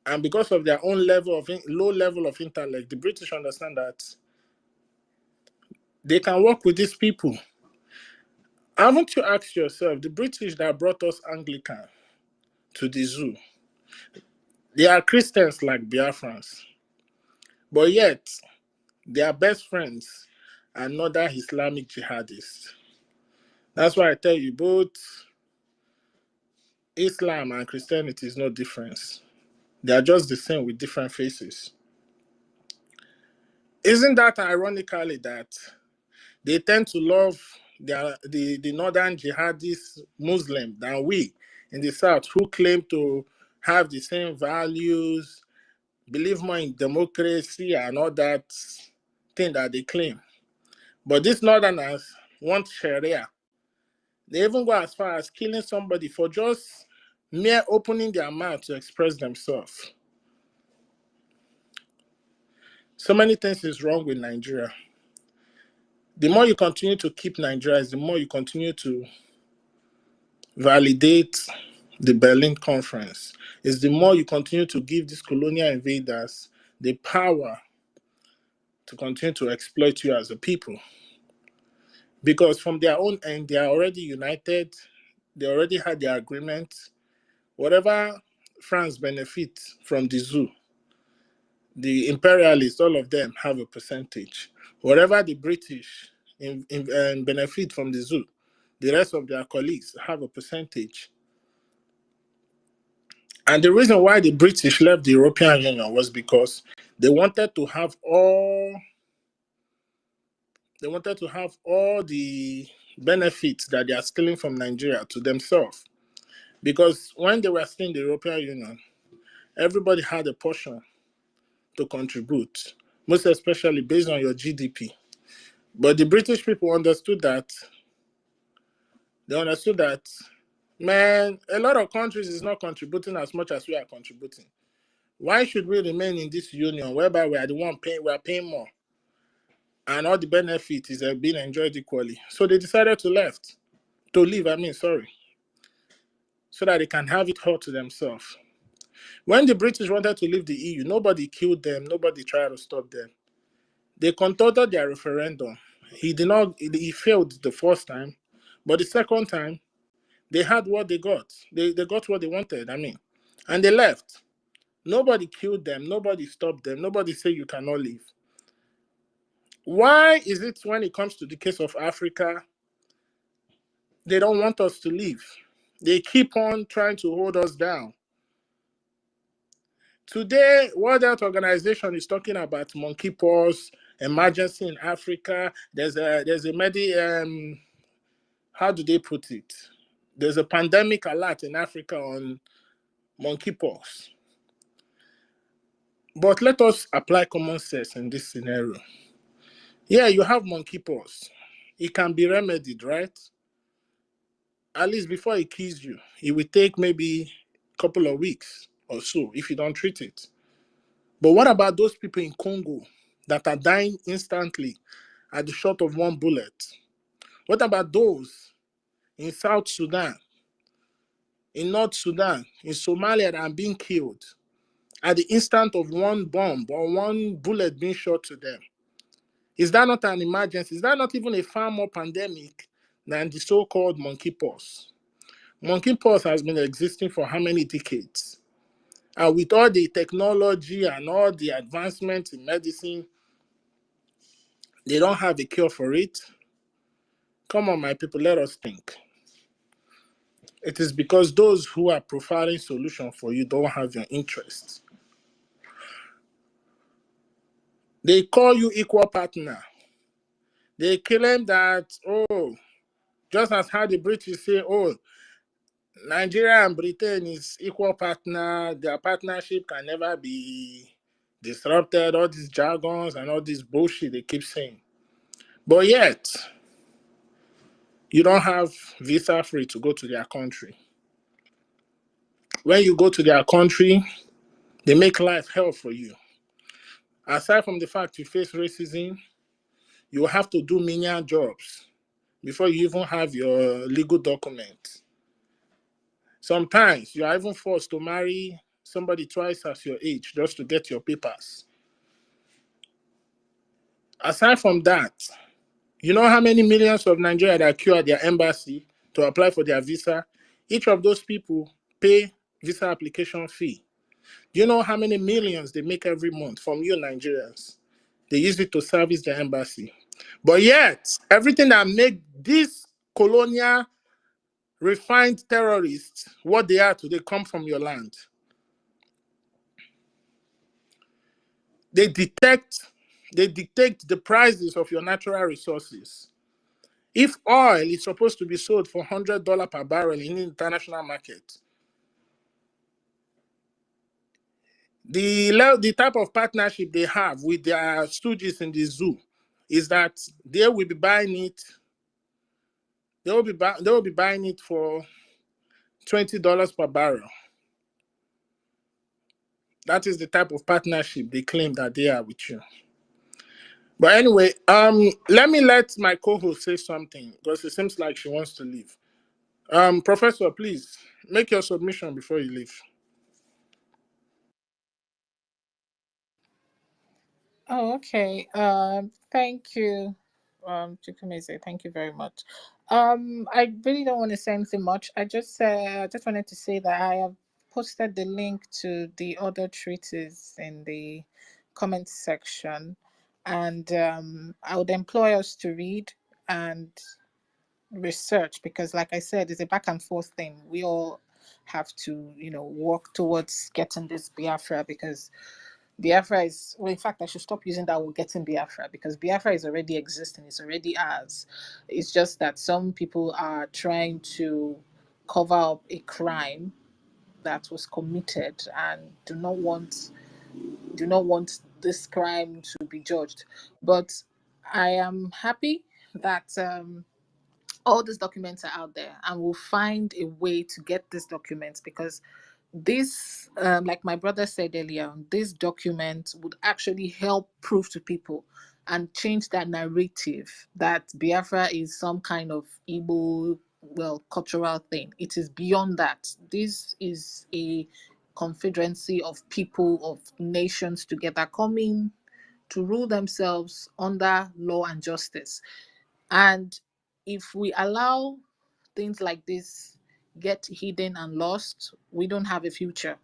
And because of their own low level of intellect, the British understand that they can work with these people. Haven't you asked yourself, the British that brought us Anglican to the zoo, they are Christians like Biafrans, but yet their best friends are Northern Islamic jihadists. That's why I tell you, both Islam and Christianity is no difference. They are just the same with different faces. Isn't that ironically that they tend to love the Northern jihadist Muslim than we in the South, who claim to have the same values, believe more in democracy and all that thing that they claim. But these Northerners want Sharia. They even go as far as killing somebody for just mere opening their mouth to express themselves. So many things is wrong with Nigeria. The more you continue to keep Nigeria, the more you continue to validate the Berlin Conference. Is the more you continue to give these colonial invaders the power to continue to exploit you as a people. Because from their own end, they are already united. They already had their agreement. Whatever France benefits from the zoo, the imperialists, all of them have a percentage. Whatever the British benefit from the zoo, the rest of their colleagues have a percentage. And the reason why the British left the European Union was because they wanted to have all the benefits that they are stealing from Nigeria to themselves. Because when they were still in the European Union, everybody had a portion to contribute, most especially based on your GDP. But the British people understood that. They understood that, man, a lot of countries is not contributing as much as we are contributing. Why should we remain in this union whereby we are the one paying, we are paying more, and all the benefits is being enjoyed equally? So they decided to leave, so that they can have it all to themselves. When the British wanted to leave the EU, nobody killed them, nobody tried to stop them. They conducted their referendum. He failed the first time, but the second time, they had what they got. They got what they wanted, and they left. Nobody killed them, nobody stopped them, nobody said you cannot leave. Why is it when it comes to the case of Africa, they don't want us to leave? They keep on trying to hold us down. Today, World Health Organization is talking about monkeypox emergency in Africa. There's a how do they put it? There's a pandemic alert in Africa on monkeypox. But let us apply common sense in this scenario. Yeah, you have monkeypox. It can be remedied, right? at least before he kills you, it will take maybe a couple of weeks or so if you don't treat it. But what about those people in Congo that are dying instantly at the shot of one bullet? What about those in South Sudan, in North Sudan, in Somalia that are being killed at the instant of one bomb or one bullet being shot to them? Is that not an emergency? Is that not even a far more pandemic than the so-called monkeypox? Monkeypox has been existing for how many decades? And with all the technology and all the advancements in medicine, they don't have a cure for it. Come on, my people, let us think. It is because those who are providing solutions for you don't have your interests. They call you equal partner. They claim that, oh, just as how the British say, oh, Nigeria and Britain is equal partner, their partnership can never be disrupted, all these jargons and all this bullshit they keep saying. But yet, you don't have visa free to go to their country. When you go to their country, they make life hell for you. Aside from the fact you face racism, you have to do menial jobs before you even have your legal document. Sometimes you are even forced to marry somebody twice as your age just to get your papers. Aside from that, you know how many millions of Nigerians that queue at their embassy to apply for their visa? Each of those people pay visa application fee. Do you know how many millions they make every month from you Nigerians? They use it to service their embassy. But yet, everything that make these colonial refined terrorists what they are today come from your land. They dictate the prices of your natural resources. If oil is supposed to be sold for $100 per barrel in the international market, the type of partnership they have with their stooges in the zoo is that they will be buying it. They will be buying it for $20 per barrel. That is the type of partnership they claim that they are with you. But anyway, let my co-host say something because it seems like she wants to leave. Professor, please make your submission before you leave. Oh, okay. Thank you, Chukwumeze. Thank you very much. I really don't want to say anything much. I just wanted to say that I have posted the link to the other treaties in the comment section, and I would employ us to read and research because, like I said, it's a back and forth thing. We all have to, work towards getting this Biafra because Biafra is, well, in fact, I should stop using that word getting Biafra because Biafra is already existing, it's already ours. It's just that some people are trying to cover up a crime that was committed and do not want this crime to be judged. But I am happy that all these documents are out there and we'll find a way to get these documents because this, like my brother said earlier, this document would actually help prove to people and change that narrative that Biafra is some kind of Igbo, cultural thing. It is beyond that. This is a confederacy of people, of nations together coming to rule themselves under law and justice. And if we allow things like this get hidden and lost, we don't have a future.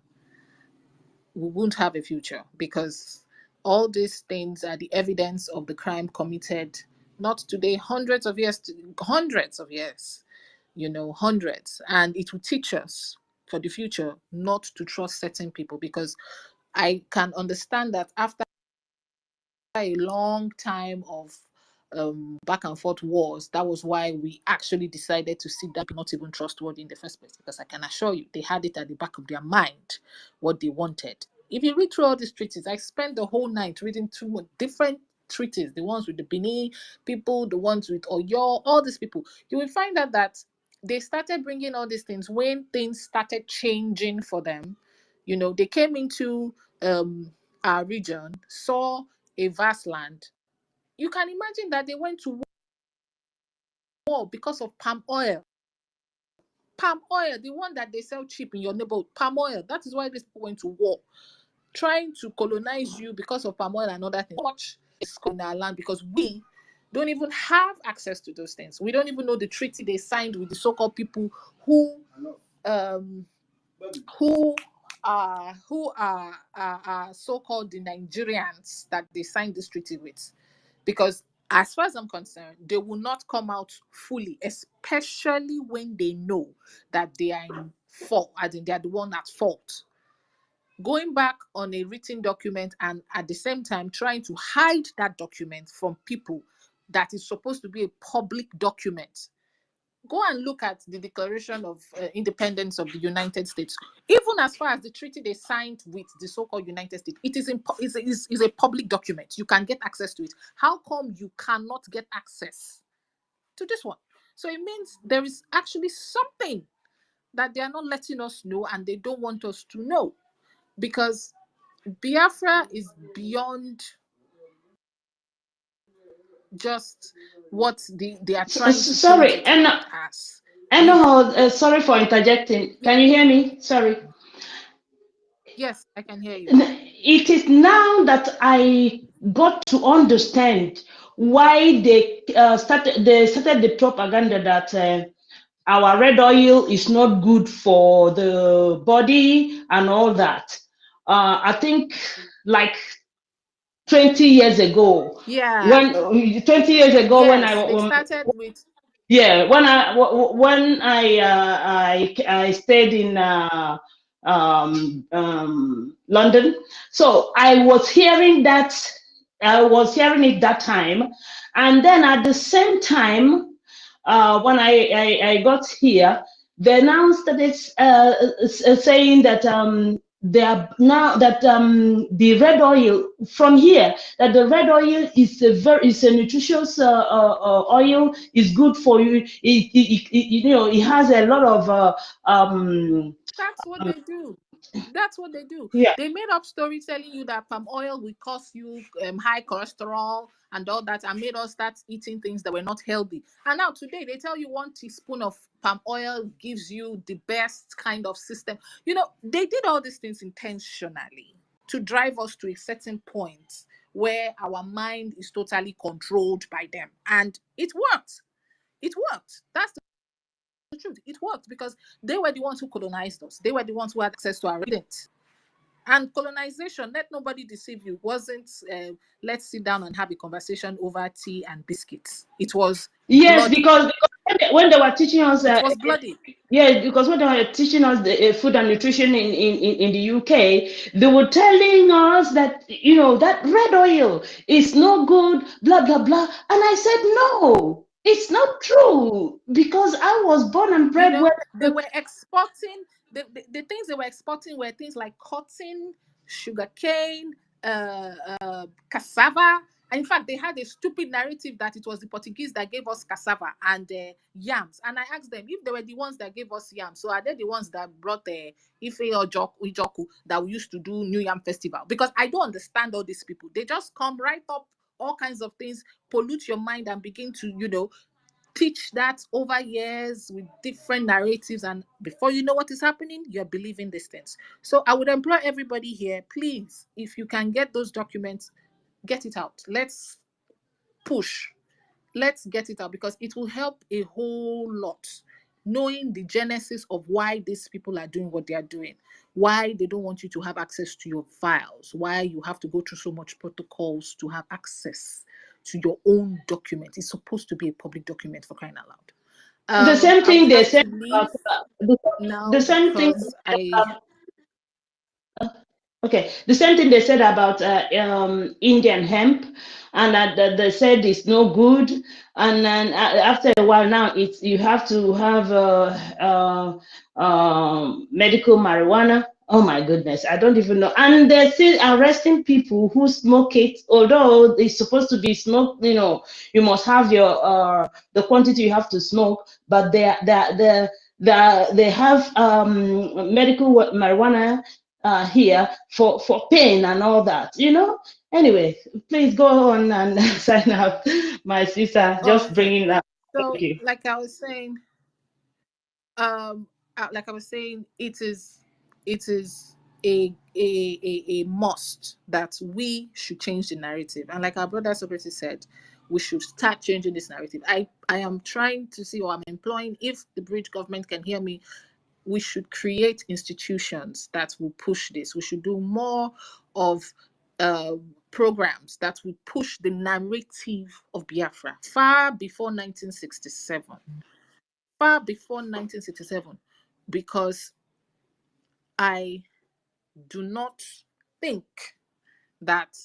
We won't have a future because all these things are the evidence of the crime committed not today, hundreds of years, hundreds. And it will teach us for the future not to trust certain people because I can understand that after a long time of back and forth wars, that was why we actually decided to sit down, not even trustworthy in the first place. Because I can assure you, they had it at the back of their mind what they wanted. If you read through all these treaties, I spent the whole night reading through different treaties, the ones with the Benin people, the ones with Oyo, all these people. You will find out that they started bringing all these things when things started changing for them. You know, they came into our region, saw a vast land. You can imagine that they went to war because of palm oil. Palm oil, the one that they sell cheap in your neighborhood, palm oil. That is why these people went to war, trying to colonize you because of palm oil and other things. Much is in our land because we don't even have access to those things. We don't even know the treaty they signed with the so-called people who um who are so-called the Nigerians that they signed this treaty with. Because as far as I'm concerned, they will not come out fully, especially when they know that they are in fault, as in they are the one at fault. Going back on a written document and at the same time trying to hide that document from people that is supposed to be a public document. Go and look at the Declaration of Independence of the United States. Even as far as the treaty they signed with the so-called United States, it is a public document. You can get access to it. How come you cannot get access to this one? So it means there is actually something that they are not letting us know and they don't want us to know, because Biafra is beyond just what they are trying to paint Sorry, it and as. sorry for interjecting. Can you hear me? Sorry. Yes, I can hear you. It is now that I got to understand why they started the propaganda that our red oil is not good for the body and all that. I think like 20 years ago, Yeah. when 20 years ago when Yes, they started with. yeah, when I stayed in London, so I was hearing that. I was hearing it that time, and then at the same time, when I got here, they now started saying that they are now that the red oil from here, that the red oil is a nutritious oil, is good for you. You know, it has a lot of That's what they do. That's what they do. yeah. They made up stories telling you that palm oil will cause you high cholesterol and all that, and made us start eating things that were not healthy. And now today they tell you 1 teaspoon of palm oil gives you the best kind of system. You know, they did all these things intentionally to drive us to a certain point where our mind is totally controlled by them. And it worked. It worked. That's the truth. It worked because they were the ones who colonized us. They were the ones who had access to our residents. And colonization, let nobody deceive you, wasn't let's sit down and have a conversation over tea and biscuits. It was Yes, bloody. because when they were teaching us, It was bloody. yeah, because when they were teaching us the food and nutrition in the UK, they were telling us that, you know, that red oil is no good, blah blah blah, and I said no, it's not true, because I was born and You bred know, where. they were exporting the things they were exporting were things like cotton, sugarcane, cassava. And in fact, they had a stupid narrative that it was the Portuguese that gave us cassava and yams. And I asked them if they were the ones that gave us yams. So are they the ones that brought Ife or Ijoku that we used to do New Yam Festival? Because I don't understand all these people. They just come right up all kinds of things, pollute your mind, and begin to, you know, teach that over years with different narratives, and before you know what is happening, you're believing these things. So I would implore everybody here, please, if you can get those documents, get it out. Let's push. Let's get it out, because it will help a whole lot, knowing the genesis of why these people are doing what they are doing, why they don't want you to have access to your files, why you have to go through so much protocols to have access to your own document. It's supposed to be a public document, for crying out loud. The same I would thing they have said to leave about now the same thing because I. Okay, the same thing they said about Indian hemp, and that they said it's no good. And then after a while, now it's you have to have medical marijuana Oh my goodness, I don't even know. And they're still arresting people who smoke it, although it's supposed to be smoked, you must have your the quantity you have to smoke, but they have medical marijuana here for pain and all that, Anyway, please go on and sign up, my sister. Just Okay. bringing that. So, Thank you. like I was saying, it is a must that we should change the narrative. And like our brother Socrates said, we should start changing this narrative. I am trying to see, or I'm employing, if the British government can hear me, we should create institutions that will push this. We should do more of programs that will push the narrative of Biafra far before 1967. Far before 1967, because I do not think that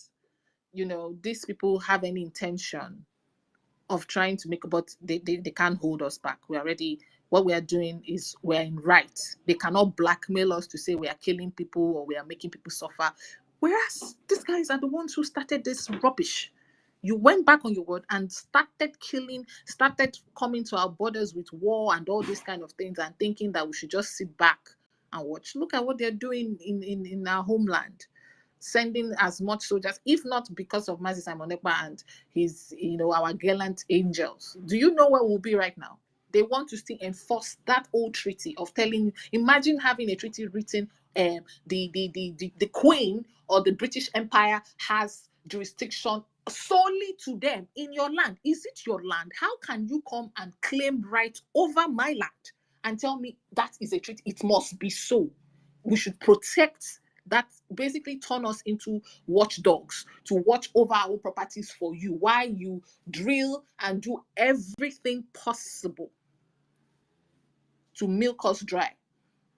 these people have any intention of trying to make, but they can't hold us back. What we are doing is we're in right. They cannot blackmail us to say we are killing people or we are making people suffer. Whereas these guys are the ones who started this rubbish. You went back on your word and started coming to our borders with war and all these kind of things and thinking that we should just sit back and watch. Look at what they're doing in our homeland. Sending as much soldiers, if not because of Mazi Simon Ekpa and his, our gallant angels. Do you know where we'll be right now? They want to still enforce that old treaty of telling. Imagine having a treaty written, the Queen or the British Empire has jurisdiction solely to them in your land. Is it your land? How can you come and claim right over my land and tell me that is a treaty? It must be so. We should protect that, basically turn us into watchdogs to watch over our properties for you while you drill and do everything possible to milk us dry.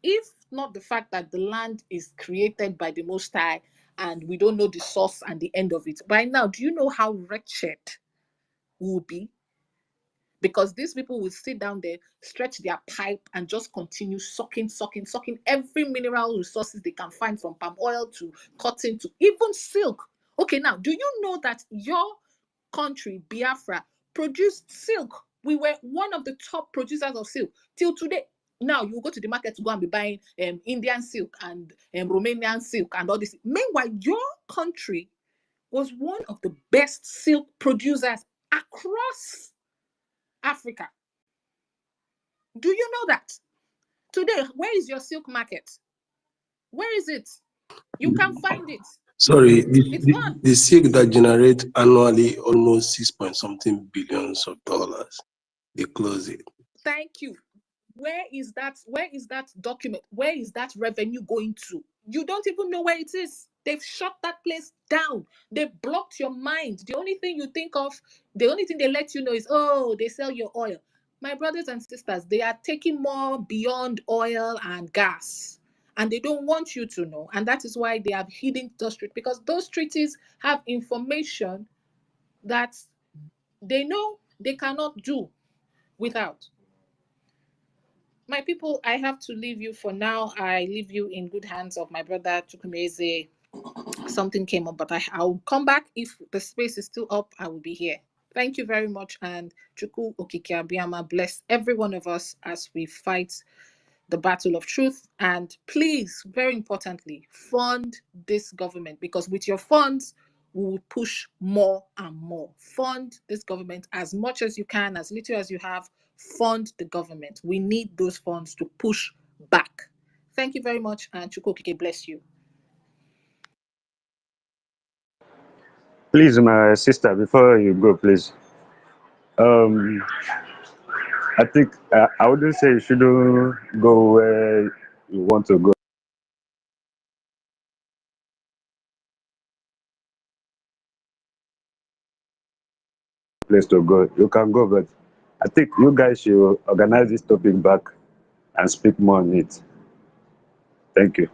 If not the fact that the land is created by the Most High and we don't know the source and the end of it. By now, do you know how wretched we will be? Because these people will sit down there, stretch their pipe, and just continue sucking every mineral resources they can find, from palm oil to cotton to even silk. Okay, now, do you know that your country, Biafra, produced silk? We were one of the top producers of silk till today. Now you go to the market to go and be buying Indian silk and Romanian silk and all this. Meanwhile, your country was one of the best silk producers across Africa. Do you know that? Today, where is your silk market? Where is it? You can't find it. Sorry, It's gone. the silk that generate annually almost 6 point something billions of dollars. They close it. Thank you. Where is that document? Where is that revenue going to? You don't even know where it is. They've shut that place down. They blocked your mind. The only thing you think of, the only thing they let you know is, oh, they sell your oil. My brothers and sisters, they are taking more beyond oil and gas. And they don't want you to know. And that is why they have hidden those treaties, because those treaties have information that they know they cannot do without. My people, I have to leave you for now. I leave you in good hands of my brother Chukwumeze. Something came up, but I'll come back. If the space is still up, I will be here. Thank you very much. And Chukwu Okike Abiyama bless every one of us as we fight the battle of truth. And please, very importantly, fund this government, because with your funds, we will push more and more. Fund this government as much as you can, as little as you have. Fund the government. We need those funds to push back. Thank you very much, and Chukwu Okike bless you. Please, my sister, before you go, please. I think I wouldn't say you shouldn't go where you want to go. Place to go, you can go, but I think you guys should organize this topic back and speak more on it. Thank you.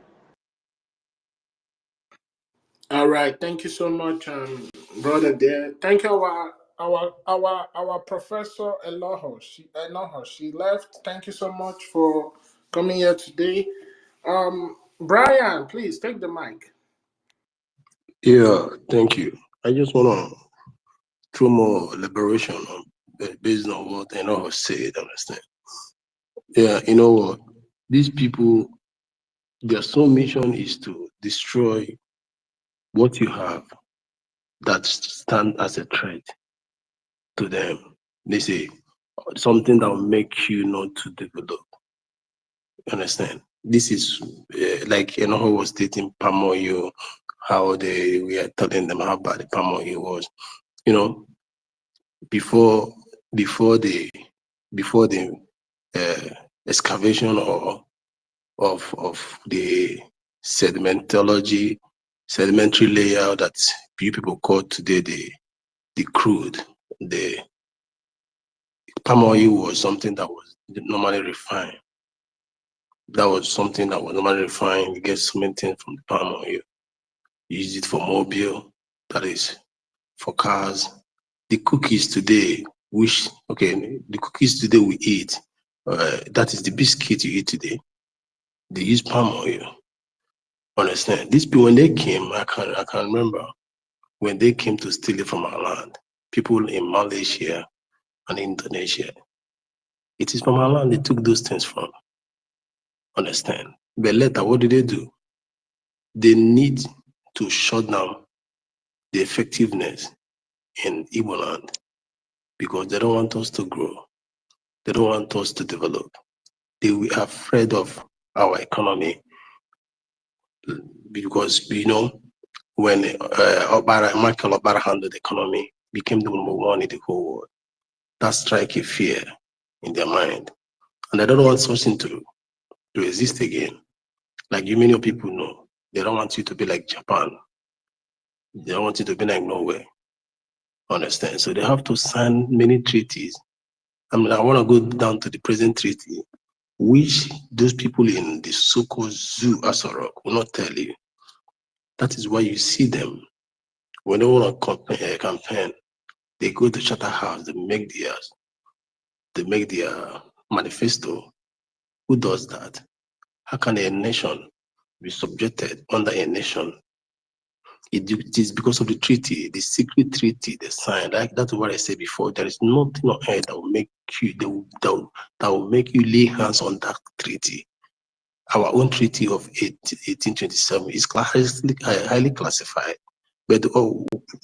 All right, thank you so much, brother. There, thank you, our professor Eloho. She left. Thank you so much for coming here today. Brian, please take the mic. Yeah, thank you. I just want to throw more liberation on based on what I know said. Understand? Yeah, you know what? These people, their sole mission is to destroy what you have that stand as a threat to them. They say something that will make you not to develop. Understand? This is like who was stating palm oil, how we are telling them how bad the palm oil was. You know, before the excavation or of the sedimentary layer that you people call today the crude. The palm oil was something that was normally refined. That was something that was normally refined. You get so many things from the palm oil. You use it for mobile, that is for cars. The cookies today, the cookies today we eat, that is the biscuit you eat today. They use palm oil. Understand? These people, when they came, I can remember when they came to steal it from our land. People in Malaysia and Indonesia. It is from our land they took those things from. Understand? But later, what did they do? They need to shut down the effectiveness in Igbo land because they don't want us to grow. They don't want us to develop. They were afraid of our economy because, when Michael Obara handled the economy, became the number one in the whole world. That strike a fear in their mind. And they don't want something to exist again. Like many people know, they don't want you to be like Japan. They don't want you to be like Norway. Understand? So they have to sign many treaties. I want to go down to the present treaty, which those people in the so-called zoo Asorok will not tell you. That is why you see them when they want to campaign, they go to Charterhouse, they make their manifesto. Who does that? How can a nation be subjected under a nation? It is because of the treaty, the secret treaty they signed. That's what I said before. There is nothing on earth that will make you that will make you lay hands on that treaty. Our own treaty of 1827 is highly classified. But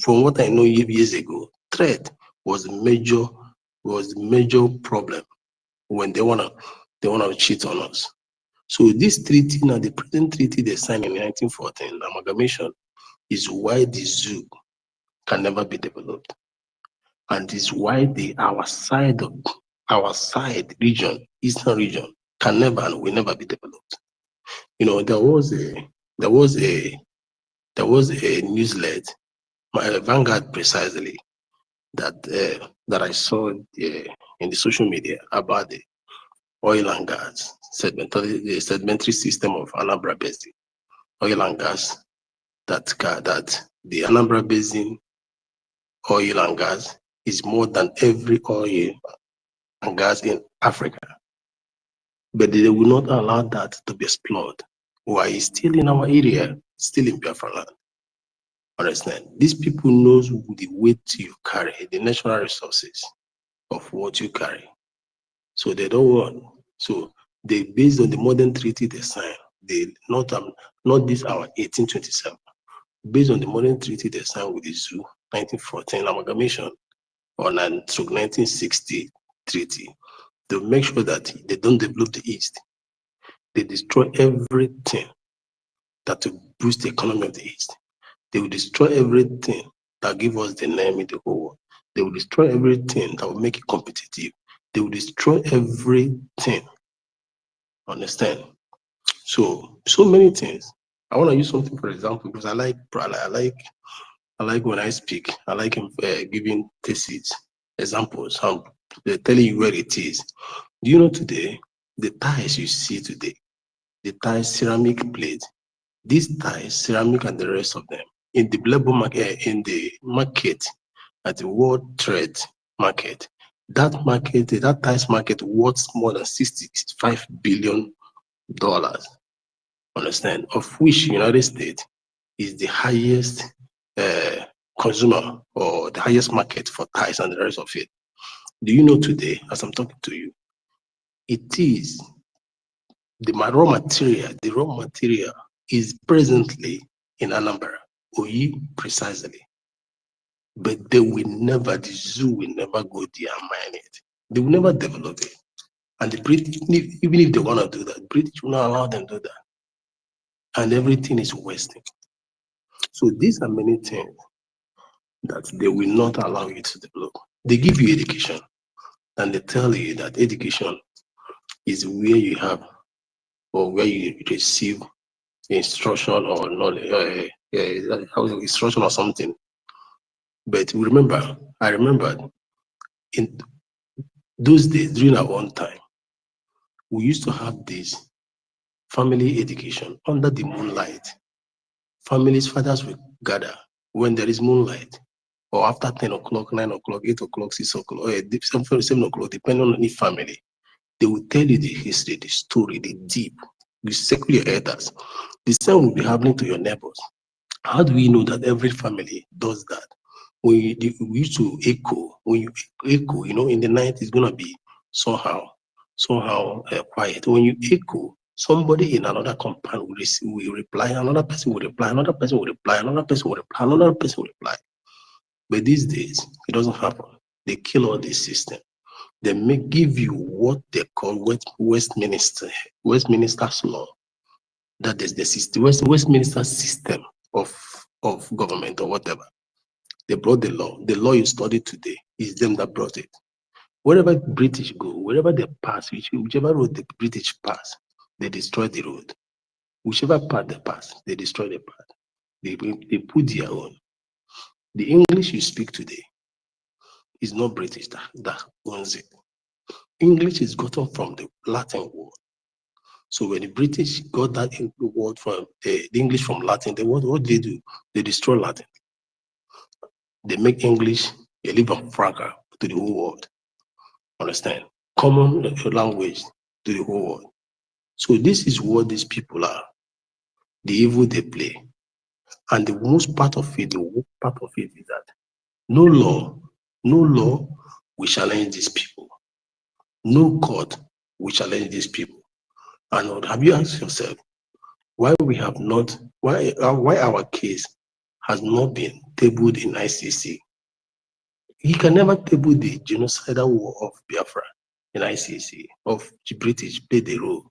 from what I know years ago, threat was the major problem when they wanna cheat on us. So this treaty now, the present treaty they signed in 1914, amalgamation, is why the zoo can never be developed, and is why our side region, eastern region, can never and will never be developed. There was a newslet, my Vanguard precisely, that I saw in the social media about the oil and gas the sedimentary system of Anambra Basin, oil and gas, that the Anambra Basin oil and gas is more than every oil and gas in Africa. But they will not allow that to be explored. Why? It's still in our area, still in Biafra land. Understand? These people knows the weight you carry, the natural resources of what you carry. So they don't want. So they, based on the modern treaty they signed, they not this our 1827. Based on the modern treaty they signed with the zoo, 1914 amalgamation, or 1960 treaty, they make sure that they don't develop the East. They destroy everything that will boost the economy of the East. They will destroy everything that give us the name in the whole world. They will destroy everything that will make it competitive. They will destroy everything. Understand? So many things. I want to use something for example because I like when I speak. I like giving theses, examples. I'm telling you where it is. Do you know today the tiles you see today, the tiles, ceramic plate, these tiles, ceramic, and the rest of them in the global market, in the market, at the World Trade Market, that tiles market worth more than $65 billion. understand, of which United States is the highest consumer or the highest market for ties and the rest of it. Do you know today, as I'm talking to you, it is the raw material is presently in Anambra, Oyi precisely. But they will never, the zoo will never go there and mine it. They will never develop it. And the British, even if they want to do that, British will not allow them to do that. And everything is wasting. So these are many things that they will not allow you to develop. They give you education, and they tell you that education is where you have or where you receive instruction or knowledge, instruction or something. But remember, I remember in those days during our own time, we used to have this family education under the moonlight. Families, fathers will gather when there is moonlight, or after 10 o'clock, 9 o'clock, 8 o'clock, 6 o'clock, or 7 o'clock, depending on any family. They will tell you the history, the story, the deep. You circle your elders. The same will be happening to your neighbors. How do we know that every family does that? We used to echo. When you echo, in the night it's gonna be somehow quiet. When you echo, somebody in another compound will reply, another person will reply, another person will reply, another person will reply, another person will reply. But these days, it doesn't happen. They kill all this system. They may give you what they call Westminster's law. That is the system, Westminster system of government or whatever. They brought the law. The law you study today is them that brought it. Wherever British go, wherever they pass, whichever road the British pass, they destroy the road. Whichever path they pass, they destroy the path. They put their own. The English you speak today is not British that owns it. English is gotten from the Latin word. So when the British got that word from the English from Latin, what they do? They destroy Latin. They make English a living franca to the whole world. Understand? Common language to the whole world. So this is what these people are. The evil they play. And the worst part of it, is that no law will challenge these people. No court will challenge these people. And have you asked yourself why our case has not been tabled in ICC? He can never table the genocidal war of Biafra in ICC, of the British played the role.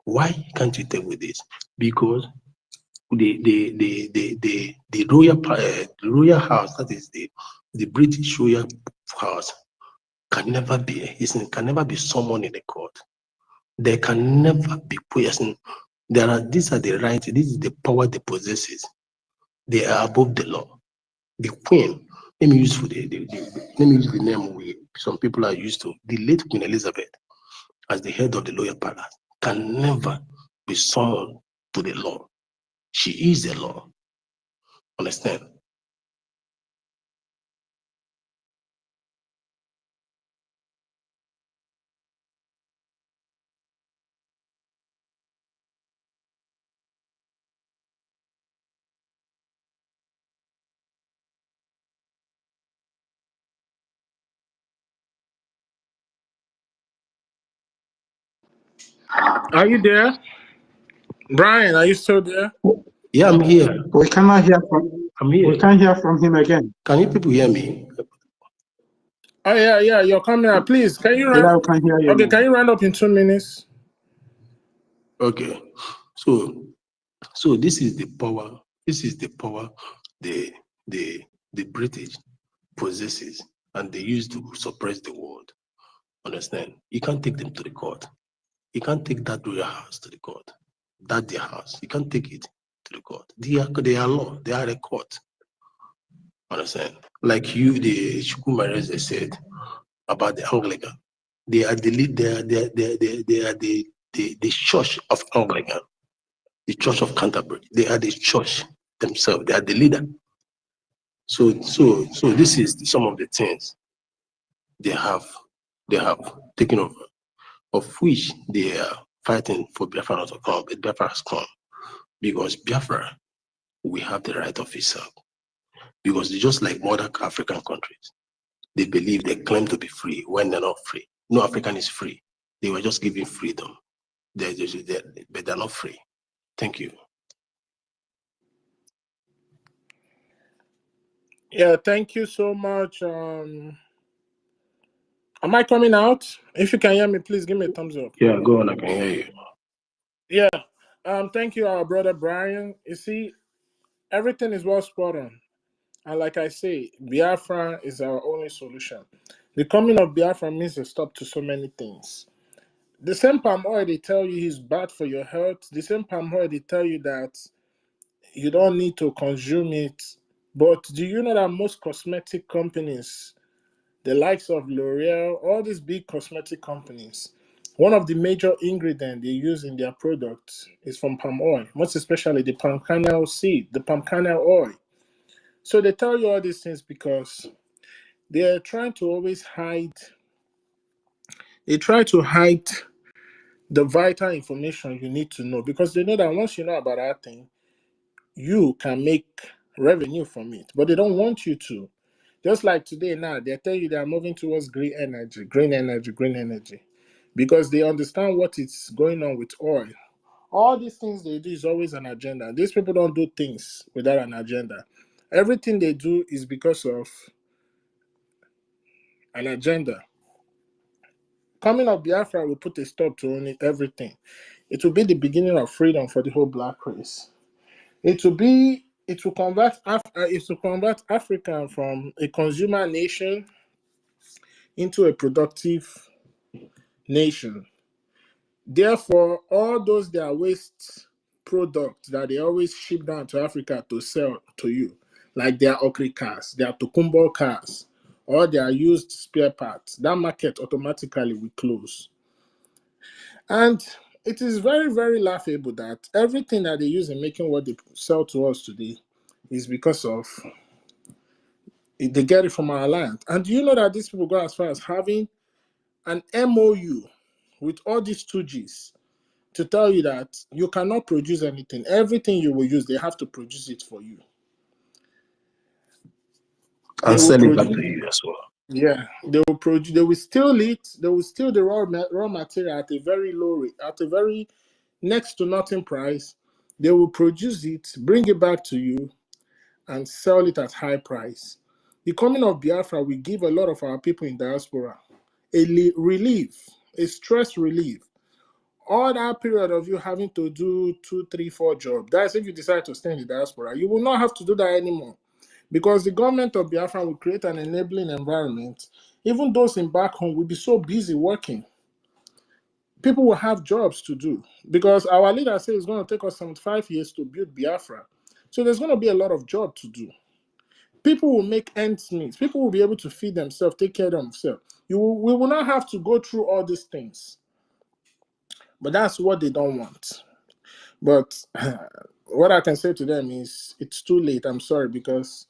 Why can't you table this? Because the royal house, that is the British royal house, can never be summoned in the court. There can never be poison. These are the rights. This is the power they possesses. They are above the law. The Queen. Let me use the name some people are used to. The late Queen Elizabeth, as the head of the royal palace, can never be summoned to the law. She is the law. Understand? Are you there? Brian, are you still there? Yeah, I'm here. We cannot hear from. I'm here. We can't hear from him again. Can you people hear me? Oh yeah, you're coming out. Please, can you run? Yeah, we can hear you. Okay, Now. can you round up in 2 minutes? Okay. So this is the power. This is the power the British possesses, and they use to suppress the world. Understand? You can't take them to the court. You can't take that royal house to the court. That their house. You can't take it to the court. They are law. They are a court. Understand? Like the Chukwumareze said about the Anglican. They are the lead. They are the church of Anglican, the church of Canterbury. They are the church themselves. They are the leader. So this is some of the things they have taken over, of which they are fighting for Biafra not to come, but Biafra has come. because Biafra, we have the right of itself. Because just like modern African countries, they believe they claim to be free when they're not free. No African is free. They were just given freedom. But they're not free. Thank you. Yeah, thank you so much. Am I coming out? If you can hear me, please give me a thumbs up. Yeah, go on, I can hear you. Yeah. Thank you, our brother Brian. You see, everything is well spot on. And like I say, Biafra is our only solution. The coming of Biafra means a stop to so many things. The same palm oil they tell you is bad for your health. The same palm oil they tell you that you don't need to consume it. But do you know that most cosmetic companies, the likes of L'Oreal, all these big cosmetic companies, one of the major ingredients they use in their products is from palm oil, most especially the palm kernel seed, the palm kernel oil. So they tell you all these things because they're trying to always hide, they try to hide the vital information you need to know because they know that once you know about that thing, you can make revenue from it. But they don't want you to. Just like today now, they tell you they are moving towards green energy, green energy, green energy, because they understand what is going on with oil. All these things they do is always an agenda. These people don't do things without an agenda. Everything they do is because of an agenda. Coming of Biafra will put a stop to only everything. It will be the beginning of freedom for the whole black race. It will convert Africa from a consumer nation into a productive nation. Therefore, all those their waste products that they always ship down to Africa to sell to you, like their Okri cars, their Tokumbo cars, or their used spare parts, that market automatically will close. And it is very, very laughable that everything that they use in making what they sell to us today is because of they get it from our land. And do you know that these people go as far as having an MOU with all these 2Gs to tell you that you cannot produce anything. Everything you will use, they have to produce it for you. They And will sell it back produce. to you as well. Yeah, they will produce. They will steal it. They will steal the raw material at a very low rate, at a very next to nothing price. They will produce it, bring it back to you, and sell it at high price. The coming of Biafra will give a lot of our people in diaspora a relief, a stress relief. All that period of you having to do 2, 3, 4 jobs, that's if you decide to stay in the diaspora, you will not have to do that anymore because the government of Biafra will create an enabling environment. Even those in back home will be so busy working. People will have jobs to do because our leader says it's going to take us 75 years to build Biafra. So there's going to be a lot of job to do. People will make ends meet. People will be able to feed themselves, take care of themselves. We will not have to go through all these things. But that's what they don't want. But what I can say to them is it's too late. I'm sorry, because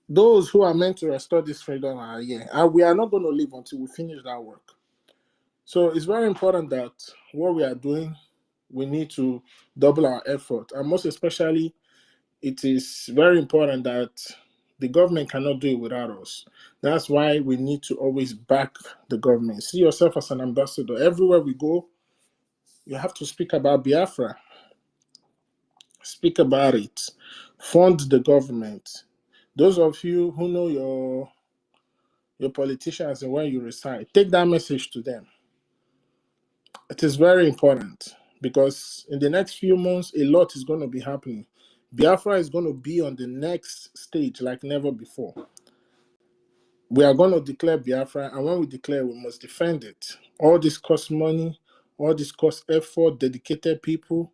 those who are meant to restore this freedom are here. And we are not going to leave until we finish that work. So it's very important that what we are doing, we need to double our effort. And most especially, it is very important that the government cannot do it without us. That's why we need to always back the government. See yourself as an ambassador. Everywhere we go, you have to speak about Biafra. Speak about it. Fund the government. Those of you who know your politicians and where you reside, take that message to them. It is very important because in the next few months, a lot is going to be happening. Biafra is going to be on the next stage like never before. We are going to declare Biafra, and when we declare, we must defend it. All this costs money, all this costs effort, dedicated people.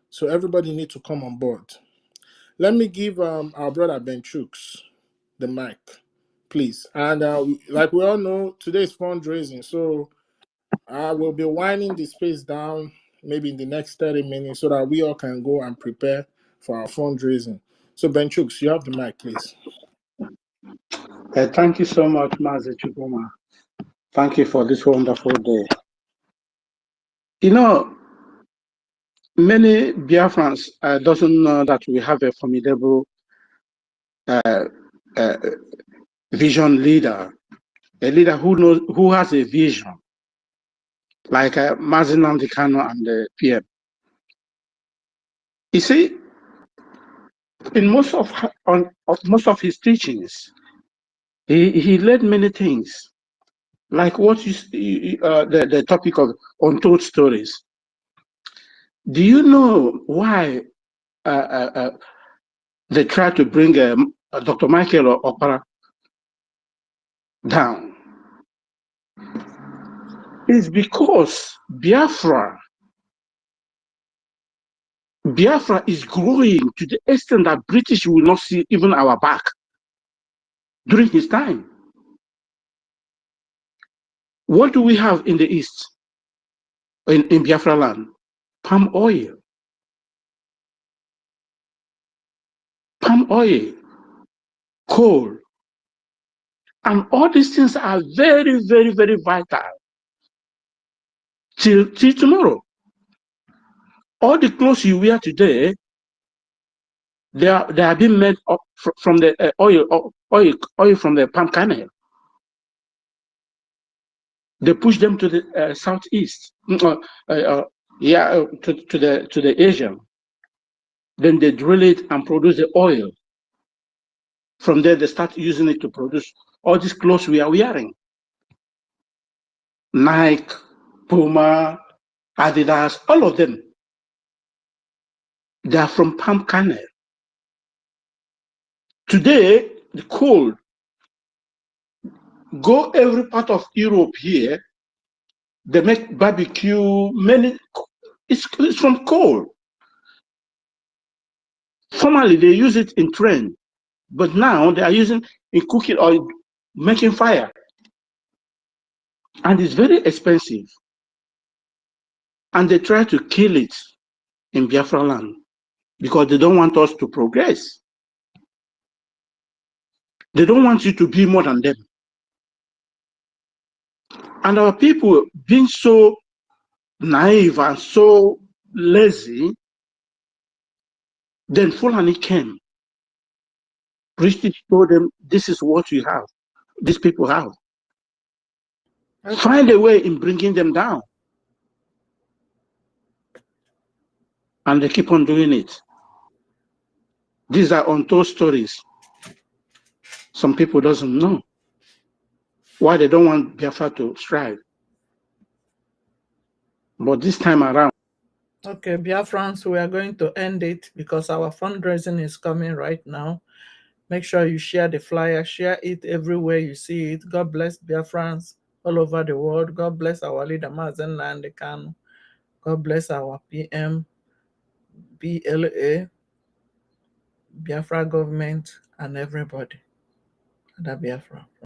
So everybody needs to come on board. Let me give our brother Ben Chooks the mic, please. And like we all know, today is fundraising, so I will be winding the space down maybe in the next 30 minutes so that we all can go and prepare for our fundraising. So Ben Chooks, you have the mic, please. Thank you so much, Mazi Chukuma. Thank you for this wonderful day. You know, Many Biafrans doesn't know that we have a formidable vision leader, a leader who has a vision, like Mazin Namdekano and the PM. You see, in most of his teachings, he led many things, like what the topic of untold stories. Do you know why they tried to bring Dr. Michael Opara down? It's because Biafra is growing to the extent that British will not see even our back during his time. What do we have in the East, in Biafra land? Palm oil. Palm oil, coal. And all these things are very, very, very vital till tomorrow. All the clothes you wear today, they are being made up from the oil from the palm kernel. They push them to the southeast, to the Asia. Then they drill it and produce the oil. From there, they start using it to produce all these clothes we are wearing. Nike, Puma, Adidas, all of them. They are from palm kernel. Today, the coal, go every part of Europe here, they make barbecue, it's from coal. Formerly, they use it in train, but now they are using in cooking or making fire. And it's very expensive. And they try to kill it in Biafra land because they don't want us to progress. They don't want you to be more than them. And our people being so naive and so lazy, then Fulani came. British told them, this is what you have, these people have. Okay. Find a way in bringing them down. And they keep on doing it. These are untold stories. Some people doesn't know why they don't want Biafra to strive. But this time around. Okay, Biafrans, we are going to end it because our fundraising is coming right now. Make sure you share the flyer, share it everywhere you see it. God bless Biafrans all over the world. God bless our leader, Mazen Nandekano. God bless our PM, BLA, Biafra government, and everybody. Ada Biafra.